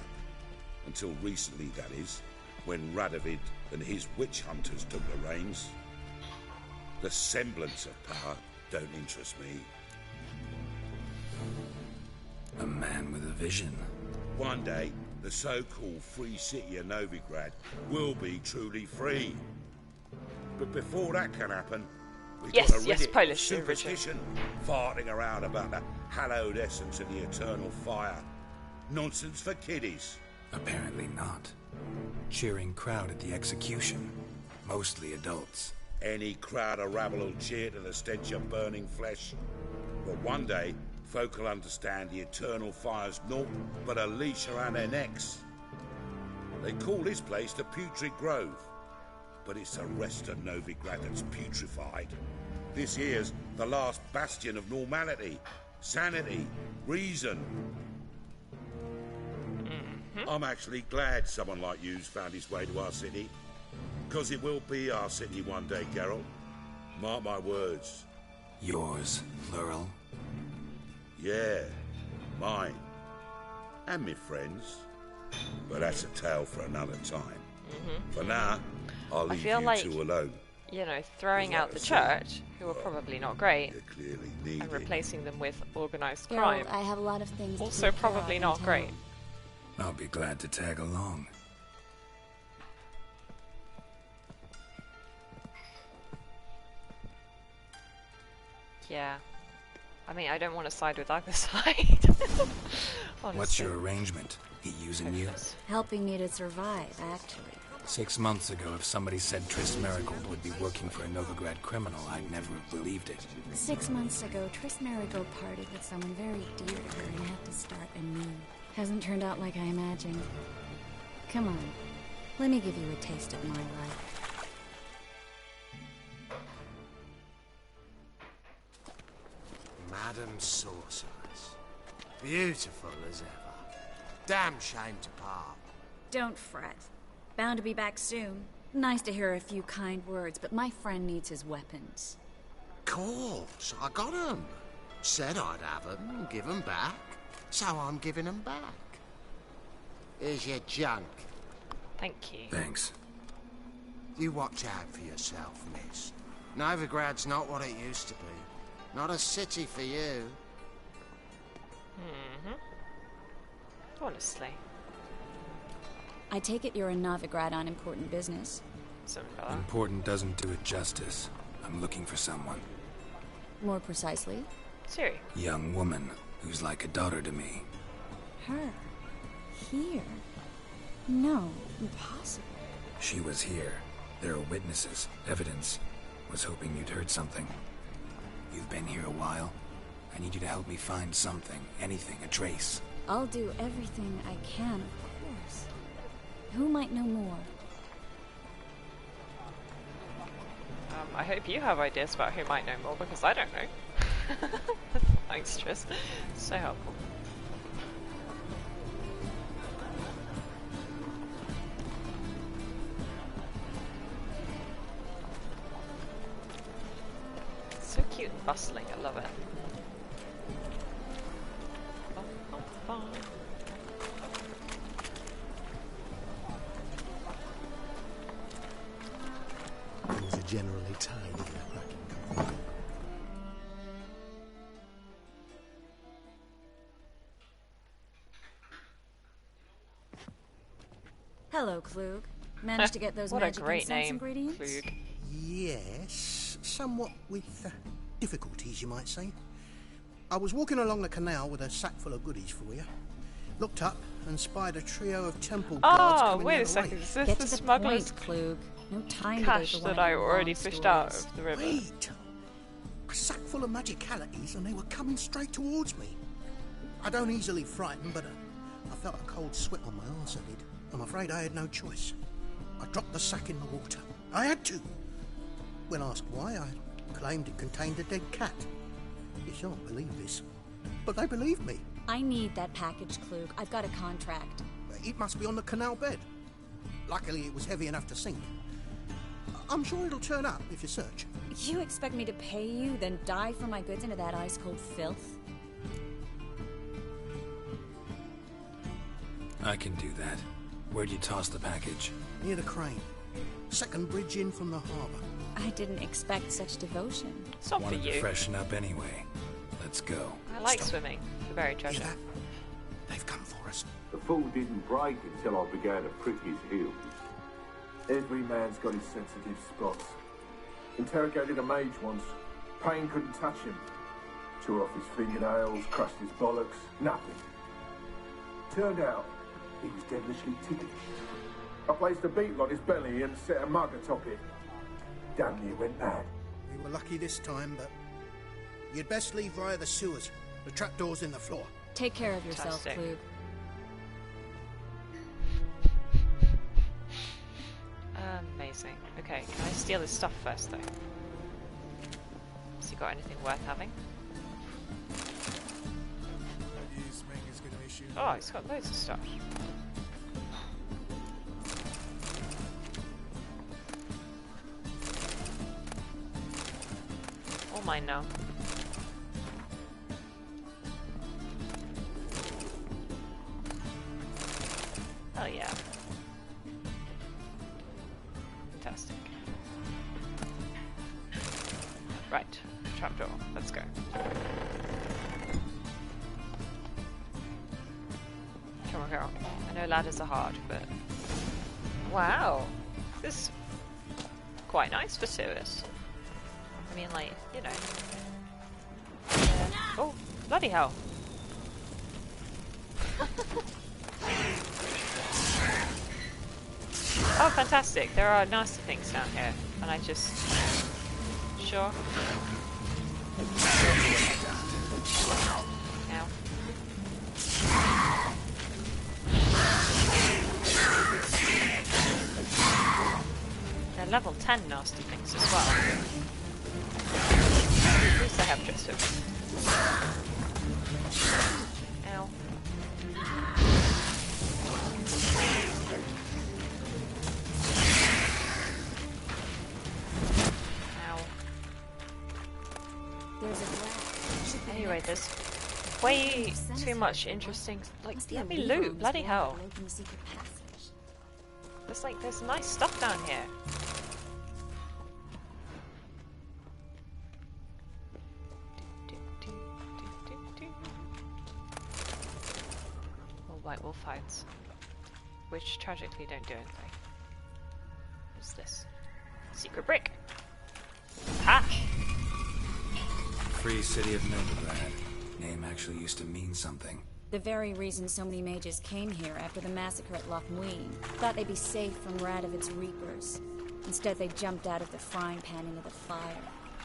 Until recently, that is, when Radovid and his witch hunters took the reins. The semblance of power don't interest me. A man with a vision. One day, the so-called free city of Novigrad will be truly free. But before that can happen, we've got to rid it of Polish superstition, farting around about the hallowed essence of the eternal fire. Nonsense for kiddies. Apparently not. Cheering crowd at the execution. Mostly adults. Any crowd of rabble will cheer to the stench of burning flesh. But one day, folk will understand the eternal fire's naught but a leash around their necks. They call this place the Putrid Grove. But it's the rest of Novigrad that's putrefied. This here's the last bastion of normality, sanity, reason. I'm actually glad someone like you's found his way to our city. Because it will be our city one day, Geralt. Mark my words. Yours, Lurel. Yeah, mine. And my friends. But that's a tale for another time. For now, I'll leave feel you like, two alone. You know, throwing Like out I the said, church, who are probably not great, clearly need and it. replacing them with organised Geralt, crime, I have a lot of things to also take care of probably in not town. great. I'll be glad to tag along. Yeah. I mean, I don't want to side with either side. What's your arrangement? He using you? Helping me to survive, actually. 6 months ago, if somebody said Triss Marigold would be working for a Novigrad criminal, I'd never have believed it. 6 months ago, Triss Marigold parted with someone very dear to her and had to start anew. Hasn't turned out like I imagined. Come on, let me give you a taste of my life. Madam Sorceress. Beautiful as ever. Damn shame to part. Don't fret. Bound to be back soon. Nice to hear a few kind words, but my friend needs his weapons. Course, I got 'em. Said I'd have 'em and give 'em back, so I'm giving 'em back. Here's your junk. Thank you. Thanks. You watch out for yourself, miss. Novigrad's not what it used to be. Not a city for you. Honestly. I take it you're in Novigrad on important business. Important doesn't do it justice. I'm looking for someone. More precisely? Siri. Young woman who's like a daughter to me. Her? Here? No, impossible. She was here. There are witnesses, evidence. Was hoping you'd heard something. You've been here a while. I need you to help me find something, anything, a trace. I'll do everything I can, of course. Who might know more? I hope you have ideas about who might know more, because I don't know. Thanks, Tris. So helpful. So cute and bustling, I love it. Things are generally tidy here, I can confirm. Hello, Klug. Managed to get those what magic a great incense name, ingredients? Klug. Yes, somewhat with difficulties, you might say. I was walking along the canal with a sack full of goodies for you. Looked up and spied a trio of temple guards Oh, coming wait the a other second. way. Is this Get the to the smuggler's point, Klug. No time cash to go that for I one of already long fished out stories. of the river? Wait! A sack full of magicalities and they were coming straight towards me. I don't easily frighten, but I felt a cold sweat on my arse, I did. I'm afraid I had no choice. I dropped the sack in the water. I had to. When asked why, I claimed it contained a dead cat. You shan't believe this, but they believed me. I need that package, Klug. I've got a contract. It must be on the canal bed. Luckily, it was heavy enough to sink. I'm sure it'll turn up if you search. You expect me to pay you, then dive for my goods into that ice-cold filth? I can do that. Where'd you toss the package? Near the crane. Second bridge in from the harbour. I didn't expect such devotion. It's not for Wanted to you. freshen up anyway. Let's go. I like swimming. It's a very treasure. They've come for us. The fall didn't break until I began to prick his heels. Every man's got his sensitive spots. Interrogated a mage once. Pain couldn't touch him. Tore off his fingernails, crushed his bollocks, nothing. Turned out, he was devilishly ticklish. I placed a beetle on his belly and set a mug atop it. Damn near went mad. We were lucky this time, but you'd best leave via the sewers. The trapdoor's in the floor. Take care of yourself, Fantastic. Klug. Amazing. Okay, can I steal his stuff first, though? Has he got anything worth having? Oh, he's got loads of stuff. All mine now. Oh yeah. Fantastic. Right, trapdoor. Let's go. Come on, girl. I know ladders are hard, but wow, this is quite nice for sewers. I mean, like, you know. Oh, bloody hell! Oh, fantastic! There are nasty things down here, and I just sure. Ow. They're level 10 nasty things as well. At least I have just Ow. There's a rat. Should Anyway, there's way too much interesting. Like, let me loot. Bloody hell. There's nice stuff down here. All white wolf hides, which tragically don't do anything. What's this? Secret brick. Hack. Free city of Novigrad. Name actually used to mean something. The very reason so many mages came here after the massacre at Loch Muin. Thought they'd be safe from Radovit's reapers. Instead, they jumped out of the frying pan into the fire.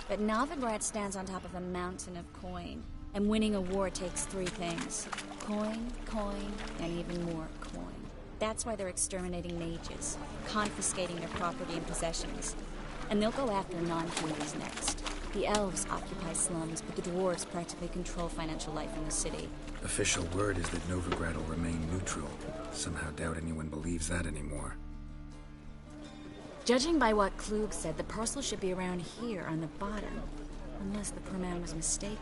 But Novigrad stands on top of a mountain of coin. And winning a war takes three things. Coin, coin, and even more coin. That's why they're exterminating mages, confiscating their property and possessions. And they'll go after non-humans next. The elves occupy slums, but the dwarves practically control financial life in the city. Official word is that Novigrad will remain neutral. Somehow doubt anyone believes that anymore. Judging by what Klug said, the parcel should be around here on the bottom. Unless the poor man was mistaken.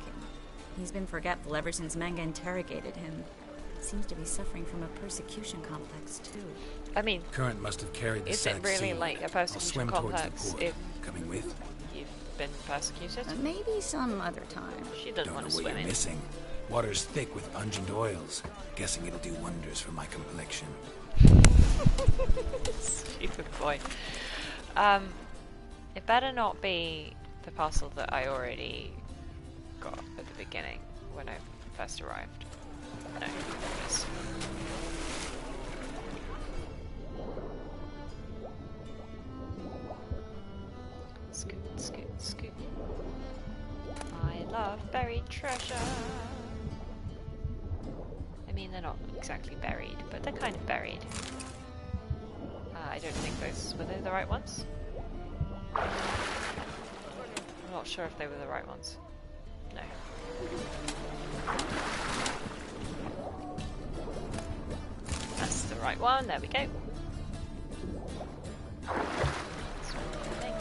He's been forgetful ever since Manga interrogated him. Seems to be suffering from a persecution complex, too. I mean, Current must have carried the is it really seal. like a I'll persecution swim towards the complex port. if Coming with? you've been persecuted? Maybe some other time. She doesn't Don't want know to what swim you're in. missing. Water's thick with pungent oils. Guessing it'll do wonders for my complexion. Stupid boy. It better not be the parcel that I already got at the beginning when I first arrived. No, yes. Scoot, scoot, scoot. I love buried treasure. I mean, they're not exactly buried, but they're kind of buried. I don't think those were they the right ones. I'm not sure if they were the right ones. No. That's the right one. There we go.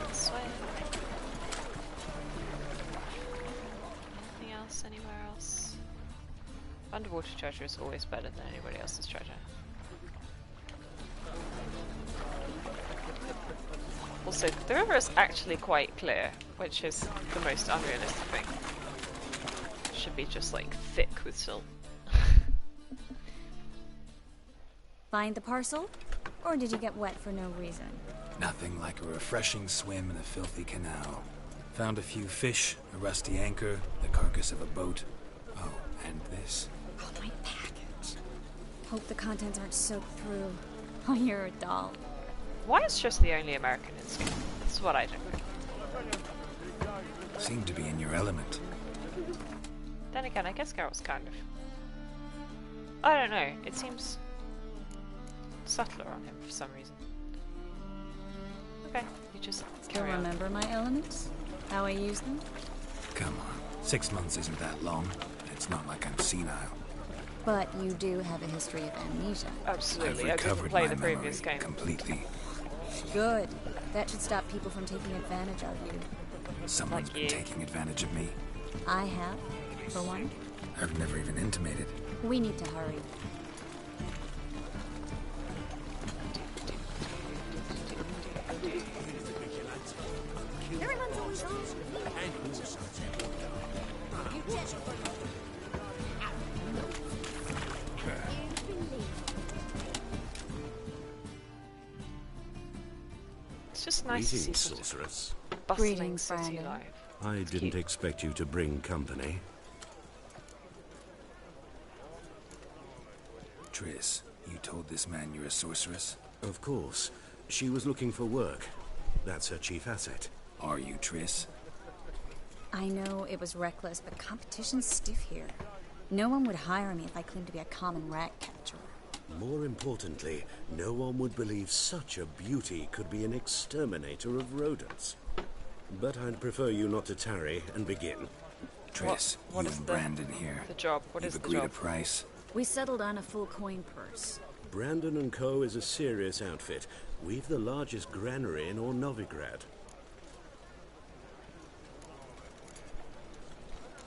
This way. Anything else? Anywhere else? Underwater treasure is always better than anybody else's treasure. Also, the river is actually quite clear, which is the most unrealistic thing. It should be just like thick with silt. Find the parcel? Or did you get wet for no reason? Nothing like a refreshing swim in a filthy canal. Found a few fish, a rusty anchor, the carcass of a boat. Oh, and this. Oh, my package. Hope the contents aren't soaked through. Oh, you're a doll. Why is Triss the only American in this game? That's what I don't know. Seem to be in your element. Then again, I guess Geralt's kind of... I don't know, it seems subtler on him for some reason. Okay, you just Still carry on. remember my elements? How I use them? Come on, 6 months isn't that long. It's not like I'm senile. But you do have a history of amnesia. Absolutely, I I've didn't recovered play my the previous memory game. completely. Good. That should stop people from taking advantage of you. Someone's been taking advantage of me. I have, for one. I've never even intimated. We need to hurry. Everyone's always on. It's just nice to see Greetings, sort of sorceress. bustling Greetings, city Brandon. life. I didn't expect you to bring company. Triss, you told this man you're a sorceress? Of course. She was looking for work. That's her chief asset. Are you, Triss? I know it was reckless, but competition's stiff here. No one would hire me if I claimed to be a common rat catcher. More importantly, no one would believe such a beauty could be an exterminator of rodents. But I'd prefer you not to tarry and begin. Triss, What you is and the- Brandon here. The job. What You've is the agreed a job? price. We settled on a full coin purse. Brandon and Co. is a serious outfit. We've the largest granary in all Novigrad.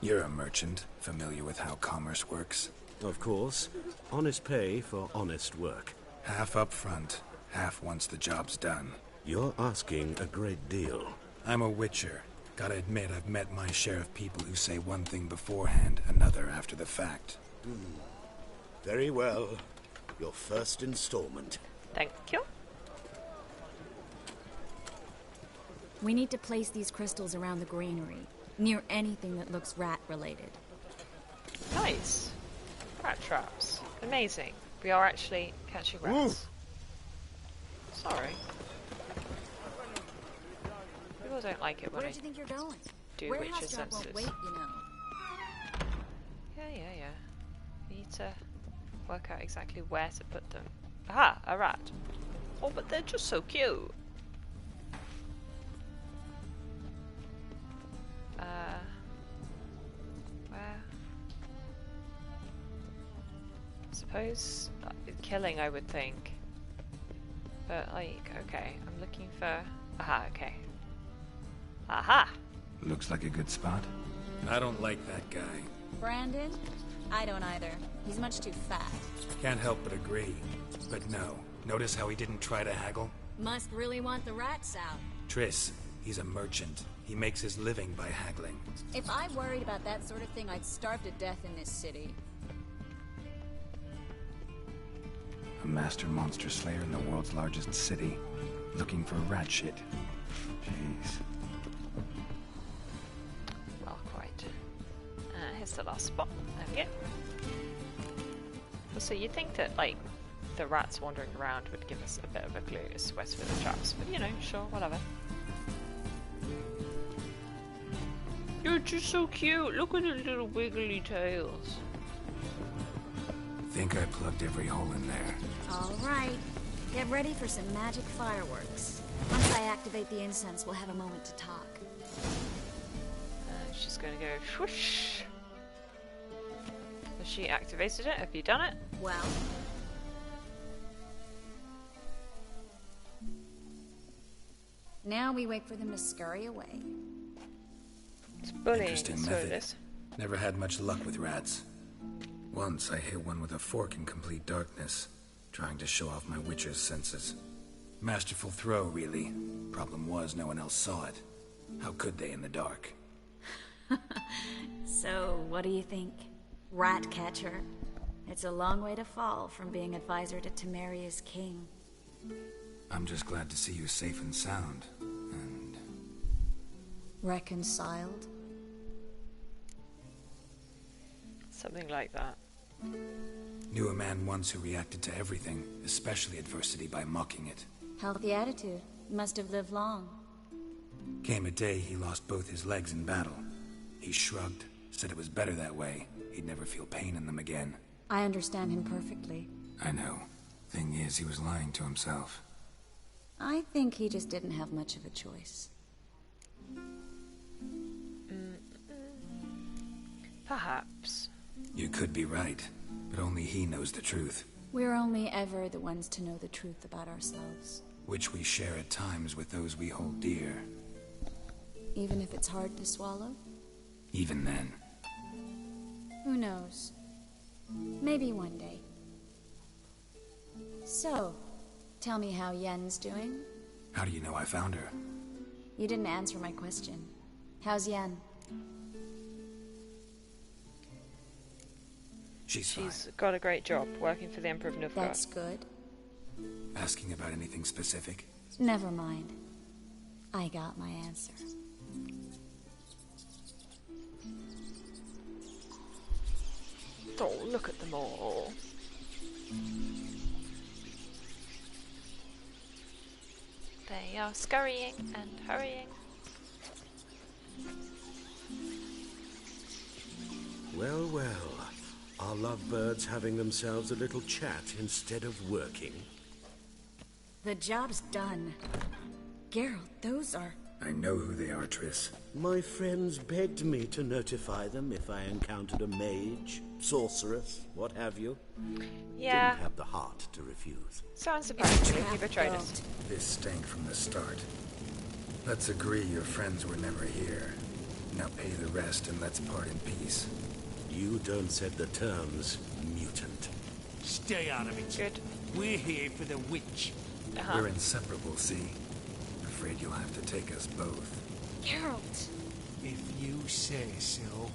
You're a merchant, familiar with how commerce works? Of course. Honest pay for honest work. Half up front, half once the job's done. You're asking a great deal. I'm a witcher. Gotta admit, I've met my share of people who say one thing beforehand, another after the fact. Very well. Your first installment. Thank you. We need to place these crystals around the granary, near anything that looks rat-related. Nice. Rat traps. Amazing. We are actually catching rats. Sorry. People don't like it when Where do you think you're going? do Warehouse witcher job won't senses. wait, you know. Yeah. We need to work out exactly where to put them. Aha, a rat. Oh, but they're just so cute. Where? Suppose killing, I would think. But like, okay, I'm looking for. Aha, okay. Aha! Looks like a good spot. I don't like that guy. Brandon? I don't either. He's much too fat. Can't help but agree. But no. Notice how he didn't try to haggle? Must really want the rats out. Triss, he's a merchant. He makes his living by haggling. If I worried about that sort of thing, I'd starve to death in this city. A master monster slayer in the world's largest city. Looking for rat shit. Jeez. Well, quite. Here's the last spot. There we go. So you'd think that, like, the rats wandering around would give us a bit of a clue as to where to put the traps, but you know, sure, whatever. You're just so cute. Look at the little wiggly tails. Think I plugged every hole in there. All right. Get ready for some magic fireworks. Once I activate the incense, we'll have a moment to talk. She's gonna go whoosh. Has she activated it? Have you done it? Well. Now we wait for them to scurry away. It's bullying. Interesting method. Never had much luck with rats. Once I hit one with a fork in complete darkness, trying to show off my witcher's senses. Masterful throw, really. Problem was, no one else saw it. How could they in the dark? So, what do you think? Rat catcher? It's a long way to fall from being advisor to Temeria's king. I'm just glad to see you safe and sound. And... reconciled? Something like that. Knew a man once who reacted to everything, especially adversity, by mocking it. Healthy attitude. Must have lived long. Came a day he lost both his legs in battle. He shrugged, said it was better that way. He'd never feel pain in them again. I understand him perfectly. I know. Thing is, he was lying to himself. I think he just didn't have much of a choice. Perhaps. You could be right, but only he knows the truth. We're only ever the ones to know the truth about ourselves. Which we share at times with those we hold dear. Even if it's hard to swallow? Even then. Who knows? Maybe one day. So, tell me how Yen's doing? How do you know I found her? You didn't answer my question. How's Yen? She's got a great job working for the Emperor of Nilfgaard. That's good. Asking about anything specific? Never mind. I got my answer. Oh, look at them all. They are scurrying and hurrying. Well, well. Are lovebirds having themselves a little chat instead of working? The job's done. Geralt, those are... I know who they are, Triss. My friends begged me to notify them if I encountered a mage, sorceress, what have you. Yeah. Didn't have the heart to refuse. Sounds surprising. You betrayed us. This stank from the start. Let's agree your friends were never here. Now pay the rest and let's part in peace. You don't set the terms, mutant. Stay out of it. Good. We're here for the witch. We're inseparable, see? Afraid you'll have to take us both. Geralt! If you say so.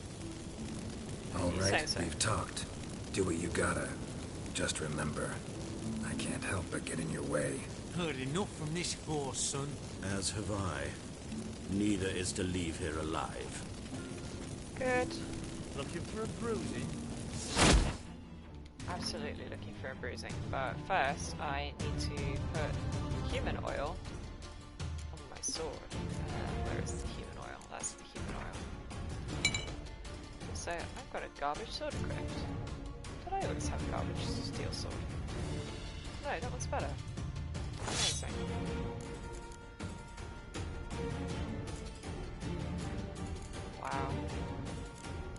All right, we've talked. Do what you gotta. Just remember, I can't help but get in your way. Heard enough from this horse, son. As have I. Neither is to leave here alive. Good. Looking for a bruising? Absolutely looking for a bruising, but first I need to put human oil on my sword. Where is the human oil? That's the human oil. So I've got a garbage sword equipped. Did I always have a garbage steel sword? No, that one's better. Amazing. Wow.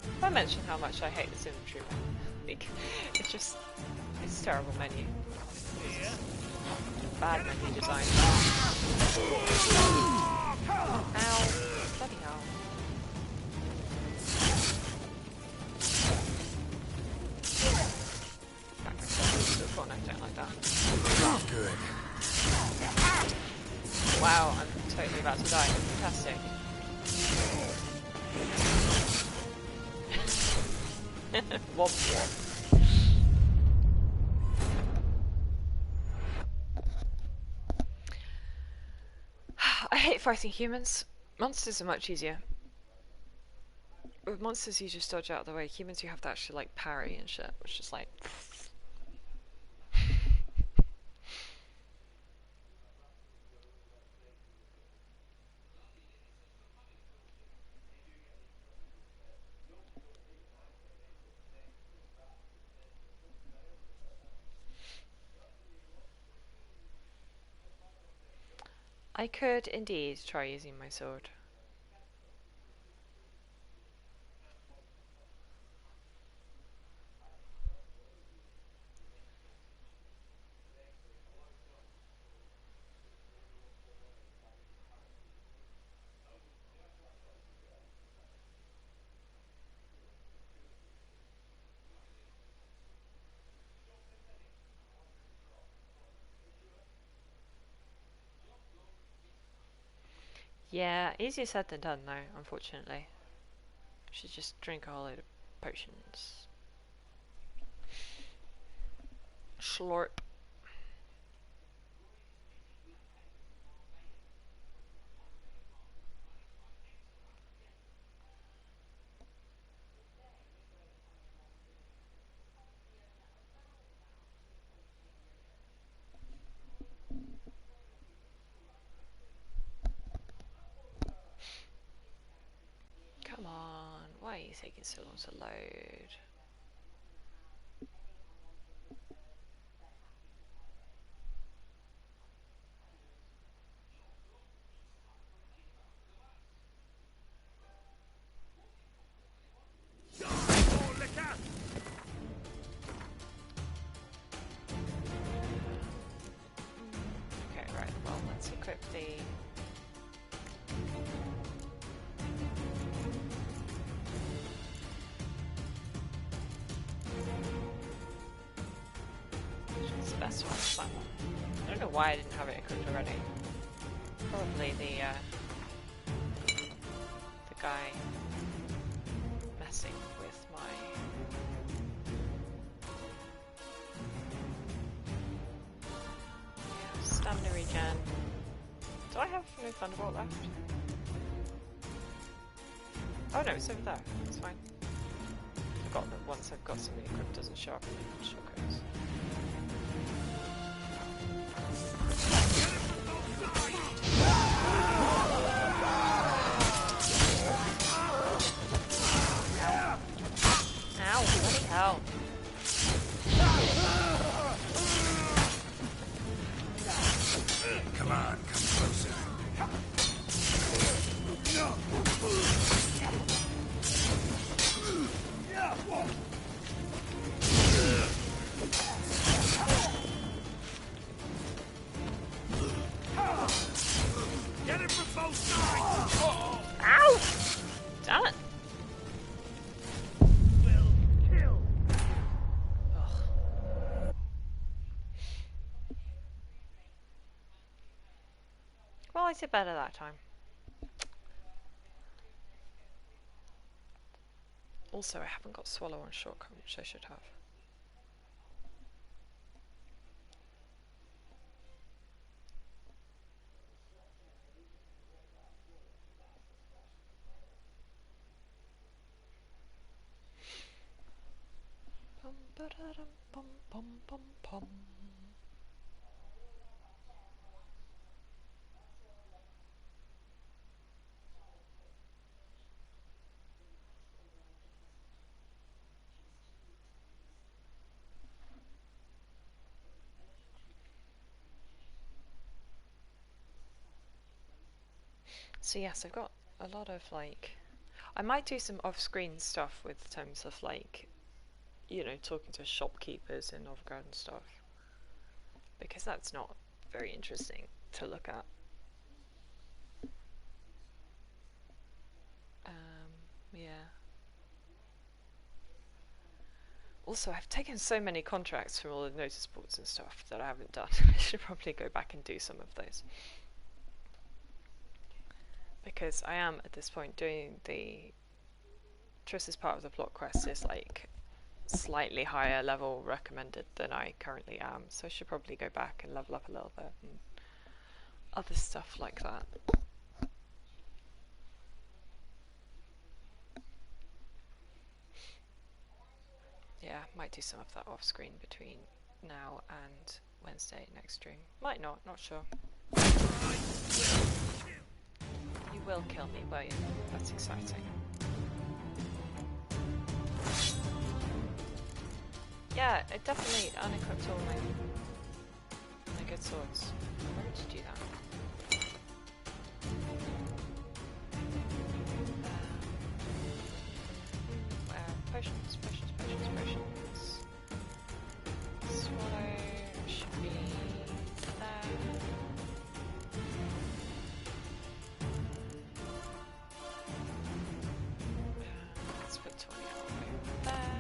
If I mention how much I hate this inventory menu, it's just, it's terrible menu. Bad menu design. Ow. Bloody hell. Back myself to a corner, I don't like that. Good. Wow, I'm totally about to die. Fantastic. Womp womp. I hate fighting humans. Monsters are much easier. With monsters you just dodge out of the way. Humans you have to actually like parry and shit, which is like... I could indeed try using my sword. Yeah, easier said than done though, unfortunately. Should just drink a whole load of potions. Slurp. Come on, why are you taking so long to load? Okay, right, well, let's equip the... Which is the best one? It's that one. I don't know why I didn't have it equipped already. Probably the guy messing with my... Yeah, stamina regen. Do I have no Thunderbolt left? Oh no, it's over there. It's fine. I forgot that once I've got something equipped, it doesn't show up in the shortcuts. Ow, bloody hell. Come on, come closer. Quite a better that time. Also, I haven't got swallow on shortcut, which I should have. So yes, I've got a lot of like, I might do some off-screen stuff with terms of like, you know, talking to shopkeepers in Novgorod and stuff, because that's not very interesting to look at. Yeah. Also, I've taken so many contracts from all the notice boards and stuff that I haven't done. I should probably go back and do some of those. Because I am, at this point, doing the... Triss's part of the plot quest is, like, slightly higher level recommended than I currently am. So I should probably go back and level up a little bit. And other stuff like that. Yeah, might do some of that off screen between now and Wednesday next stream. Might not sure. You will kill me, won't you? That's exciting. Yeah, it definitely unequipped all my good swords. Why did you do that? Potions. Swallow should be there. Let's put 20 all the way over there.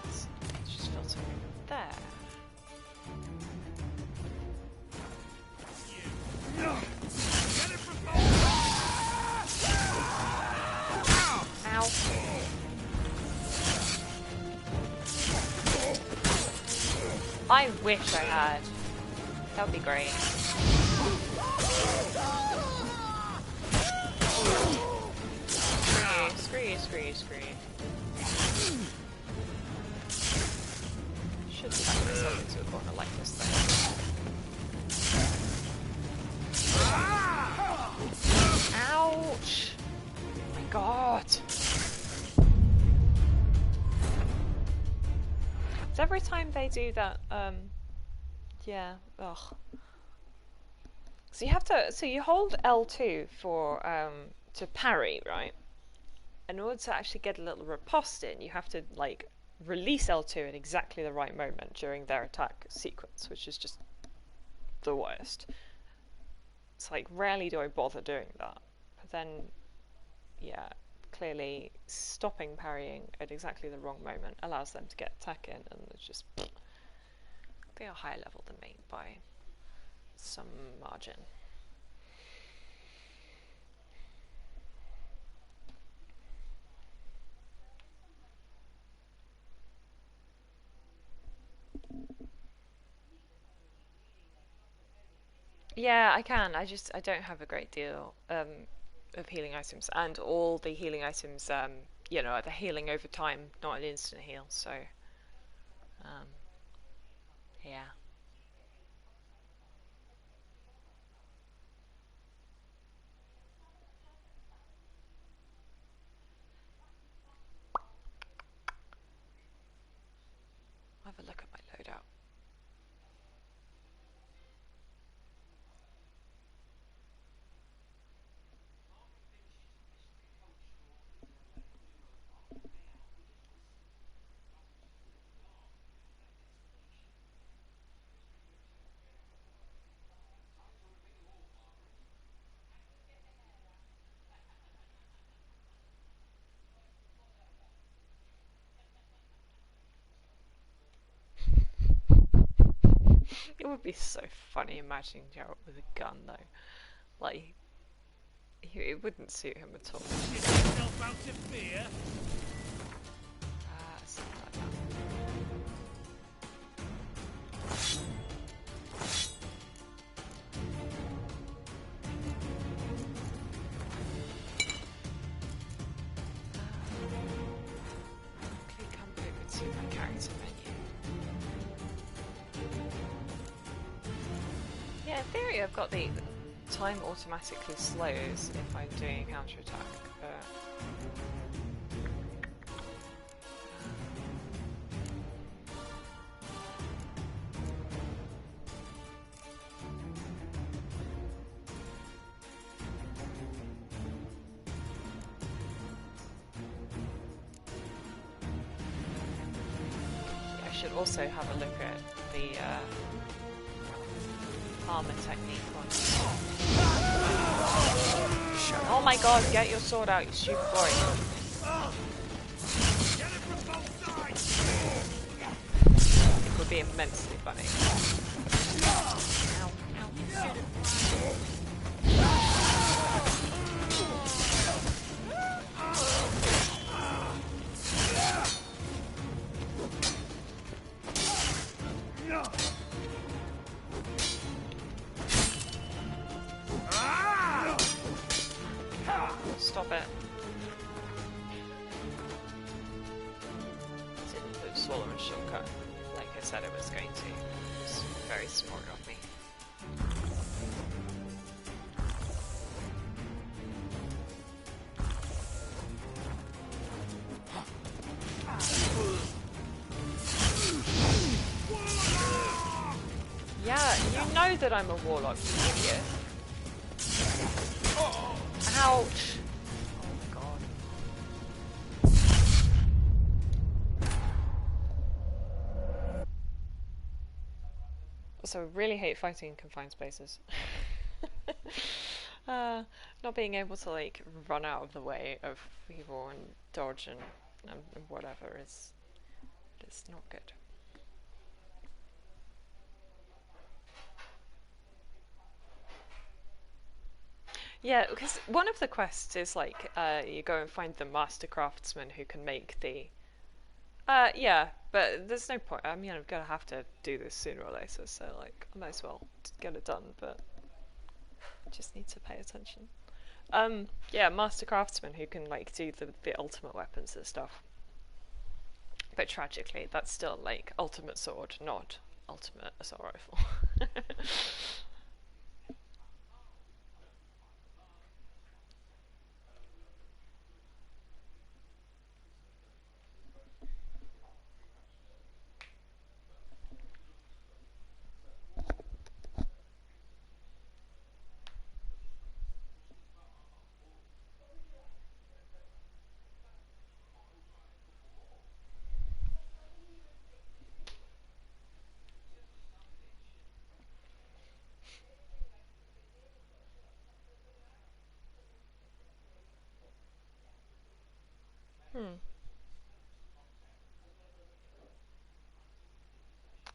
Let's just filter over there. Ow. I wish I had. That would be great. Screw you. Should back myself into a corner like this thing. Ouch! Oh my god! It's every time they do that, yeah, ugh. So you have to, so you hold L2 for, to parry, right? In order to actually get a little riposte in, you have to, like, release L2 at exactly the right moment during their attack sequence, which is just the worst. It's like, rarely do I bother doing that. But then, yeah, clearly stopping parrying at exactly the wrong moment allows them to get attack in, and it's just... They are higher level than me by some margin. Yeah, I can. I don't have a great deal of healing items, and all the healing items, you know, they're healing over time, not an instant heal. So, yeah. I'll have a look at my loadout. It would be so funny imagining Geralt with a gun, though. Like, it wouldn't suit him at all. Get yourself out of fear. Something like that. Quickly come over to my character menu. Yeah, in theory I've got the time automatically slows if I'm doing a counterattack, but... I should also have a look at the armor technique one. Oh my god, get your sword out, you stupid boy. It would be immensely funny. Ow, ow. Stop it. Didn't put swallow and shortcut like I said I was going to. It was very smart of me. Yeah, you know that I'm a warlock, you idiot. Ouch! Oh my god. Also, I really hate fighting in confined spaces. Not being able to like run out of the way of people and dodge and whatever is not good. Yeah, because one of the quests is like you go and find the master craftsman who can make the. Yeah, but there's no point. I mean, I'm gonna have to do this sooner or later, so like I might as well get it done. But just need to pay attention. Yeah, master craftsman who can like do the ultimate weapons and stuff. But tragically, that's still like ultimate sword, not ultimate assault rifle.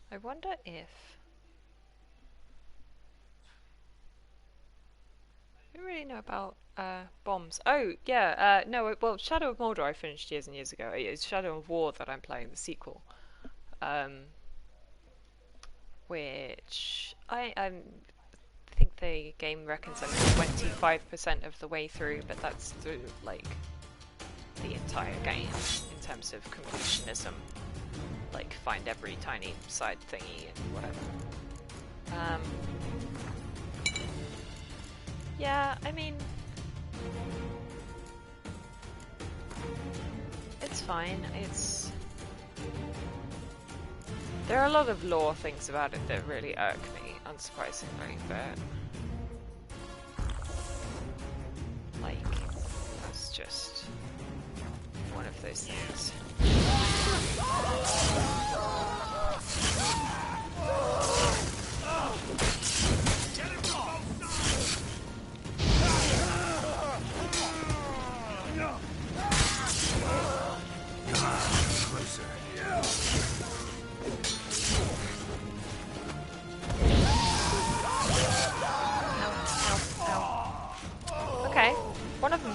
I wonder if... I don't really know about bombs. Oh, yeah, no, well, Shadow of Mordor I finished years and years ago. It's Shadow of War that I'm playing, the sequel. Which I think the game reckons I'm 25% of the way through, but that's through, like, the entire game in terms of completionism. Like, find every tiny side thingy and whatever. Yeah, I mean... It's fine, it's... There are a lot of lore things about it that really irk me, unsurprisingly, but... Like, that's just... one of those things. Closer.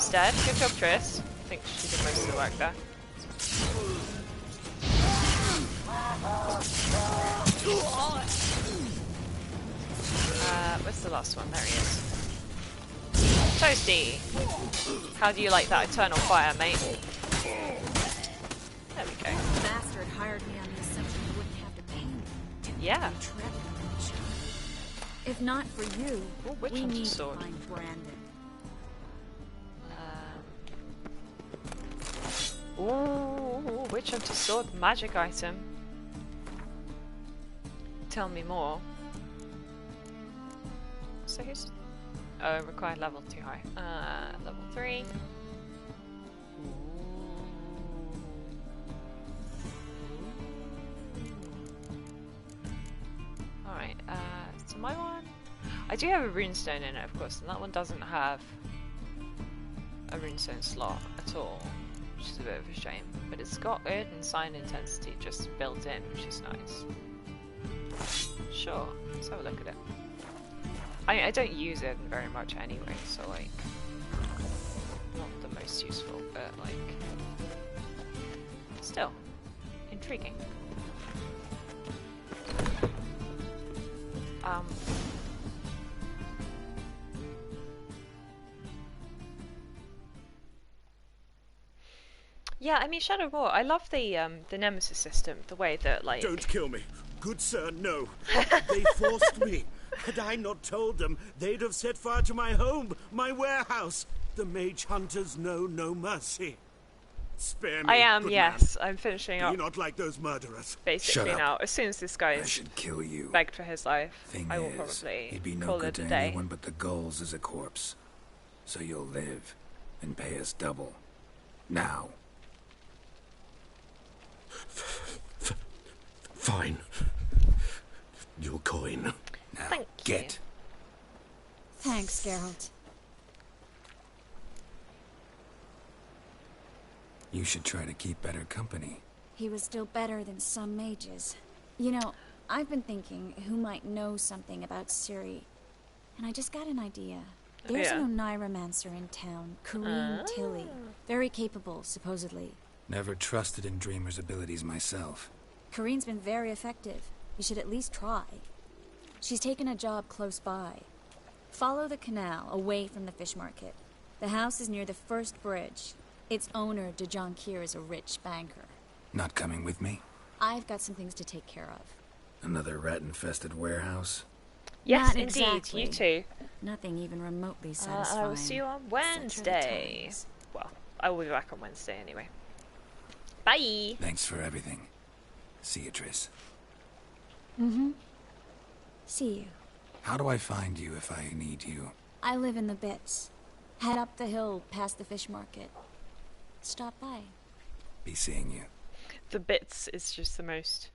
instead. Good job, Triss. I think she did most of the work there. Where's the last one? There he is. Toasty! How do you like that eternal fire, mate? There we go. The bastard hired me on the assumption you wouldn't have to pay me. Yeah. If not for you, we need to sword? find Brandon. Ooh, Witch Hunter Sword, magic item. Tell me more. So who's... Oh, required level too high. Level 3. Alright, so my one... I do have a runestone in it, of course, and that one doesn't have a runestone slot at all, which is a bit of a shame. But it's got Earth and Sign Intensity just built in, which is nice. Sure, let's have a look at it. I don't use it very much anyway, so like, not the most useful, but like, still, intriguing. Yeah, I mean, Shadow of War, I love the Nemesis system, the way that, like... Don't kill me. Good sir, no. They forced me. Had I not told them, they'd have set fire to my home, my warehouse. The mage hunters know no mercy. Spare me, I am, good yes. man. I'm finishing Do up. you not like those murderers? Basically Shut up. now, as soon as this guy I should kill you. begged for his life, Thing I will is, probably he'd be no call good it a to day. anyone but the gulls as a corpse. So you'll live and pay us double. Now. Fine. Your coin. Now, Thank get. Thanks, Geralt. You should try to keep better company. He was still better than some mages. You know, I've been thinking who might know something about Ciri, and I just got an idea. There's an Oneiromancer in town, Corrine Tilly. Very capable, supposedly. Never trusted in Dreamer's abilities myself. Corine's been very effective. You should at least try. She's taken a job close by. Follow the canal, away from the fish market. The house is near the first bridge. Its owner, De Jonquier, is a rich banker. Not coming with me? I've got some things to take care of. Another rat-infested warehouse? Yes, Not indeed, exactly. you too. Nothing even remotely satisfying. I will see you on Wednesday. Well, I will be back on Wednesday anyway. Bye! Thanks for everything. See you, Triss. See you. How do I find you if I need you? I live in the Bits. Head up the hill past the fish market. Stop by. Be seeing you. The Bits is just the most...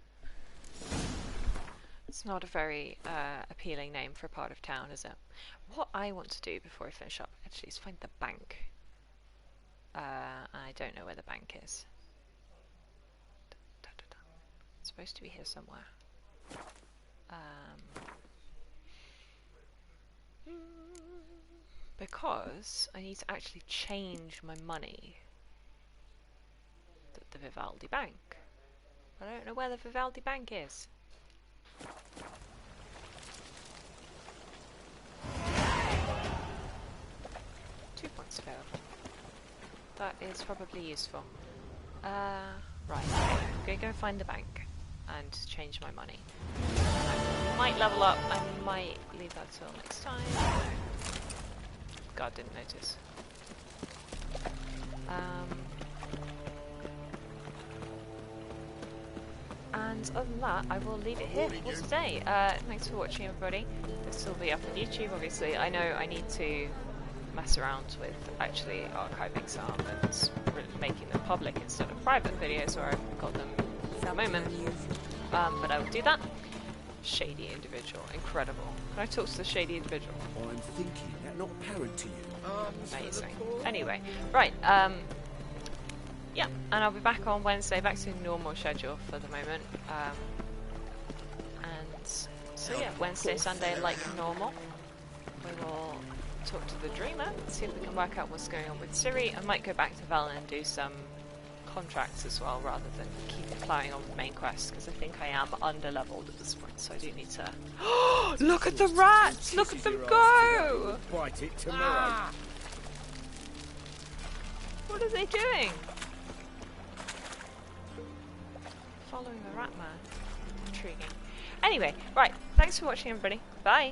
It's not a very appealing name for a part of town, is it? What I want to do before I finish up, actually, is find the bank. I don't know where the bank is. It's supposed to be here somewhere. Because I need to actually change my money. The Vivaldi Bank. I don't know where the Vivaldi Bank is. 2 points failed. That is probably useful. Right, I'm gonna go find the bank and change my money. I might level up, I might leave that till next time. God, didn't notice. And other than that, I will leave it here for today. Thanks for watching, everybody. This will be up on YouTube, obviously. I know I need to mess around with actually archiving some and making them public instead of private videos where I've got them for the moment. But I will do that. Shady individual, incredible. Can I talk to the shady individual? I'm thinking that not apparent to you. Amazing. Anyway, right, yeah, and I'll be back on Wednesday, back to normal schedule for the moment. And so yeah, Wednesday, Sunday, like normal. We will talk to the Dreamer, see if we can work out what's going on with Ciri. I might go back to Velen and do some contracts as well, rather than keep ploughing on with the main quest, because I think I am under-leveled at this point, so I do need to... Look at the rats! Look at them go! Bite it tomorrow. Ah. What are they doing? Following the rat man. Intriguing. Anyway, right, thanks for watching everybody. Bye!